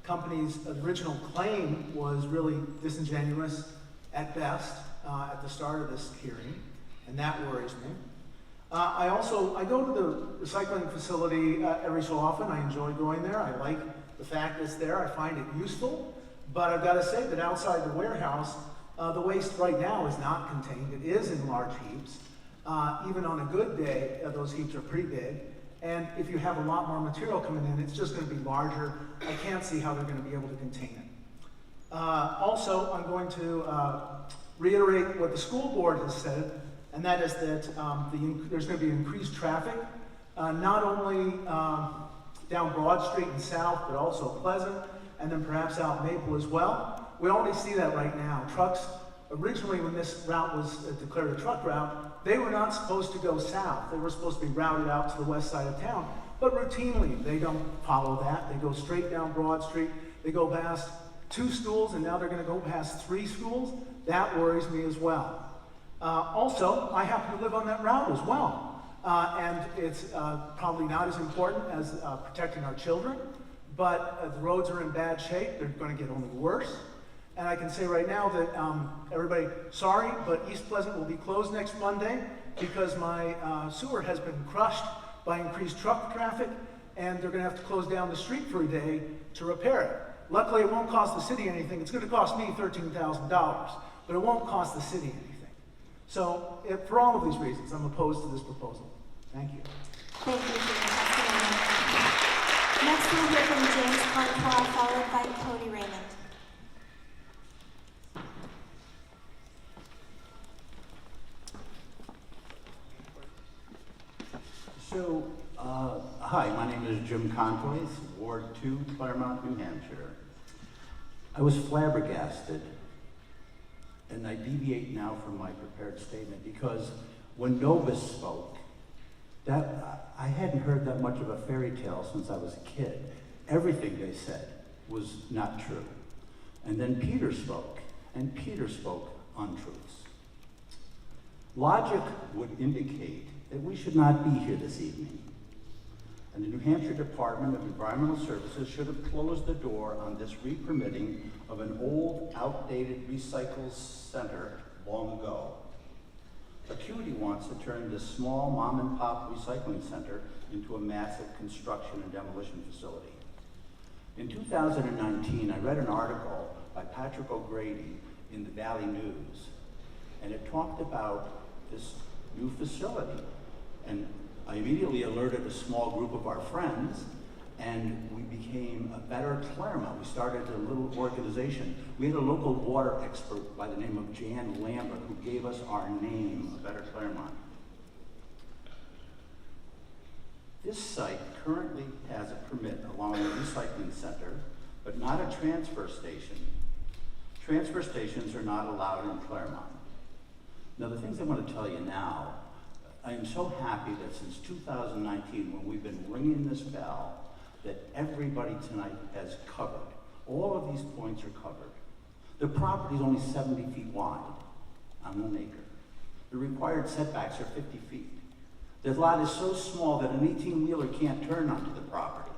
company's original claim was really disingenuous at best at the start of this hearing, and that worries me. I go to the recycling facility every so often. I enjoy going there. I like the fact it's there. I find it useful. But I've got to say that outside the warehouse, the waste right now is not contained. It is in large heaps. Even on a good day, those heaps are pretty big. And if you have a lot more material coming in, it's just going to be larger. I can't see how they're going to be able to contain it. Also, I'm going to reiterate what the school board has said, and that is that there's going to be increased traffic, not only down Broad Street and South, but also Pleasant, and then perhaps out Maple as well. We already see that right now. Trucks, originally when this route was declared a truck route, they were not supposed to go south. They were supposed to be routed out to the west side of town. But routinely, they don't follow that. They go straight down Broad Street. They go past 2 schools, and now they're going to go past 3 schools. That worries me as well. Also, I happen to live on that route as well. And it's probably not as important as protecting our children, but the roads are in bad shape. They're going to get only worse. And I can say right now that everybody, sorry, but East Pleasant will be closed next Monday because my sewer has been crushed by increased truck traffic, and they're going to have to close down the street for a day to repair it. Luckily, it won't cost the city anything. It's going to cost me $13,000, but it won't cost the city anything. So, for all of these reasons, I'm opposed to this proposal. Thank you. Thank you for your testimony. Next, we'll hear from James Contois, followed by Cody Raymond. So, hi, my name is Jim Contois, Ward 2, Claremont, New Hampshire. I was flabbergasted, and I deviate now from my prepared statement, because when Novus spoke, I hadn't heard that much of a fairy tale since I was a kid. Everything they said was not true. And then Peter spoke, and Peter spoke untruths. Logic would indicate that we should not be here this evening. And the New Hampshire Department of Environmental Services should have closed the door on this re-permitting of an old, outdated recycle center long ago. Acuity wants to turn this small mom-and-pop recycling center into a massive construction and demolition facility. In 2019, I read an article by Patrick O'Grady in the Valley News. and it talked about this new facility. And I immediately alerted a small group of our friends, and we became a better Claremont. We started a little organization. We had a local water expert by the name of Jan Lambert who gave us our name, A Better Claremont. This site currently has a permit allowing a recycling center, but not a transfer station. Transfer stations are not allowed in Claremont. Now, the things I want to tell you now, I am so happy that since 2019, when we've been ringing this bell, that everybody tonight has covered. All of these points are covered. The property is only 70 feet wide on 1 acre. The required setbacks are 50 feet. The lot is so small that an 18-wheeler can't turn onto the property.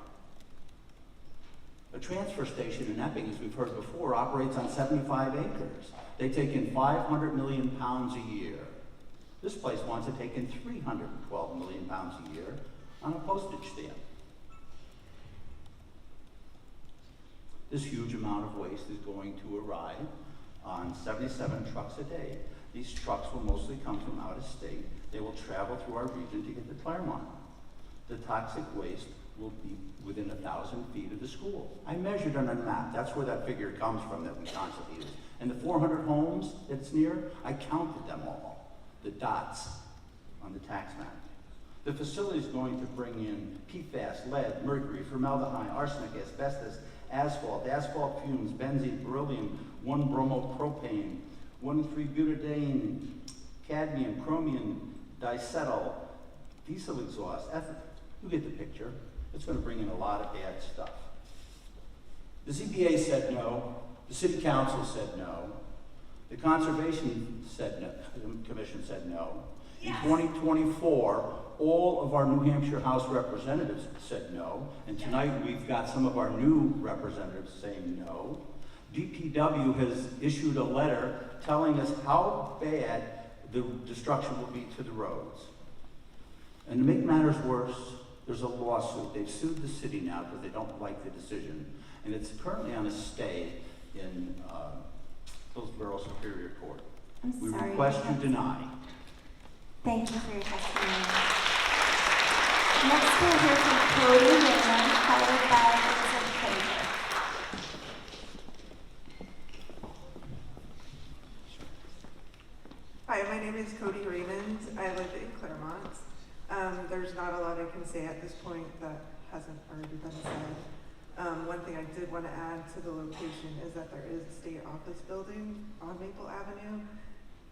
A transfer station in Epping, as we've heard before, operates on 75 acres. They take in 500 million pounds a year. This place wants to take in 312 million pounds a year on a postage stamp. This huge amount of waste is going to arrive on 77 trucks a day. These trucks will mostly come from out of state. They will travel through our region to get to Claremont. The toxic waste will be within 1,000 feet of the school. I measured on a map. That's where that figure comes from that we constantly use. And the 400 homes that's near, I counted them all, the dots on the tax map. The facility is going to bring in PFAS, lead, mercury, formaldehyde, arsenic, asbestos, asphalt fumes, benzene, beryllium, 1-bromopropane, 1,3-butadiene, cadmium, chromium, dicetyl, diesel exhaust, ethanol. You get the picture. It's going to bring in a lot of bad stuff. The ZBA said no. The City Council said no. The Conservation said no. The Commission said no. Yes. In 2024, all of our New Hampshire House representatives said no. And tonight we've got some of our new representatives saying no. DPW has issued a letter telling us how bad the destruction will be to the roads. And to make matters worse, there's a lawsuit. They've sued the city now because they don't like the decision. And it's currently on a stay in Hillsborough Superior Court. We request you deny. Thank you for your testimony. Next we'll hear from Cody Raymond, followed by Vincent Fraser. Hi, my name is Cody Raymond. I live in Claremont. There's not a lot I can say at this point that hasn't already been said. One thing I did want to add to the location is that there is a state office building on Maple Avenue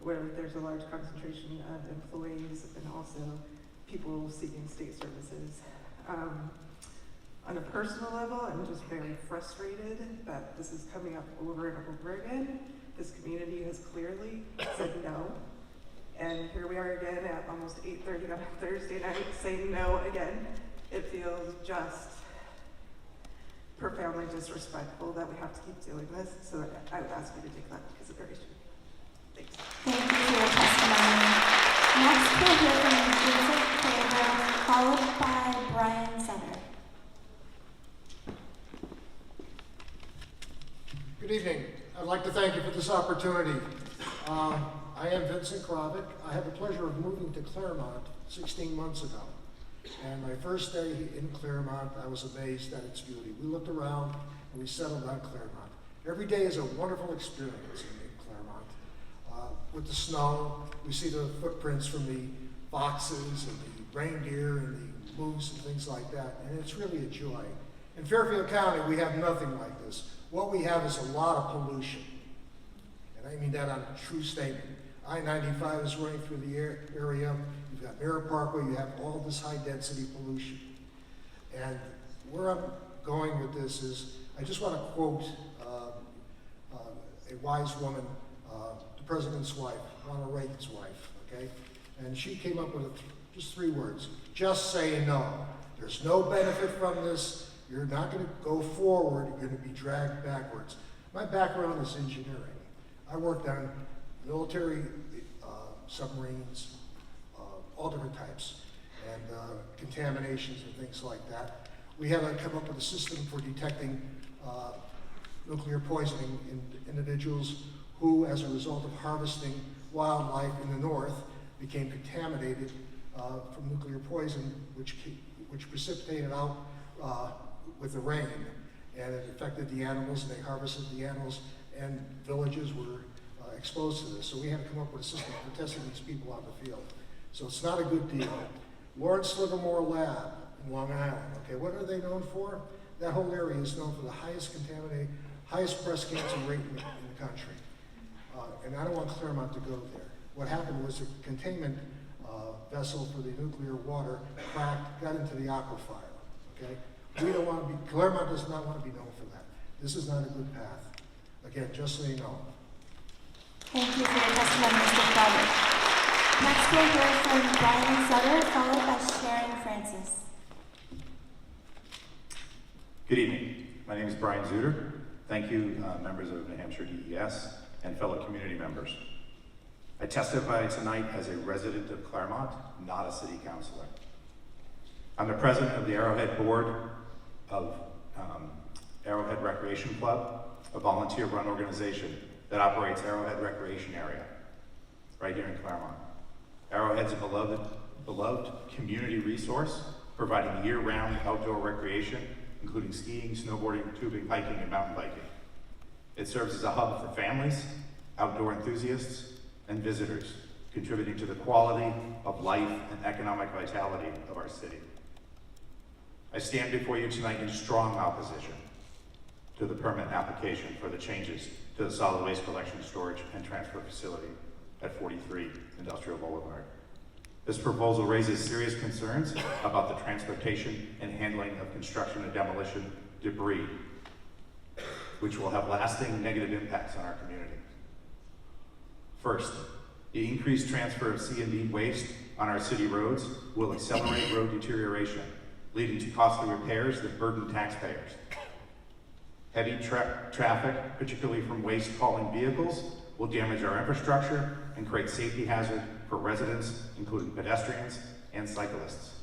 where there's a large concentration of employees and also people seeking state services. On a personal level, I'm just very frustrated that this is coming up over and over again. This community has clearly said no. And here we are again at almost 8:30 on a Thursday night saying no again. It feels just profoundly disrespectful that we have to keep doing this. So I would ask you to take that into consideration. Thanks. Thank you for your testimony. Next we'll hear from Vincent Fraser, followed by Brian Sutter. Good evening. I'd like to thank you for this opportunity. I am Vincent Kravick. I had the pleasure of moving to Claremont 16 months ago. And my first day in Claremont, I was amazed at its beauty. We looked around and we settled on Claremont. Every day is a wonderful experience in Claremont. With the snow, we see the footprints from the foxes and the reindeer and the moose and things like that, and it's really a joy. In Fairfield County, we have nothing like this. What we have is a lot of pollution, and I mean that on a true statement. I-95 is running through the area. You've got Mirror Parkway. You have all this high-density pollution. And where I'm going with this is, I just want to quote a wise woman, the president's wife, Ronald Reagan's wife, okay? And she came up with just 3 words: just say no. There's no benefit from this. You're not going to go forward. You're going to be dragged backwards. My background is engineering. I worked on military submarines, all different types, and contaminations and things like that. We had to come up with a system for detecting nuclear poisoning in individuals who, as a result of harvesting wildlife in the north became contaminated from nuclear poison, which precipitated out with the rain. And it affected the animals, and they harvested the animals, and villages were exposed to this. So we had to come up with a system for testing these people on the field. So it's not a good deal. Lawrence Livermore Lab in Long Island, okay, what are they known for? That whole area is known for the highest breast cancer rate in the country. And I don't want Claremont to go there. What happened was a containment vessel for the nuclear water cracked, got into the aquifer, okay? We don't want to be, Claremont does not want to be known for that. This is not a good path. Again, just so you know. Thank you for your testimony, Mr. Frederick. Next we'll hear from Brian Sutter, followed by Sharon Francis. Good evening. My name is Brian Zutter. Thank you, members of New Hampshire DES and fellow community members. I testify tonight as a resident of Claremont, not a city councilor. I'm the president of the Arrowhead Board of Arrowhead Recreation Club, a volunteer-run organization that operates Arrowhead Recreation Area, right here in Claremont. Arrowhead's a beloved community resource, providing year-round outdoor recreation, including skiing, snowboarding, tubing, hiking, and mountain biking. It serves as a hub for families, outdoor enthusiasts, and visitors, contributing to the quality of life and economic vitality of our city. I stand before you tonight in strong opposition to the permit application for the changes to the solid waste collection, storage, and transfer facility at 43 Industrial Boulevard. This proposal raises serious concerns about the transportation and handling of construction and demolition debris, which will have lasting negative impacts on our community. First, the increased transfer of C&D waste on our city roads will accelerate road deterioration, leading to costly repairs that burden taxpayers. Heavy traffic, particularly from waste-hauling vehicles, will damage our infrastructure and create safety hazard for residents, including pedestrians and cyclists.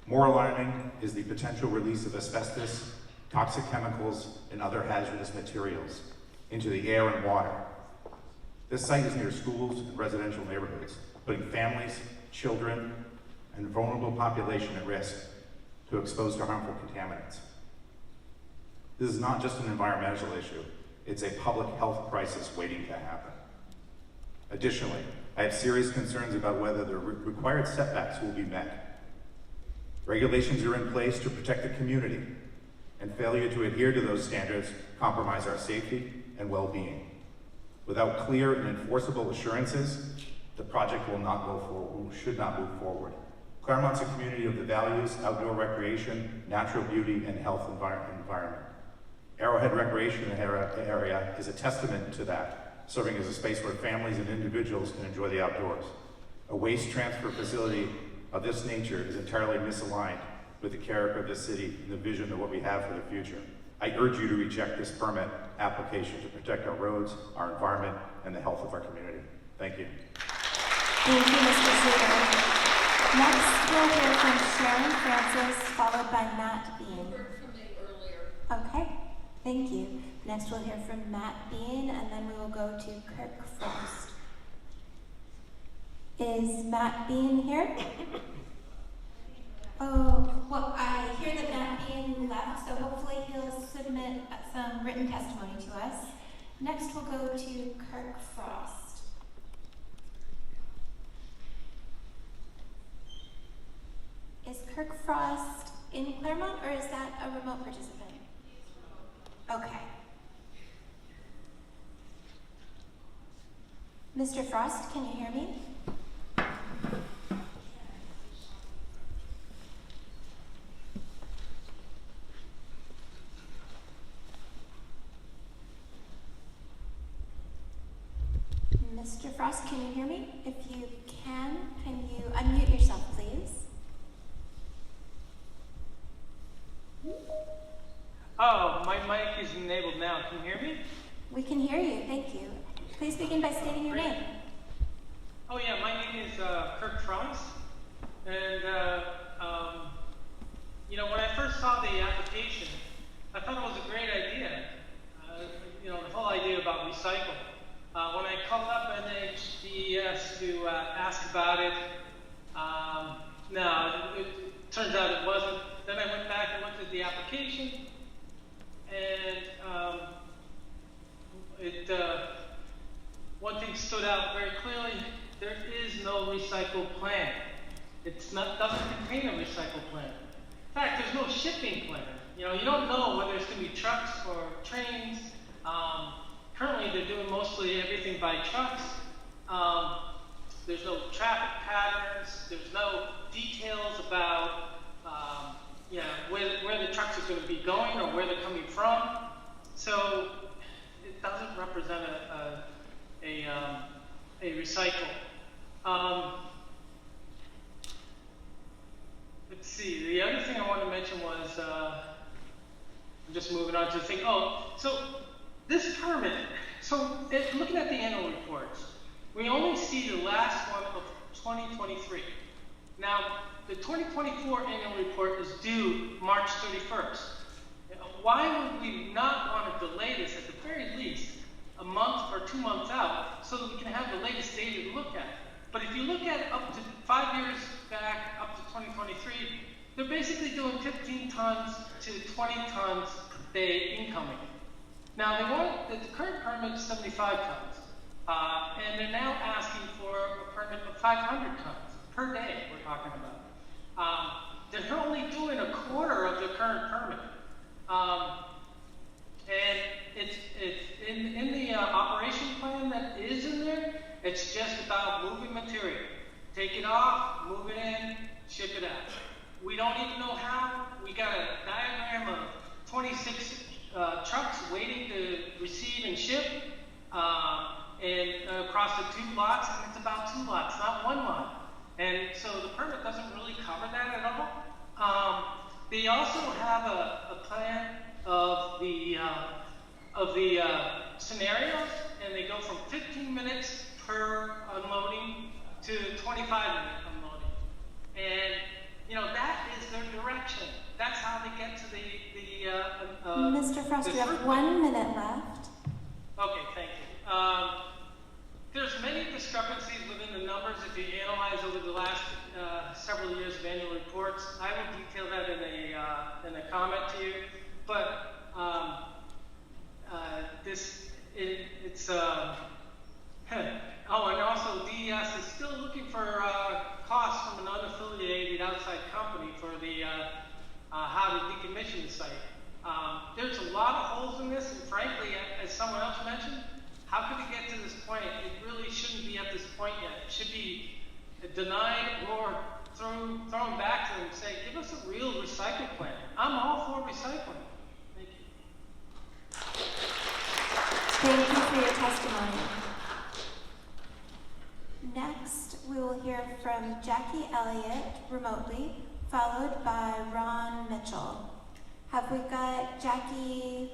More alarming is the potential release of asbestos, toxic chemicals, and other hazardous materials into the air and water. This site is near schools and residential neighborhoods, putting families, children, and vulnerable population at risk to expose to harmful contaminants. This is not just an environmental issue, it's a public health crisis waiting to happen. Additionally, I have serious concerns about whether the required setbacks will be met. Regulations are in place to protect the community, and failure to adhere to those standards compromise our safety and well-being. Without clear and enforceable assurances, the project will not go forward, should not move forward. Claremont's a community of the values, outdoor recreation, natural beauty, and health environment. Arrowhead Recreation Area is a testament to that, serving as a space where families and individuals can enjoy the outdoors. A waste transfer facility of this nature is entirely misaligned with the character of this city and the vision of what we have for the future. I urge you to reject this permit application to protect our roads, our environment, and the health of our community. Thank you. Thank you, Mr. Zutter. Next, we'll hear from Sharon Francis, followed by Matt Bean. Okay, thank you. Next, we'll hear from Matt Bean, and then we will go to Kirk Frost. Is Matt Bean here? Oh, well, I hear that Matt Bean left, so hopefully he'll submit some written testimony to us. Next, we'll go to Kirk Frost. Is Kirk Frost in Claremont, or is that a remote participant? Okay. Mr. Frost, can you hear me? Mr. Frost, can you hear me? If you can you unmute yourself, please? Oh, my mic is enabled now. Can you hear me? We can hear you, thank you. Please begin by stating your name. Oh yeah, my name is Kirk Frost. And, you know, when I first saw the application, I thought it was a great idea. You know, the whole idea about recycle. When I called up NHDES turns out it wasn't. Then I went back and looked at the application, and one thing stood out very clearly: there is no recycle plan. Doesn't contain a recycle plan. In fact, there's no shipping plan. You know, you don't know whether it's going to be trucks or trains. Currently, they're doing mostly everything by trucks. There's no traffic patterns. There's no details about where the trucks are going to be going or where they're coming from. So it doesn't represent a recycle. Let's see. The other thing I want to mention was I'm just moving on to the thing. Oh, so this permit. So looking at the annual reports, we only see the last one of 2023. Now, the 2024 annual report is due March 31st. Why would we not want to delay this at the very least a month or 2 months out so that we can have the latest data to look at? But if you look at up to 5 years back, up to 2023, they're basically doing 15 tons to 20 tons per day incoming. Now, they want the current permit is 75 tons, and they're now asking for a permit of 500 tons per day. We're talking about. They're only doing a quarter of the current permit, and it's in the operation plan that is in there. It's just about moving material. Take it off, move it in, ship it out. We don't even know how. We got a diagram of 26 trucks waiting to receive and ship and across the 2 lots, and it's about 2 lots, not 1 lot. And so the permit doesn't really cover that at all. They also have a plan of the scenarios, and they go from 15 minutes per unloading to 25-minute unloading. And, you know, that is their direction. That's how they get to Mr. Frost, you have 1 minute left. Okay, thank you. There's many discrepancies within the numbers if you analyze over the last several years of annual reports. I will detail that in a comment to you. But and also DES is still looking for costs from an unaffiliated outside company for the how to decommission the site. There's a lot of holes in this, and frankly, as someone else mentioned, how could it get to this point? It really shouldn't be at this point yet. It should be denied or thrown back to them and say, give us a real recycle plan. I'm all for recycling. Thank you. Thank you for your testimony. Next, we will hear from Jackie Elliott remotely, followed by Ron Mitchell. Have we got Jackie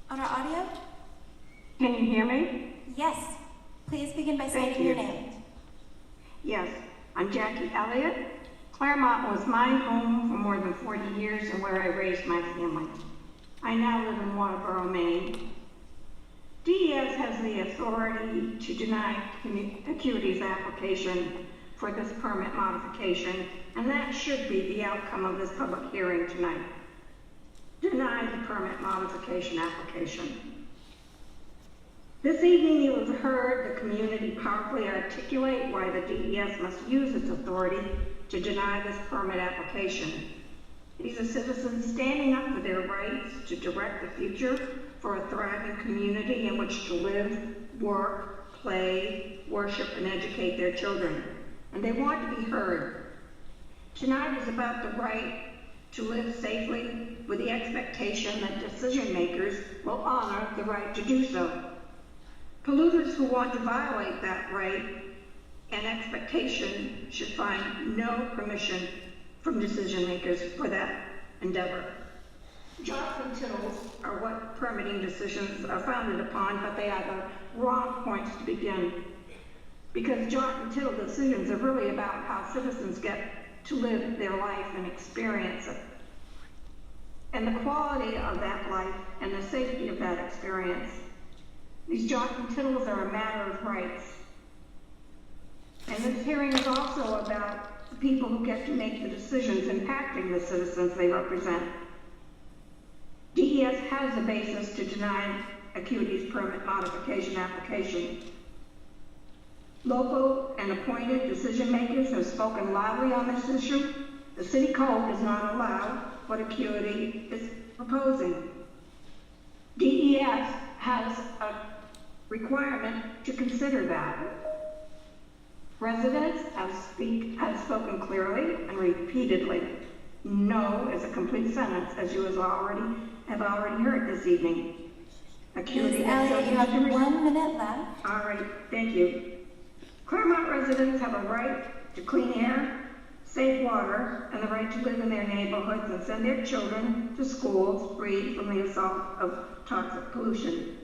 on our audio? Can you hear me? Yes. Please begin by stating your name. Yes, I'm Jackie Elliott. Claremont was my home for more than 40 years and where I raised my family. I now live in Waterboro, Maine. DES has the authority to deny Acuity's application for this permit modification, and that should be the outcome of this public hearing tonight. Deny the permit modification application. This evening you have heard the community powerfully articulate why the DES must use its authority to deny this permit application. These are citizens standing up for their rights to direct the future for a thriving community in which to live, work, play, worship, and educate their children. And they want to be heard. Tonight is about the right to live safely with the expectation that decision makers will honor the right to do so. Polluters who want to violate that right and expectation should find no permission from decision makers for that endeavor. Jots and tittles are what permitting decisions are founded upon, but they are the wrong points to begin. Because jot and tittle decisions are really about how citizens get to live their life and experience it. And the quality of that life and the safety of that experience. These jot and tittles are a matter of rights. And this hearing is also about people who get to make the decisions impacting the citizens they represent. DES has a basis to deny Acuity's permit modification application. Local and appointed decision makers have spoken loudly on this issue. The city code does not allow what Acuity is proposing. DES has a requirement to consider that. Residents have spoken clearly and repeatedly. No is a complete sentence, as you have already heard this evening. Acuity Ms. has Elliott, you have 1 minute left. All right, thank you. Claremont residents have a right to clean air, safe water, and the right to live in their neighborhoods and send their children to schools free from the assault of toxic pollution.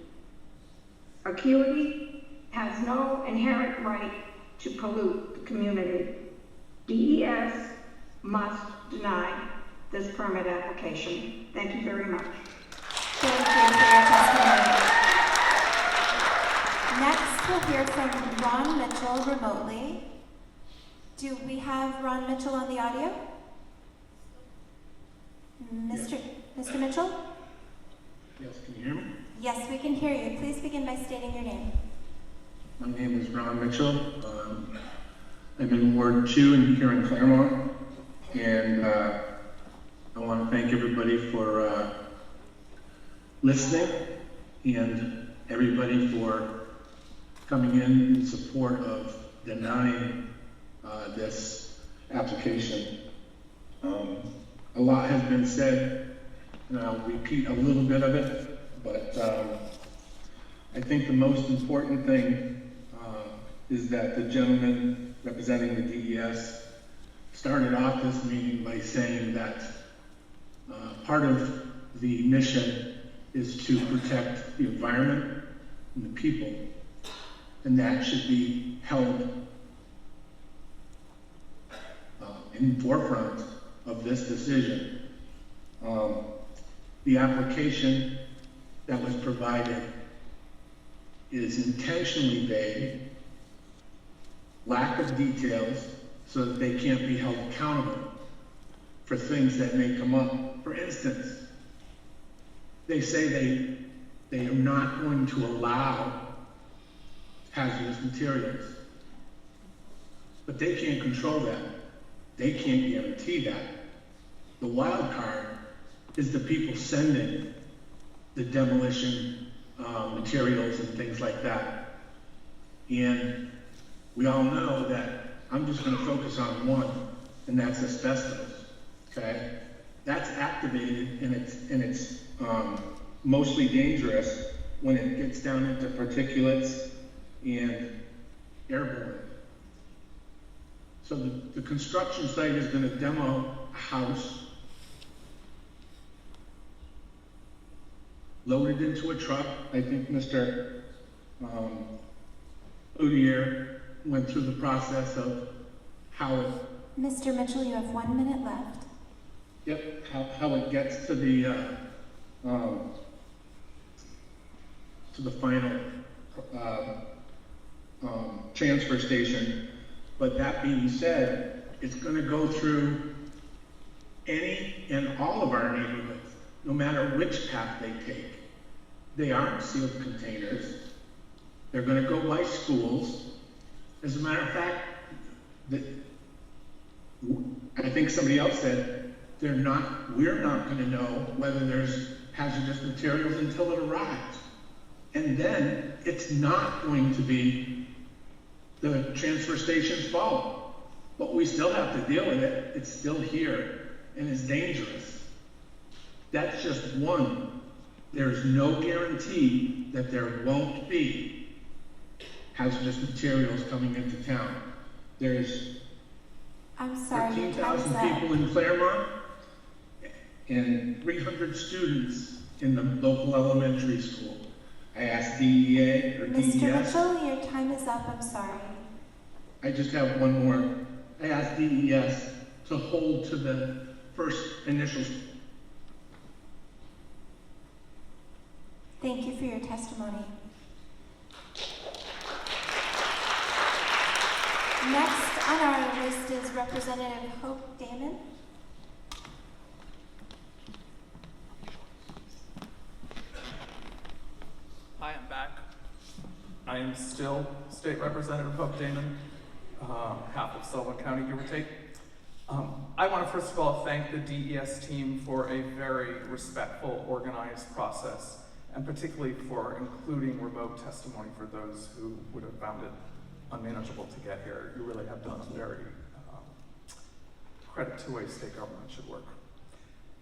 Acuity has no inherent right to pollute the community. DES must deny this permit application. Thank you very much. Thank you for your testimony. Next, we'll hear from Ron Mitchell remotely. Do we have Ron Mitchell on the audio? Mr. Mitchell? Yes, can you hear me? Yes, we can hear you. Please begin by stating your name. My name is Ron Mitchell. I'm in Ward 2 here in Claremont, and I want to thank everybody for listening and everybody for coming in support of denying this application. A lot has been said, and I'll repeat a little bit of it, but I think the most important thing is that the gentleman representing the DES started off this meeting by saying that part of the mission is to protect the environment and the people, and that should be held in the forefront of this decision. The application that was provided is intentionally vague, lack of details, so that they can't be held accountable for things that may come up. For instance, they say they are not going to allow hazardous materials, but they can't control that. They can't guarantee that. The wild card is the people sending the demolition materials and things like that. And we all know that I'm just going to focus on one, and that's asbestos. Okay, that's activated, and it's mostly dangerous when it gets down into particulates and airborne. So the construction site is going to demo a house, load it into a truck. I think Mr. Udier went through the process of how it... Mr. Mitchell, you have 1 minute left. Yep, how it gets to the final transfer station. But that being said, it's going to go through any and all of our neighborhoods, no matter which path they take. They aren't sealed containers. They're going to go by schools. As a matter of fact, I think somebody else said, we're not going to know whether there's hazardous materials until it arrives. And then it's not going to be the transfer station's fault. But we still have to deal with it. It's still here and it's dangerous. That's just one. There's no guarantee that there won't be hazardous materials coming into town. There's 13,000 people in Claremont and 300 students in the local elementary school. I asked DEA or DES. Mr. Mitchell, your time is up. I'm sorry. I just have one more. I asked DES to hold to the first initial. Thank you for your testimony. Next on our list is Representative Hope Damon. Hi, I'm back. I am still State Representative Hope Damon, half of Sullivan County, give or take. I want to first of all thank the DES team for a very respectful, organized process, and particularly for including remote testimony for those who would have found it unmanageable to get here. You really have done very credit to the way state government should work.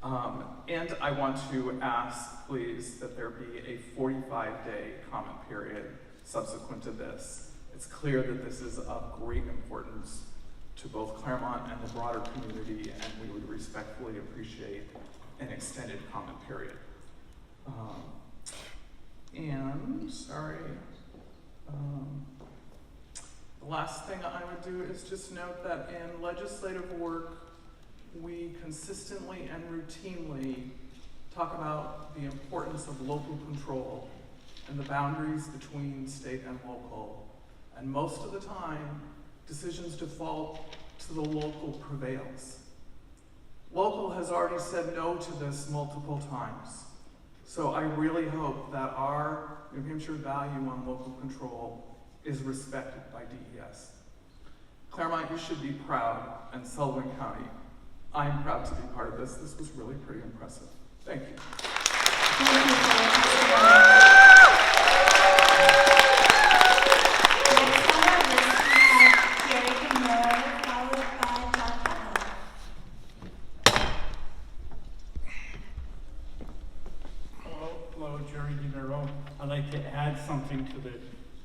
And I want to ask, please, that there be a 45-day comment period subsequent to this. It's clear that this is of great importance to both Claremont and the broader community, and we would respectfully appreciate an extended comment period. The last thing I would do is just note that in legislative work, we consistently and routinely talk about the importance of local control and the boundaries between state and local. And most of the time, decisions default to the local prevails. Local has already said no to this multiple times. So I really hope that our New Hampshire value on local control is respected by DES. Claremont, you should be proud, and Sullivan County, I'm proud to be part of this. This was really pretty impressive. Thank you. Hello, Jerry DeMiro. I'd like to add something to the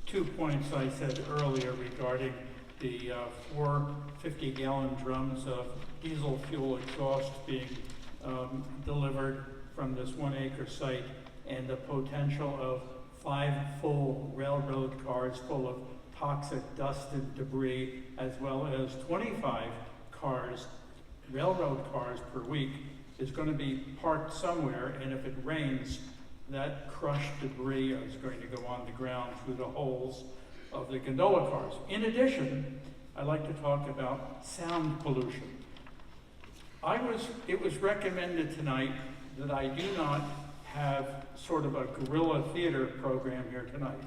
2 points I said earlier regarding the 4 50-gallon drums of diesel fuel exhaust being delivered from this 1-acre site, and the potential of 5 full railroad cars full of toxic dust and debris, as well as 25 cars, railroad cars per week, is going to be parked somewhere, and if it rains, that crushed debris is going to go on the ground through the holes of the gondola cars. In addition, I'd like to talk about sound pollution. It was recommended tonight that I do not have sort of a guerrilla theater program here tonight.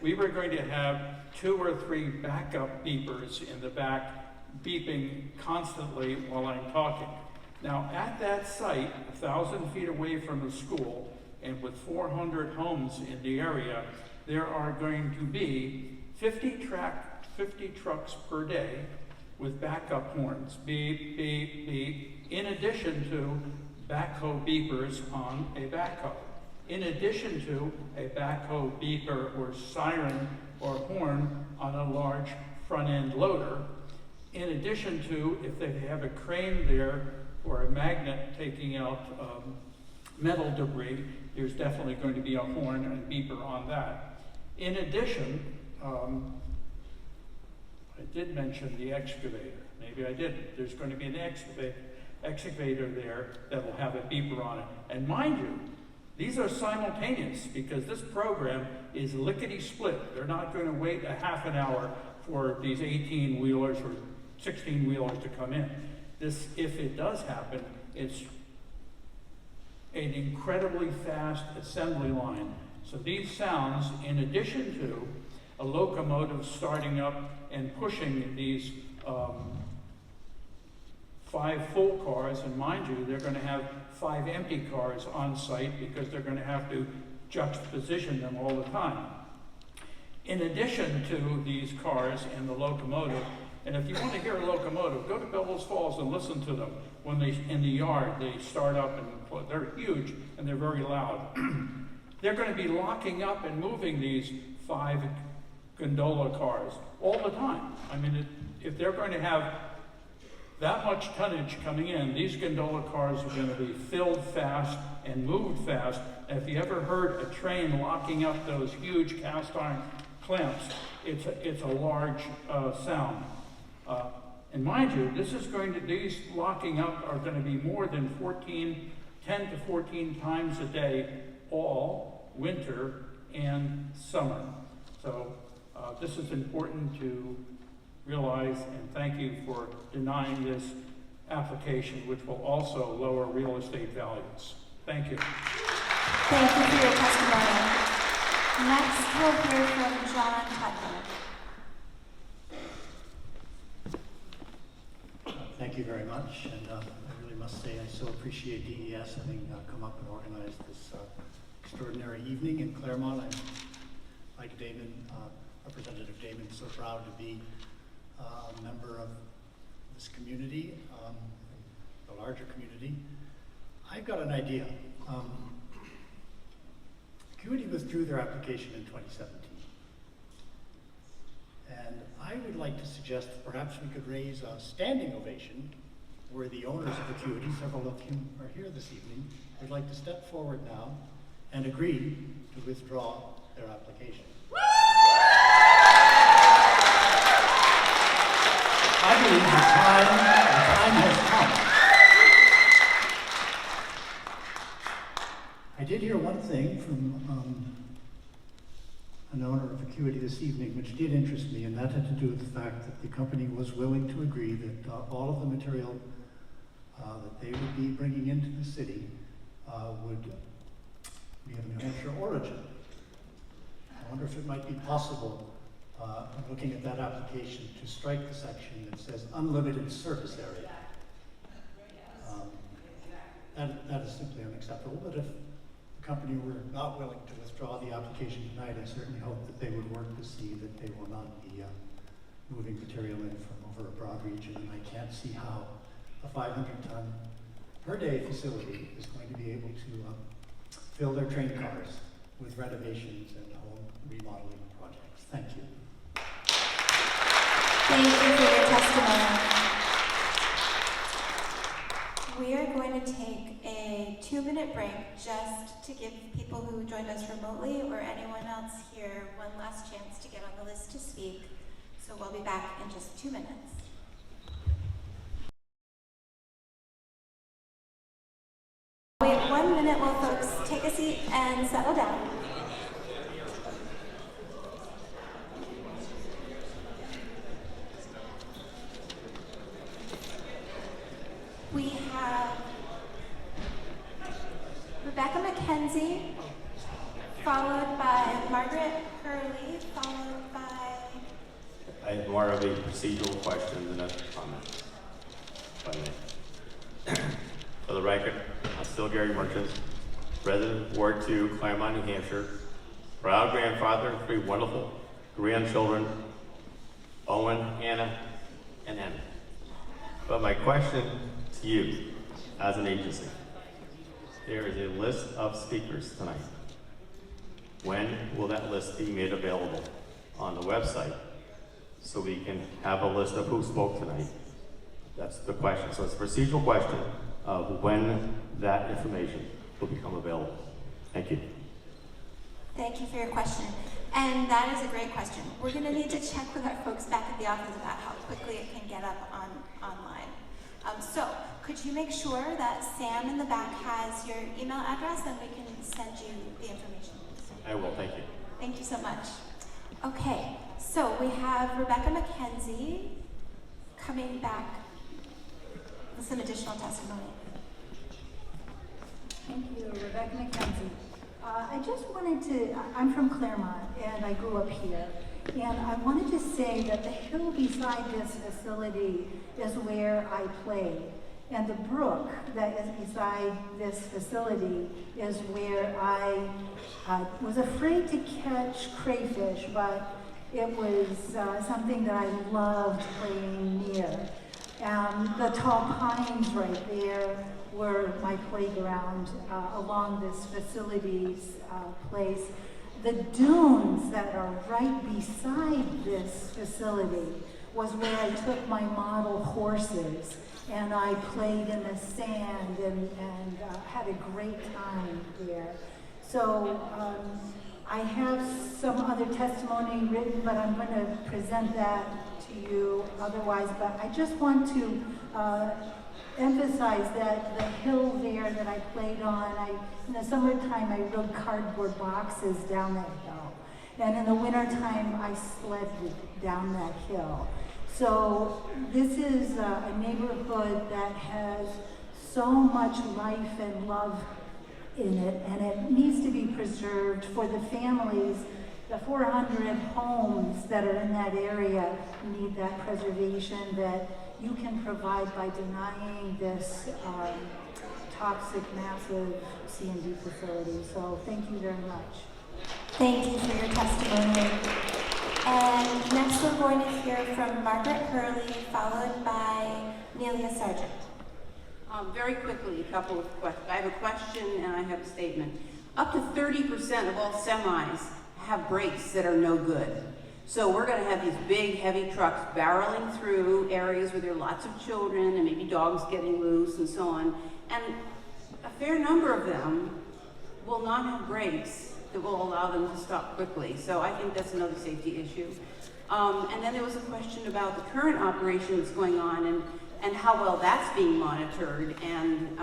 We were going to have 2 or 3 backup beepers in the back beeping constantly while I'm talking. Now, at that site, 1,000 feet away from the school, and with 400 homes in the area, there are going to be 50 trucks per day with backup horns, beep, beep, beep, in addition to backhoe beepers on a backhoe, in addition to a backhoe beeper or siren or horn on a large front-end loader, in addition to, if they have a crane there or a magnet taking out metal debris, there's definitely going to be a horn and a beeper on that. In addition, I did mention the excavator. Maybe I didn't. There's going to be an excavator there that will have a beeper on it. And mind you, these are simultaneous because this program is lickety-split. They're not going to wait a half an hour for these 18-wheelers or 16-wheelers to come in. This, if it does happen, it's an incredibly fast assembly line. So these sounds, in addition to a locomotive starting up and pushing these 5 full cars, and mind you, they're going to have 5 empty cars on site because they're going to have to juxtaposition them all the time. In addition to these cars and the locomotive, and if you want to hear a locomotive, go to Bellows Falls and listen to them. When they, in the yard, they start up and they're huge and they're very loud. They're going to be locking up and moving these 5 gondola cars all the time. I mean, if they're going to have that much tonnage coming in, these gondola cars are going to be filled fast and moved fast. And if you ever heard a train locking up those huge cast iron clamps, it's a large sound. And mind you, these locking up are going to be more than 10 to 14 times a day, all winter and summer. So this is important to realize and thank you for denying this application, which will also lower real estate values. Thank you. Thank you for your testimony. Next, we'll hear from John Putnam. Thank you very much, and I really must say I so appreciate DES having come up and organized this extraordinary evening in Claremont. I'm, like Damon, Representative Damon, so proud to be a member of this community, the larger community. I've got an idea. Acuity withdrew their application in 2017. And I would like to suggest that perhaps we could raise a standing ovation where the owners of Acuity, several of whom are here this evening, would like to step forward now and agree to withdraw their application. I believe the time has come. I did hear one thing from an owner of Acuity this evening, which did interest me, and that had to do with the fact that the company was willing to agree that all of the material that they would be bringing into the city would be of New Hampshire origin. I wonder if it might be possible, looking at that application, to strike the section that says unlimited surface area. That is simply unacceptable, but if the company were not willing to withdraw the application tonight, I certainly hope that they would work to see that they will not be moving material in from over a broad region, and I can't see how a 500-ton per day facility is going to be able to fill their train cars with renovations and home remodeling projects. Thank you. Thank you for your testimony. We are going to take a 2-minute break just to give people who joined us remotely or anyone else here one last chance to get on the list to speak. So we'll be back in just 2 minutes. Wait 1 minute while folks take a seat and settle down. We have Rebecca McKenzie, followed by Margaret Hurley, followed by... I have more of a procedural question than a comment, if I may. For the record, I'm still Gary Merchant, resident of Ward 2, Claremont, New Hampshire, proud grandfather of 3 wonderful grandchildren, Owen, Hannah, and Emma. But my question to you, as an agency, there is a list of speakers tonight. When will that list be made available on the website so we can have a list of who spoke tonight? That's the question. So it's a procedural question of when that information will become available. Thank you. Thank you for your question. And that is a great question. We're going to need to check with our folks back at the office about how quickly it can get up online. So, could you make sure that Sam in the back has your email address and we can send you the information? I will, thank you. Thank you so much. Okay, so we have Rebecca McKenzie coming back with some additional testimony. Thank you, Rebecca McKenzie. I just wanted to, I'm from Claremont and I grew up here. And I wanted to say that the hill beside this facility is where I played. And the brook that is beside this facility is where I was afraid to catch crayfish, but it was something that I loved playing near. The tall pines right there were my playground along this facility's place. The dunes that are right beside this facility was where I took my model horses and I played in the sand and had a great time there. So I have some other testimony written, but I'm going to present that to you otherwise. But I just want to emphasize that the hill there that I played on, in the summertime I rode cardboard boxes down that hill. And in the wintertime I sled down that hill. So this is a neighborhood that has so much life and love in it, and it needs to be preserved for the families. The 400 homes that are in that area need that preservation that you can provide by denying this toxic, massive C&D facility. So thank you very much. Thank you for your testimony. And next we're going to hear from Margaret Hurley, followed by Nelia Sargent. Very quickly, a couple of questions. I have a question and I have a statement. Up to 30% of all semis have brakes that are no good. So we're going to have these big, heavy trucks barreling through areas where there are lots of children and maybe dogs getting loose and so on. And a fair number of them will not have brakes that will allow them to stop quickly. So I think that's another safety issue. And then there was a question about the current operation that's going on and how well that's being monitored and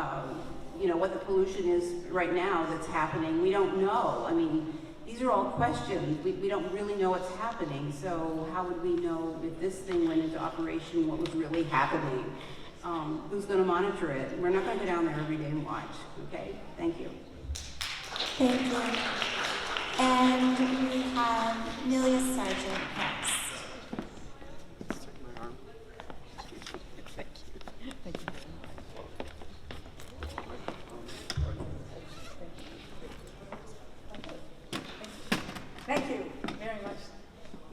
you know, what the pollution is right now that's happening. We don't know. I mean, these are all questions. We don't really know what's happening. So how would we know if this thing went into operation, what was really happening? Who's going to monitor it? We're not going to go down there every day and watch. Okay? Thank you. Thank you. And we have Nelia Sargent next. Thank you very much,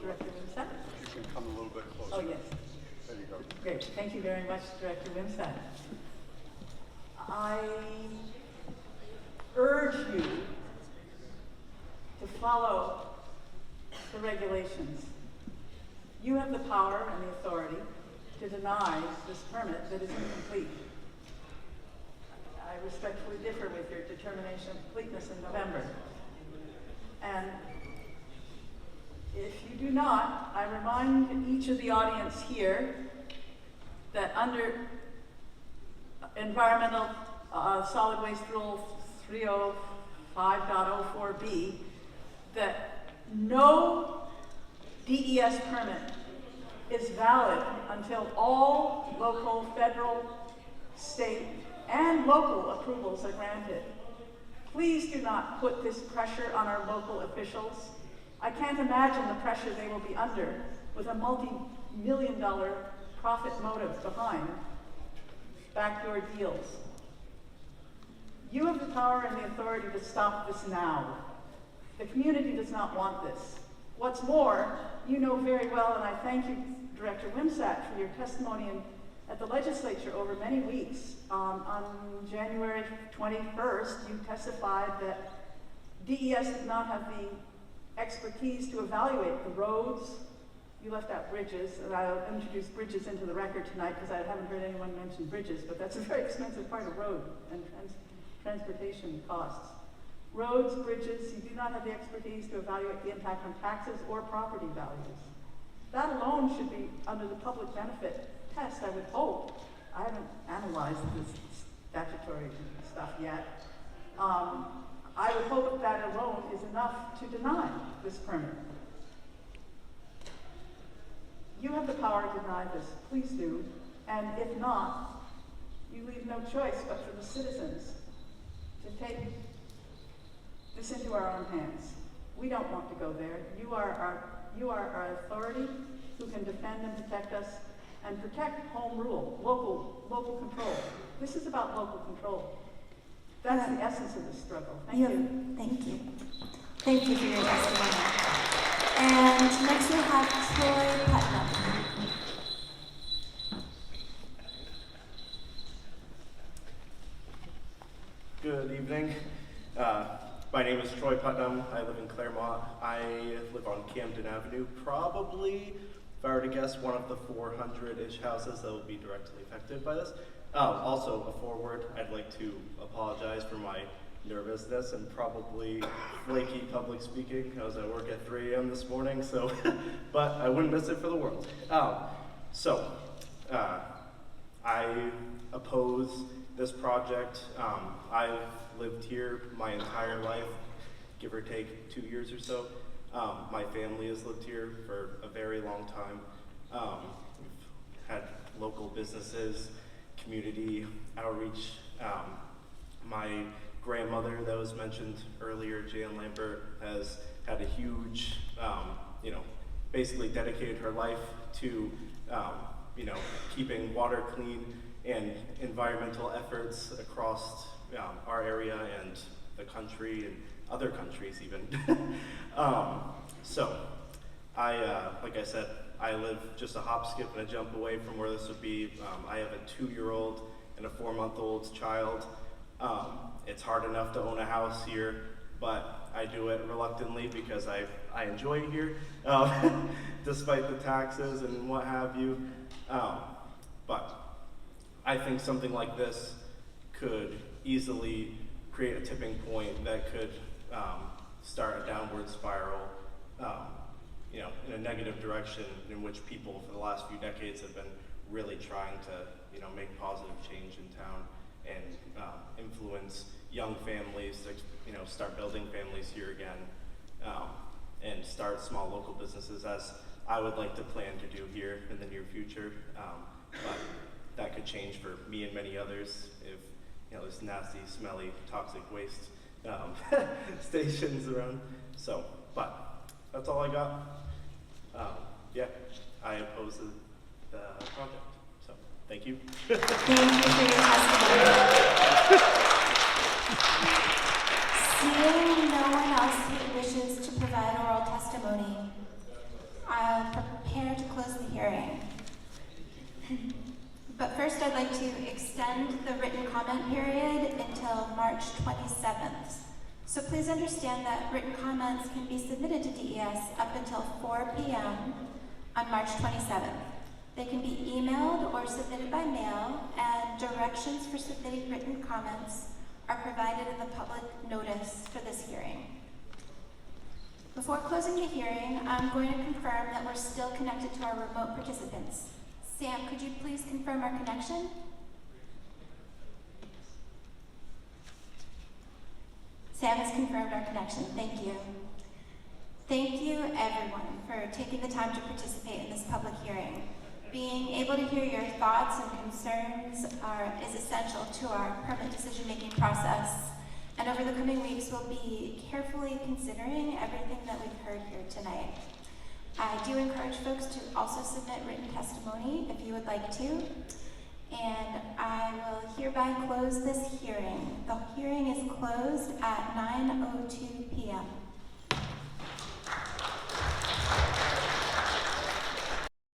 Director Wimsatt. You can come a little bit closer. Oh, yes. There you go. Great. Thank you very much, Director Wimsatt. I urge you to follow the regulations. You have the power and the authority to deny this permit that is incomplete. I respectfully differ with your determination of completeness in November. And if you do not, I remind each of the audience here that under Environmental Solid Waste Rule 305.04B, that no DES permit is valid until all local, federal, state, and local approvals are granted. Please do not put this pressure on our local officials. I can't imagine the pressure they will be under with a multi-million-dollar profit motive behind backdoor deals. You have the power and the authority to stop this now. The community does not want this. What's more, you know very well, and I thank you, Director Wimsatt, for your testimony at the legislature over many weeks. On January 21st, you testified that DES did not have the expertise to evaluate the roads. You left out bridges, and I'll introduce bridges into the record tonight because I haven't heard anyone mention bridges, but that's a very expensive part of road and transportation costs. Roads, bridges, you do not have the expertise to evaluate the impact on taxes or property values. That alone should be under the public benefit test, I would hope. I haven't analyzed this statutory stuff yet. I would hope that alone is enough to deny this permit. You have the power to deny this, please do, and if not, you leave no choice but for the citizens to take this into our own hands. We don't want to go there. You are our authority who can defend and protect us and protect home rule, local control. This is about local control. That's the essence of this struggle. Thank you. Thank you. Thank you for your testimony. And next we have Troy Putnam. Good evening. My name is Troy Putnam. I live in Claremont. I live on Camden Avenue. Probably, if I were to guess, one of the 400-ish houses that will be directly affected by this. Also, a forward, I'd like to apologize for my nervousness and probably flaky public speaking. I was at work at 3 a.m. this morning, so, but I wouldn't miss it for the world. I oppose this project. I've lived here my entire life, give or take 2 years or so. My family has lived here for a very long time. had local businesses, community outreach. My grandmother that was mentioned earlier, Jan Lambert, has had a huge, basically dedicated her life to, keeping water clean and environmental efforts across our area and the country and other countries even. So, like I said, I live just a hop, skip, and a jump away from where this would be. I have a 2-year-old and a 4-month-old child. It's hard enough to own a house here, but I do it reluctantly because I enjoy it here, despite the taxes and what have you. But I think something like this could easily create a tipping point that could start a downward spiral, in a negative direction in which people for the last few decades have been really trying to, make positive change in town and influence young families to, start building families here again, and start small local businesses, as I would like to plan to do here in the near future. But that could change for me and many others if, there's nasty, smelly, toxic waste stations around. So, but that's all I got. Yeah, I oppose the project. So, thank you. Thank you for your testimony. Seeing no one else who wishes to provide oral testimony, I'll prepare to close the hearing. But first, I'd like to extend the written comment period until March 27th. So please understand that written comments can be submitted to DES up until 4 p.m. on March 27th. They can be emailed or submitted by mail, and directions for submitting written comments are provided in the public notice for this hearing. Before closing the hearing, I'm going to confirm that we're still connected to our remote participants. Sam, could you please confirm our connection? Sam has confirmed our connection. Thank you. Thank you, everyone, for taking the time to participate in this public hearing. Being able to hear your thoughts and concerns is essential to our permit decision-making process. And over the coming weeks, we'll be carefully considering everything that we've heard here tonight. I do encourage folks to also submit written testimony if you would like to. And I will hereby close this hearing. The hearing is closed at 9:02 p.m.